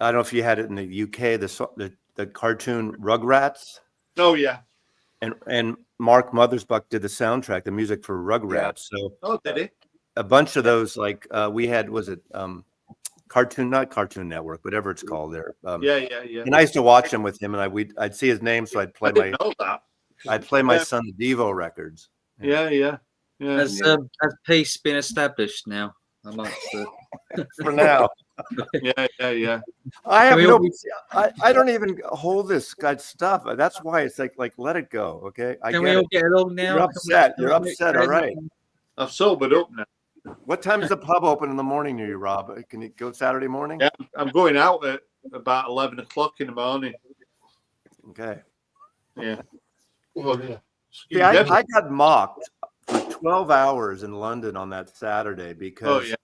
I don't know if you had it in the UK, the cartoon Rugrats.
Oh, yeah.
And Mark Mothersbaugh did the soundtrack, the music for Rugrats.
Yeah.
So
did he?
A bunch of those, like we had, was it not Cartoon Network, whatever it's called there.
Yeah.
And I used to watch them with him, and I'd see his name, so I'd play my son the Devo records.
Yeah.
Has peace been established now amongst the
for now?
Yeah.
I don't even hold this guy's stuff. That's why it's like let it go. Okay.
Can we all get along now?
You're upset. All right.
I've sobered up now.
What time is the pub open in the morning near you, Rob? Can you go Saturday morning?
Yeah, I'm going out at about 11 o'clock in the morning.
Okay.
Yeah.
Well, yeah.
See, I got mocked for 12 hours in London on that Saturday because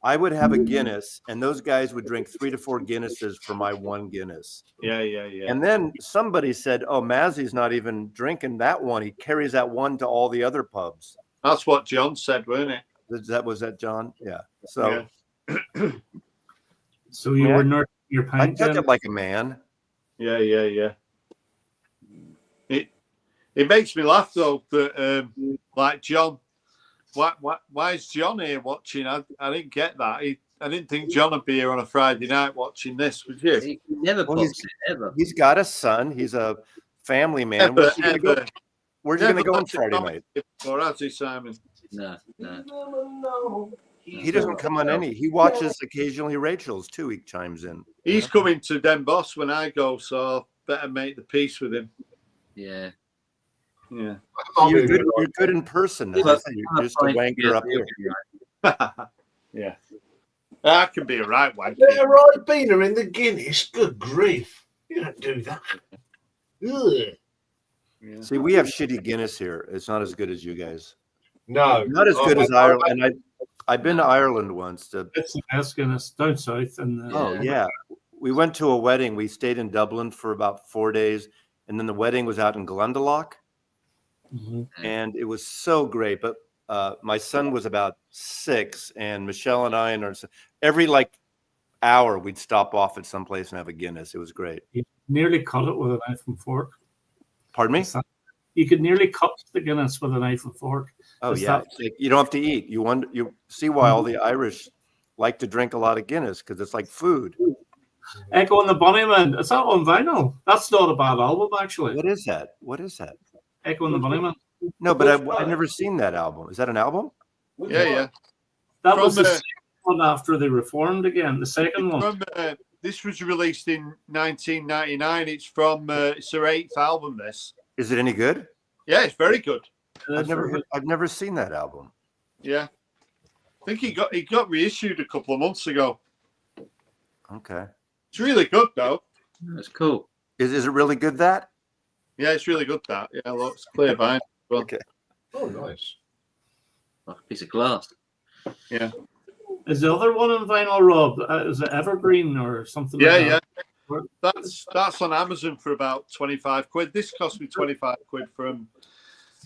I would have a Guinness and those guys would drink 3 to 4 Guinnesses for my one Guinness.
Yeah.
And then somebody said, "Oh, Mazzy's not even drinking that one. He carries that one to all the other pubs."
That's what John said, wasn't it?
Was that John? Yeah. So,
so you were nursing your pint.
I took it like a man.
Yeah. It makes me laugh though that like John. Why is John here watching? I didn't get that. I didn't think John would be here on a Friday night watching this. Would you?
He never pops it ever.
He's got a son. He's a family man. Where's he going to go on Friday night?
Or has he, Simon?
No.
He doesn't come on any. He watches occasionally Rachel's too. He chimes in.
He's coming to Den Bosch when I go, so I better make the peace with him.
Yeah.
Yeah.
You're good in person. You're just a wanker up here.
Yeah. I can be a right wanker.
Yeah, right, Beaner in the Guinness. Good grief. You don't do that. Ugh.
Yeah.
See, we have shitty Guinness here. It's not as good as you guys.
No.
Not as good as Ireland. And I've been to Ireland once.
It's the best Guinness down south. And
Oh, yeah. We went to a wedding. We stayed in Dublin for about 4 days. And then the wedding was out in Glendalough. And it was so great. But my son was about 6, and Michelle and I, and every hour, we'd stop off at some place and have a Guinness. It was great.
You nearly cut it with a knife and fork.
Pardon me?
You could nearly cut the Guinness with a knife and fork.
Oh, yeah. You don't have to eat. You see why all the Irish like to drink a lot of Guinness, because it's like food.
Echo and the Bunnymen. Is that on vinyl? That's not a bad album, actually.
What is that?
Echo and the Bunnymen.
No, but I've never seen that album. Is that an album?
Yeah.
That was the second one after they reformed again. The second one.
This was released in 1999. It's from it's their 8th album. This.
Is it any good?
Yeah, it's very good.
I've never seen that album.
Yeah, I think he got reissued a couple of months ago.
Okay.
It's really good though.
That's cool.
Is it really good? That?
Yeah, it's really good. That. Yeah, look, it's clear vinyl. Well,
Okay.
Oh, nice.
Like a piece of glass.
yeah.
Is the other one on vinyl, Rob? Is it Evergreen or something like that?
Yeah. That's on Amazon for about 25 quid. This cost me 25 quid from.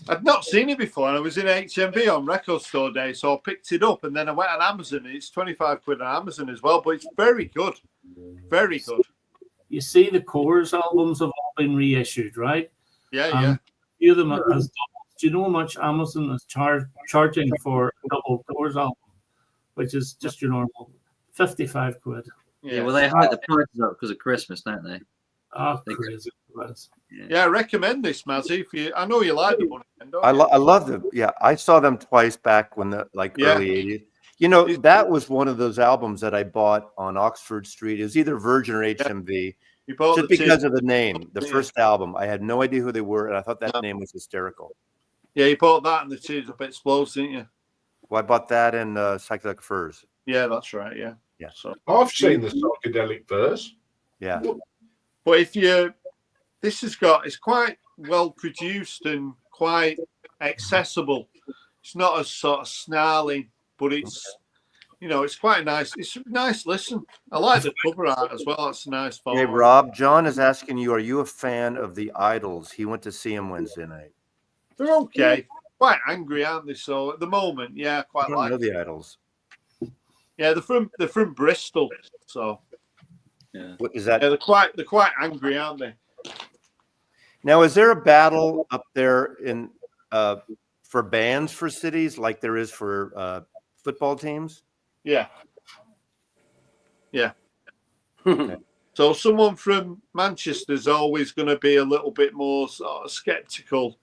I'd not seen it before, and I was in HMV on Record Store Day, so I picked it up, and then I went on Amazon. And it's 25 quid on Amazon as well, but it's very good. Very good.
You see, the Coors albums have all been reissued, right?
Yeah.
A few of them as doubles. Do you know how much Amazon is charging for a double Coors album, which is just your normal 55 quid?
Yeah, well, they hike the prices up because of Christmas, don't they?
Oh, crazy.
Yeah, I recommend this, Mazzy. I know you like the one.
I love them. Yeah, I saw them twice back when the early 80s. You know, that was one of those albums that I bought on Oxford Street. It was either Virgin or HMV.
You bought
just because of the name, the first album. I had no idea who they were, and I thought that name was hysterical.
Yeah, you bought that and the Tears Up Explodes, didn't you?
Well, I bought that in Psychedelic Furs.
Yeah, that's right. Yeah. So
I've seen the Psychedelic Furs.
Yeah.
But it's quite well produced and quite accessible. It's not as sort of snarling, but it's quite nice. It's a nice listen. I like the cover art as well. It's a nice photo.
Hey, Rob, John is asking you, are you a fan of the Idols? He went to see him Wednesday night.
They're okay. Quite angry, aren't they? So at the moment, yeah, quite
I don't know the Idols.
Yeah, they're from Bristol. So
yeah.
What is that?
Yeah, they're quite angry, aren't they?
Now, is there a battle up there in for bands for cities like there is for football teams?
Yeah. Okay. So someone from Manchester is always going to be a little bit more sort of skeptical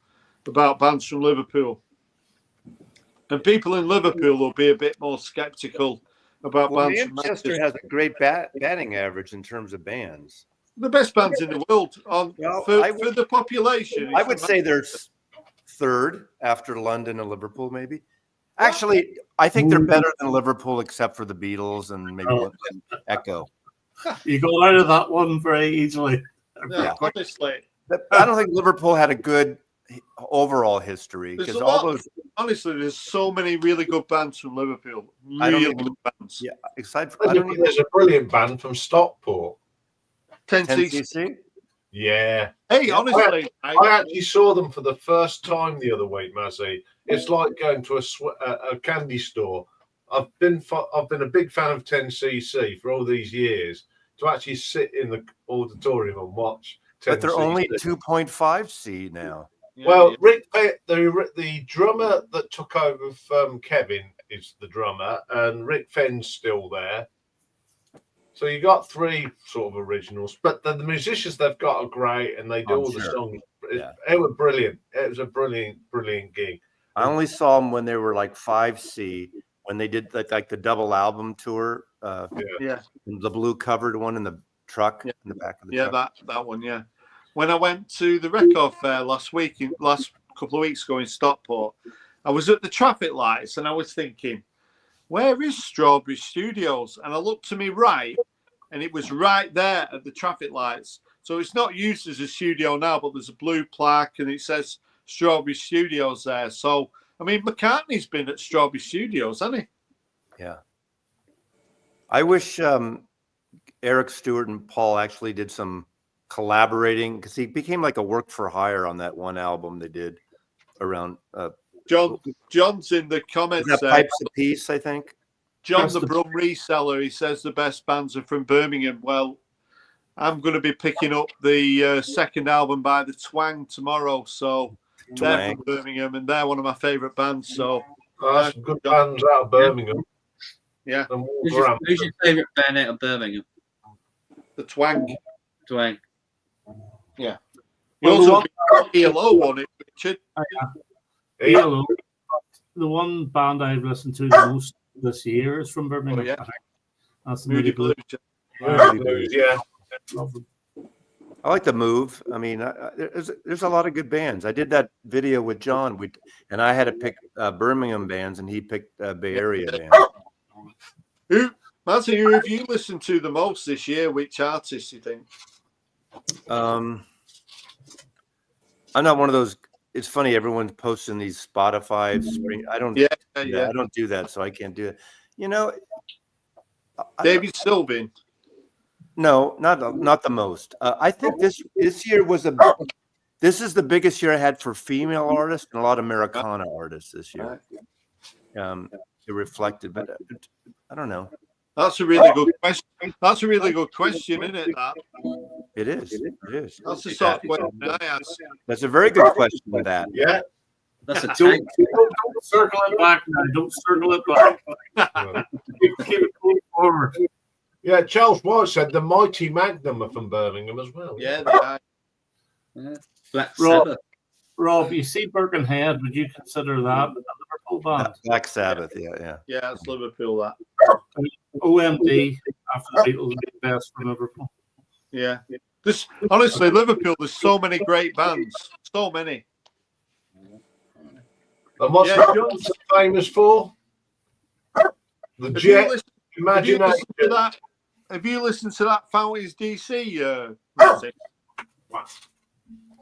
about bands from Liverpool. And people in Liverpool will be a bit more skeptical about bands from Manchester.
Has a great batting average in terms of bands.
The best bands in the world for the population.
I would say they're third after London and Liverpool, maybe. Actually, I think they're better than Liverpool, except for the Beatles and maybe Echo.
You got out of that one very easily.
Yeah.
Honestly,
I don't think Liverpool had a good overall history because
honestly, there's so many really good bands from Liverpool. Really good bands.
Yeah, aside from
there's a brilliant band from Stockport.
10cc.
Yeah.
Hey, honestly,
I actually saw them for the first time the other week, Mazzy. It's like going to a candy store. I've been a big fan of 10cc for all these years. To actually sit in the auditorium and watch 10cc.
But they're only 2.5C now.
Well, the drummer that took over from Kevin is the drummer, and Rick Fenn's still there. So you got 3 sort of originals, but the musicians they've got are great, and they do all the
sure.
songs.
Yeah.
It was brilliant. It was a brilliant gig.
I only saw them when they were like 5C, when they did like the double album tour.
Yeah.
The blue covered one in the truck, in the back of the truck.
that one, yeah. When I went to the record fair last couple of weeks ago in Stockport, I was at the traffic lights and I was thinking, where is Strawberry Studios? And I looked to me right, and it was right there at the traffic lights. So it's not used as a studio now, but there's a blue plaque and it says Strawberry Studios there. So, I mean, McCartney's been at Strawberry Studios, hasn't he?
Yeah. I wish Eric Stewart and Paul actually did some collaborating, because he became like a work for hire on that one album they did around.
John's in the comments.
Pipes of Peace, I think.
John, the Brum reseller, he says the best bands are from Birmingham. Well, I'm going to be picking up the second album by The Twang tomorrow. So they're from Birmingham, and they're one of my favourite bands. So
that's some good bands out of Birmingham.
Yeah.
Who's your favourite band out of Birmingham?
The Twang.
Twang.
Yeah. You also got ELO on it, Richard.
ELO. The one band I've listened to the most this year is from Birmingham.
Yeah.
I think. That's
Moody Blues.
Yeah.
I like The Move. I mean, there's a lot of good bands. I did that video with John, and I had to pick Birmingham bands, and he picked Bay Area bands.
Matthew, who have you listened to the most this year? Which artists do you think?
I'm not one of those. It's funny, everyone's posting these Spotify. I don't.
Yeah.
I don't do that, so I can't do it. You know,
David Sylvian.
No, not the most. I think this year was this is the biggest year I had for female artists and a lot of Americana artists this year. It reflected, but I don't know.
That's a really good question. That's a really good question, isn't it? That
it is. It is.
That's the sort of question I ask.
That's a very good question. With that,
yeah.
That's a tank.
Don't circle it back now. Don't circle it back. Keep it going forward.
Yeah, Charles White said the Mighty Magnum are from Birmingham as well.
Yeah, they are.
Yeah. Black Sabbath.
Rob, you see Birkenhead, would you consider that a Liverpool band?
Black Sabbath, yeah.
Yeah, it's Liverpool, that.
OMD, after the Beatles, the best from Liverpool.
Yeah. Honestly, Liverpool, there's so many great bands. So many.
And what's Johnson famous for? The Jet. Imagination.
Have you listened to that Fountains DC music?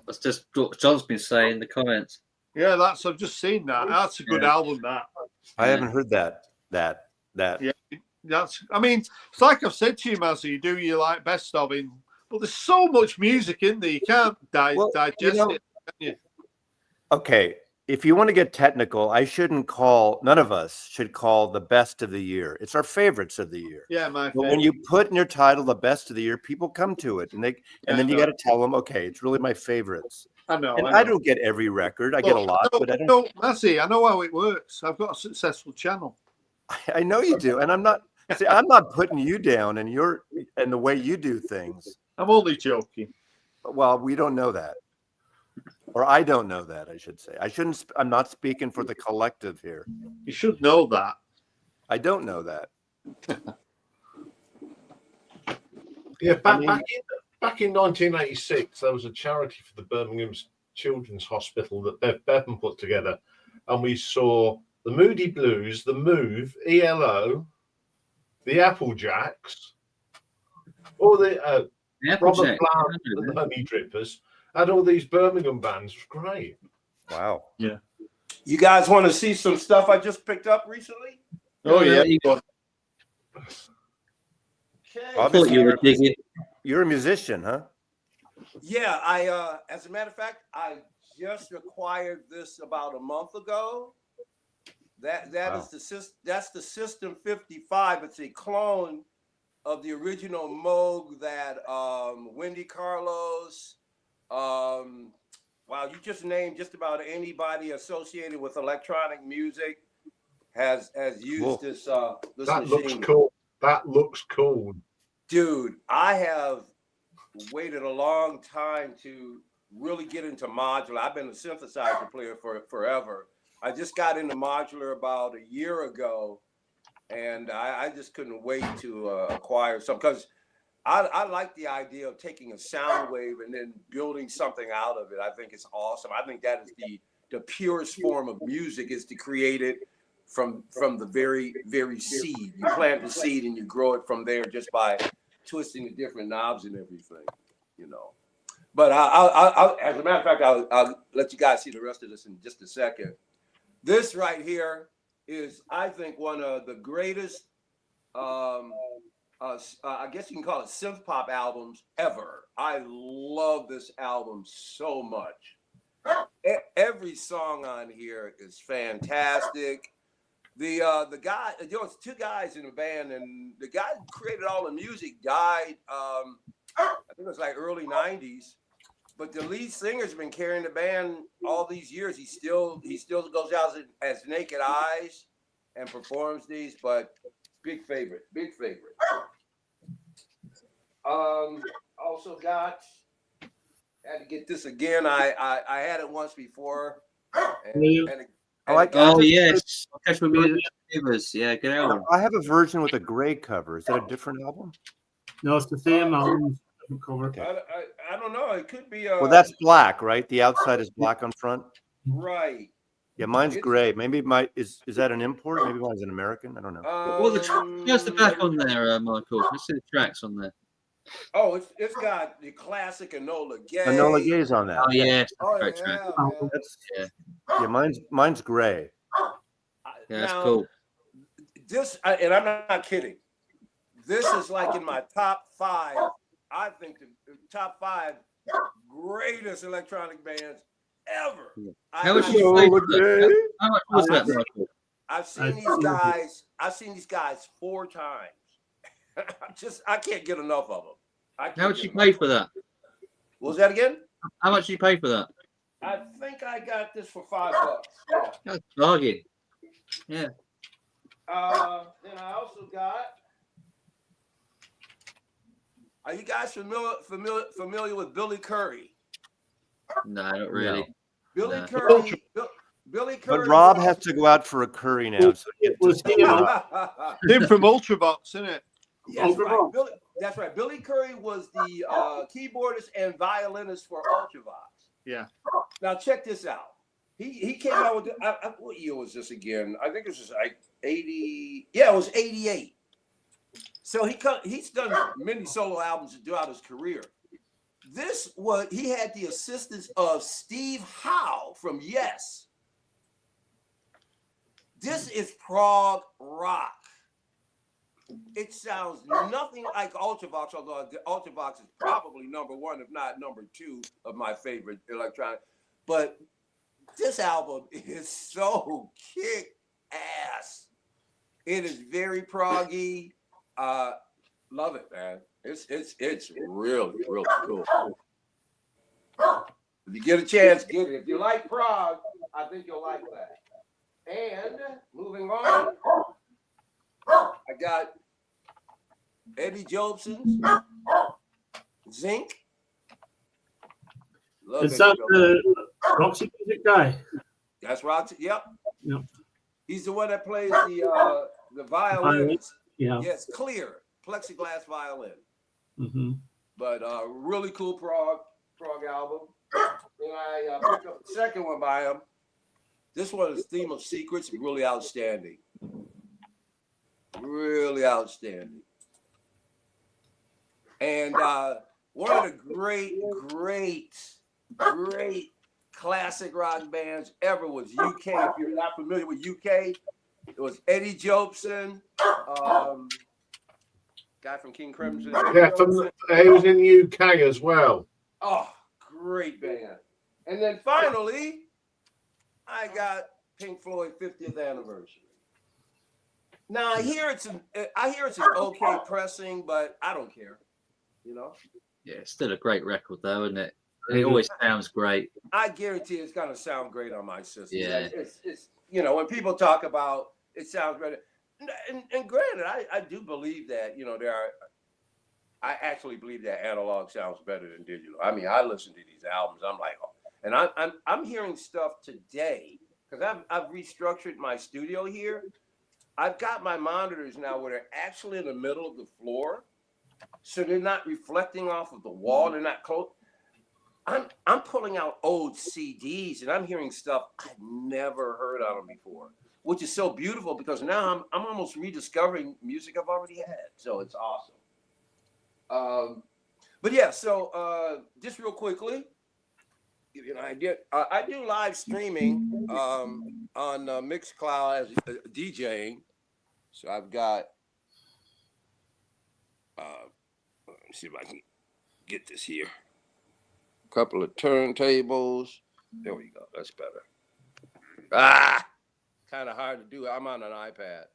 That's just what John's been saying in the comments.
Yeah, I've just seen that. That's a good album, that.
I haven't heard that.
Yeah, I mean, it's like I've said to you, Mazzy, you do your like best of it, but there's so much music in there, you can't digest it, can you?
Okay. If you want to get technical, none of us should call the best of the year. It's our favorites of the year.
Yeah, my
favorite. When you put in your title the best of the year, people come to it, and then you got to tell them, okay, it's really my favorites.
I know.
I don't get every record. I get a lot, but I don't.
No, Massey, I know how it works. I've got a successful channel.
I know you do, and I'm not putting you down and the way you do things.
I'm only joking.
Well, we don't know that. Or I don't know that, I should say. I'm not speaking for the collective here.
You should know that.
I don't know that.
Yeah, back in 1986, there was a charity for the Birmingham Children's Hospital that Bev Bevan put together. And we saw the Moody Blues, the Move, ELO, the Applejacks, all the Robert Plant and the Honey Drippers. Had all these Birmingham bands. It was great.
Wow.
Yeah.
You guys want to see some stuff I just picked up recently?
Oh, yeah.
Okay. You're a musician, huh?
Yeah, I as a matter of fact, I just acquired this about a month ago. That's the System 55. It's a clone of the original Moog that Wendy Carlos. Wow, you just named just about anybody associated with electronic music has used this
that
machine.
looks cool. That looks cool.
Dude, I have waited a long time to really get into modular. I've been a synthesizer player for forever. I just got into modular about a year ago, and I just couldn't wait to acquire some, because I like the idea of taking a sound wave and then building something out of it. I think it's awesome. I think that is the purest form of music, is to create it from the very, very seed. You plant the seed and you grow it from there just by twisting the different knobs and everything, you know. But I'll as a matter of fact, I'll let you guys see the rest of this in just a second. This right here is, I think, one of the greatest, I guess you can call it synth pop albums ever. I love this album so much. Every song on here is fantastic. The guy, there was two guys in the band, and the guy who created all the music died. I think it was like early '90s. But the lead singer's been carrying the band all these years. He still goes out as Naked Eyes and performs these. But big favorite. Also got, had to get this again. I had it once before.
Oh yes, Catch Me With Neighbors. Yeah, good album.
I have a version with a gray cover. Is that a different album?
No, it's the same album cover.
Okay.
I don't know. It could be.
Well, that's black, right? The outside is black on front.
Right.
Yeah, mine's gray. Maybe is that an import? Maybe mine's an American. I don't know.
Well, where's the back on there, Michael? Let's see the tracks on there.
Oh, it's got the classic Enola Gay.
Enola Gay's on that.
Oh yeah,
Oh
great
yeah,
track.
man.
Yeah, mine's gray.
Yeah, that's
Now,
cool.
This, and I'm not kidding. This is like in my top 5. I think the top 5 greatest electronic bands ever.
How much you pay for that? How much was that, Michael?
I've seen these guys 4 times. I can't get enough of them.
How much you pay for that?
What was that again?
How much you pay for that?
I think I got this for $5. Yeah.
That's a bargain. Yeah.
Then I also got. Are you guys familiar with Billy Currie?
No, not really.
Billy
No.
Currie. Billy Currie.
But Rob has to go out for a curry now. So
Him from Ultravox, isn't it?
Yes, right. That's right. Billy Currie was the keyboardist and violinist for Ultravox.
Yeah.
Now check this out. He came out with what year was this again? I think it was like 80. Yeah, it was 88. So he's done many solo albums throughout his career. He had the assistance of Steve Howe from Yes. This is prog rock. It sounds nothing like Ultravox, although Ultravox is probably number 1, if not number 2, of my favorite electronic. But this album is so kick-ass. It is very proggy. Love it, man. It's really, really cool. If you get a chance, get it. If you like prog, I think you'll like that. And moving on, I got Eddie Jobson's Zinc. Love
Is that
Eddie
the Roxy Music guy?
That's Roxy. Yep.
Yep.
He's the one that plays the violin.
Yeah.
Yes, clear plexiglass violin.
Mm-hmm.
But really cool prog album. Then I picked up the second one by him. This one is Theme of Secrets, really outstanding. Really outstanding. And one of the great classic rock bands ever was UK. If you're not familiar with UK, it was Eddie Jobson, guy from King Crimson.
Yeah, he was in the UK as well.
Oh, great band. And then finally, I got Pink Floyd 50th anniversary. Now I hear it's an okay pressing, but I don't care. You know?
Yeah, it's still a great record though, isn't it? It always sounds great.
I guarantee it's gonna sound great on my system.
Yeah.
It's when people talk about it sounds better. And granted, I do believe that, there are I actually believe that analog sounds better than digital. I mean, I listen to these albums. I'm like, oh, and I'm hearing stuff today because I've restructured my studio here. I've got my monitors now where they're actually in the middle of the floor, so they're not reflecting off of the wall. They're not close. I'm pulling out old CDs and I'm hearing stuff I've never heard on them before, which is so beautiful because now I'm almost rediscovering music I've already had. So it's awesome. But yeah, so just real quickly, give you an idea. I do live streaming on Mixcloud as DJing. So I've got. Let me see if I can get this here. A couple of turntables. There we go. That's better. Kind of hard to do. I'm on an iPad.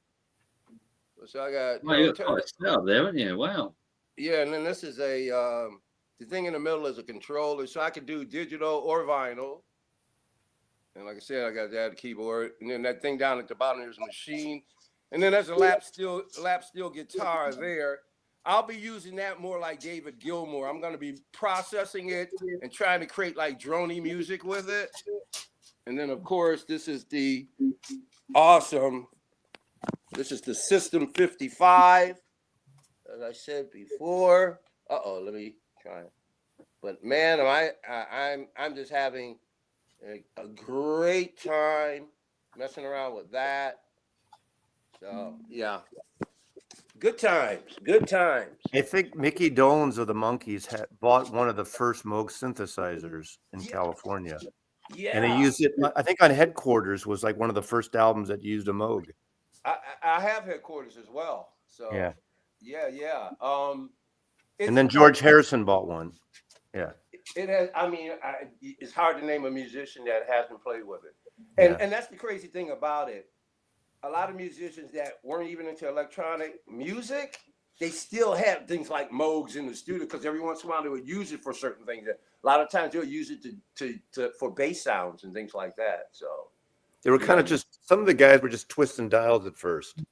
So I got.
Well, you got quite a setup there, haven't you? Wow.
Yeah, and then this is the thing in the middle is a controller, so I can do digital or vinyl. And like I said, I got that keyboard, and then that thing down at the bottom is a machine, and then there's a lap steel guitar there. I'll be using that more like David Gilmour. I'm going to be processing it and trying to create like droney music with it. And then of course, this is the System 55. As I said before. Let me try. But man, I'm just having a great time messing around with that. So yeah. Good times.
I think Mickey Dolenz of the Monkees bought one of the first Moog synthesizers in California.
Yeah.
And he used it, I think on Headquarters was like one of the first albums that used a Moog.
I have Headquarters as well. So yeah.
And then George Harrison bought one. Yeah.
It has, I mean, it's hard to name a musician that hasn't played with it. And that's the crazy thing about it. A lot of musicians that weren't even into electronic music, they still have things like Moogs in the studio because every once in a while they would use it for certain things. A lot of times they'll use it to for bass sounds and things like that. So
they were kind of just, some of the guys were just twisting dials at first,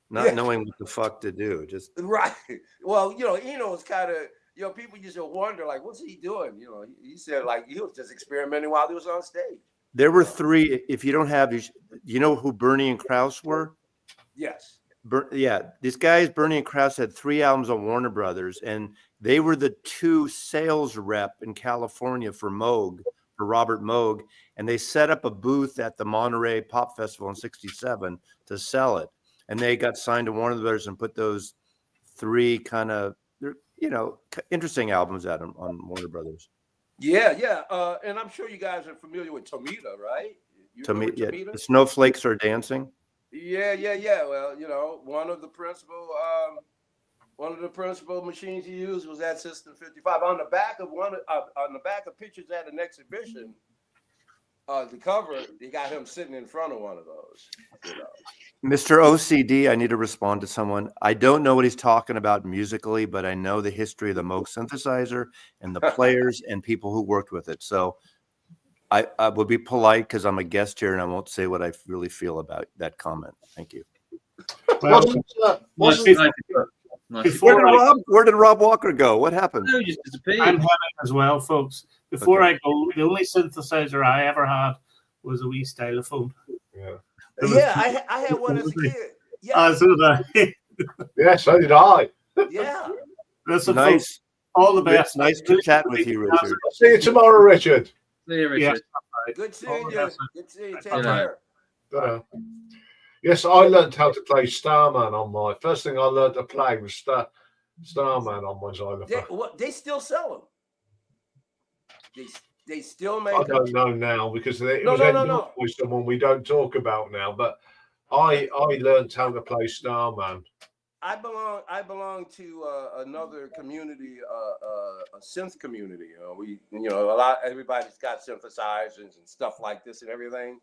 not knowing what the fuck to do. Just
right. Well, Eno was kind of, people used to wonder, like, what's he doing? He said like he was just experimenting while he was on stage.
There were three. If you don't have these, you know who Bernie and Krause were?
Yes.
These guys, Bernie and Krause, had 3 albums on Warner Brothers, and they were the 2 sales rep in California for Moog, for Robert Moog, and they set up a booth at the Monterey Pop Festival in '67 to sell it. And they got signed to Warner Brothers and put those 3 kind of, interesting albums out on Warner Brothers.
Yeah. And I'm sure you guys are familiar with Tomita, right?
Tomita, the Snowflakes Are Dancing.
Yeah. Well, one of the principal machines he used was that System 55. On the back of pictures at an exhibition, the cover, they got him sitting in front of one of those.
Mr. OCD, I need to respond to someone. I don't know what he's talking about musically, but I know the history of the Moog synthesizer and the players and people who worked with it. So I would be polite because I'm a guest here and I won't say what I really feel about that comment. Thank you.
Well,
where did Rob Walker go? What happened?
No, just disappeared.
I'm having as well, folks. Before I go, the only synthesizer I ever had was a wee stylophone.
Yeah, I had one as a kid.
Yeah. So did I.
Yeah, so did I.
Yeah.
Listen,
Nice.
folks, all the best.
Nice to chat with you, Richard.
See you tomorrow, Richard.
See you, Richard.
Yeah.
Good seeing you. Good seeing you. Take care.
Yes, I learned how to play Starman on my. First thing I learned to play was Starman on my xylophone.
They still sell them. They still make.
I don't know now because it was
no.
with someone we don't talk about now. But I learned how to play Starman.
I belong to another community, a synth community. Everybody's got synthesizers and stuff like this and everything.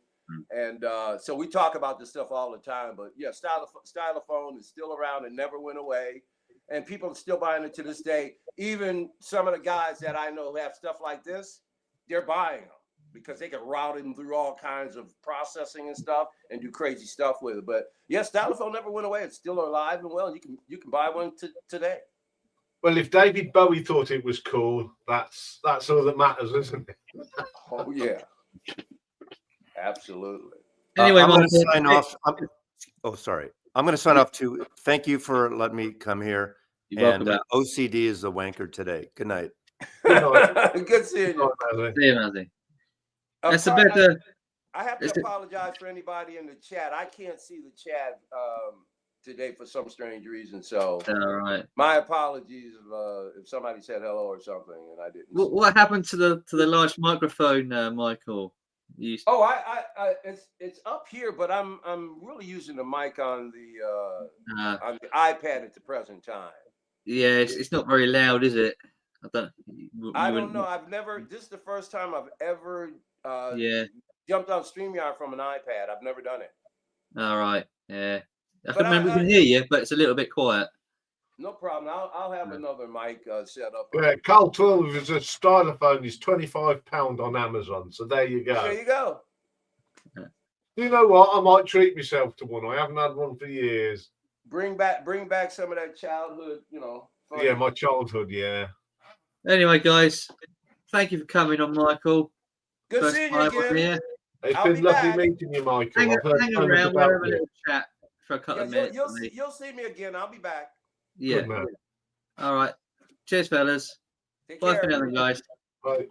And so we talk about this stuff all the time. But yeah, stylophone is still around and never went away. And people are still buying it to this day. Even some of the guys that I know who have stuff like this, they're buying them because they can route them through all kinds of processing and stuff and do crazy stuff with it. But yeah, stylophone never went away. It's still alive and well. You can buy one today.
Well, if David Bowie thought it was cool, that's all that matters, isn't it?
Oh yeah, absolutely.
Anyway,
I'm going to
Michael,
sign off. Sorry. I'm going to sign off too. Thank you for letting me come here.
you're
And
welcome.
OCD is the wanker today. Good night.
Good seeing you.
See you, Mazzy.
I'm
That's a
sorry,
bit.
I have
It's
to
a-
apologize for anybody in the chat. I can't see the chat today for some strange reason. So
All right.
my apologies if somebody said hello or something and I didn't.
What happened to the large microphone, Michael?
Oh, I it's up here, but I'm really using the mic on the iPad at the present time.
Yeah, it's not very loud, is it?
I don't know. I've never. This is the first time I've ever jumped on StreamYard from an iPad. I've never done it.
All right. Yeah. I
But
can we can hear you, but it's a little bit quiet.
No problem. I'll have another mic set up.
Yeah, Carl 12 is a stylophone is £25 on Amazon. So there you go.
There you go.
You know what? I might treat myself to one. I haven't had one for years.
Bring back some of that childhood, fun.
Yeah, my childhood. Yeah.
Anyway, guys, thank you for coming on, Michael.
Good
First
seeing you
time on
again.
here.
It's
I'll
been
be
lovely
back.
meeting you, Michael.
Hang
I've heard so much
around. We'll
about
have a
you.
little chat for a couple of minutes.
You'll see me again. I'll be back.
Yeah.
Good man.
All right. Cheers, fellas.
Take
Bye
care.
for now, guys.
Bye.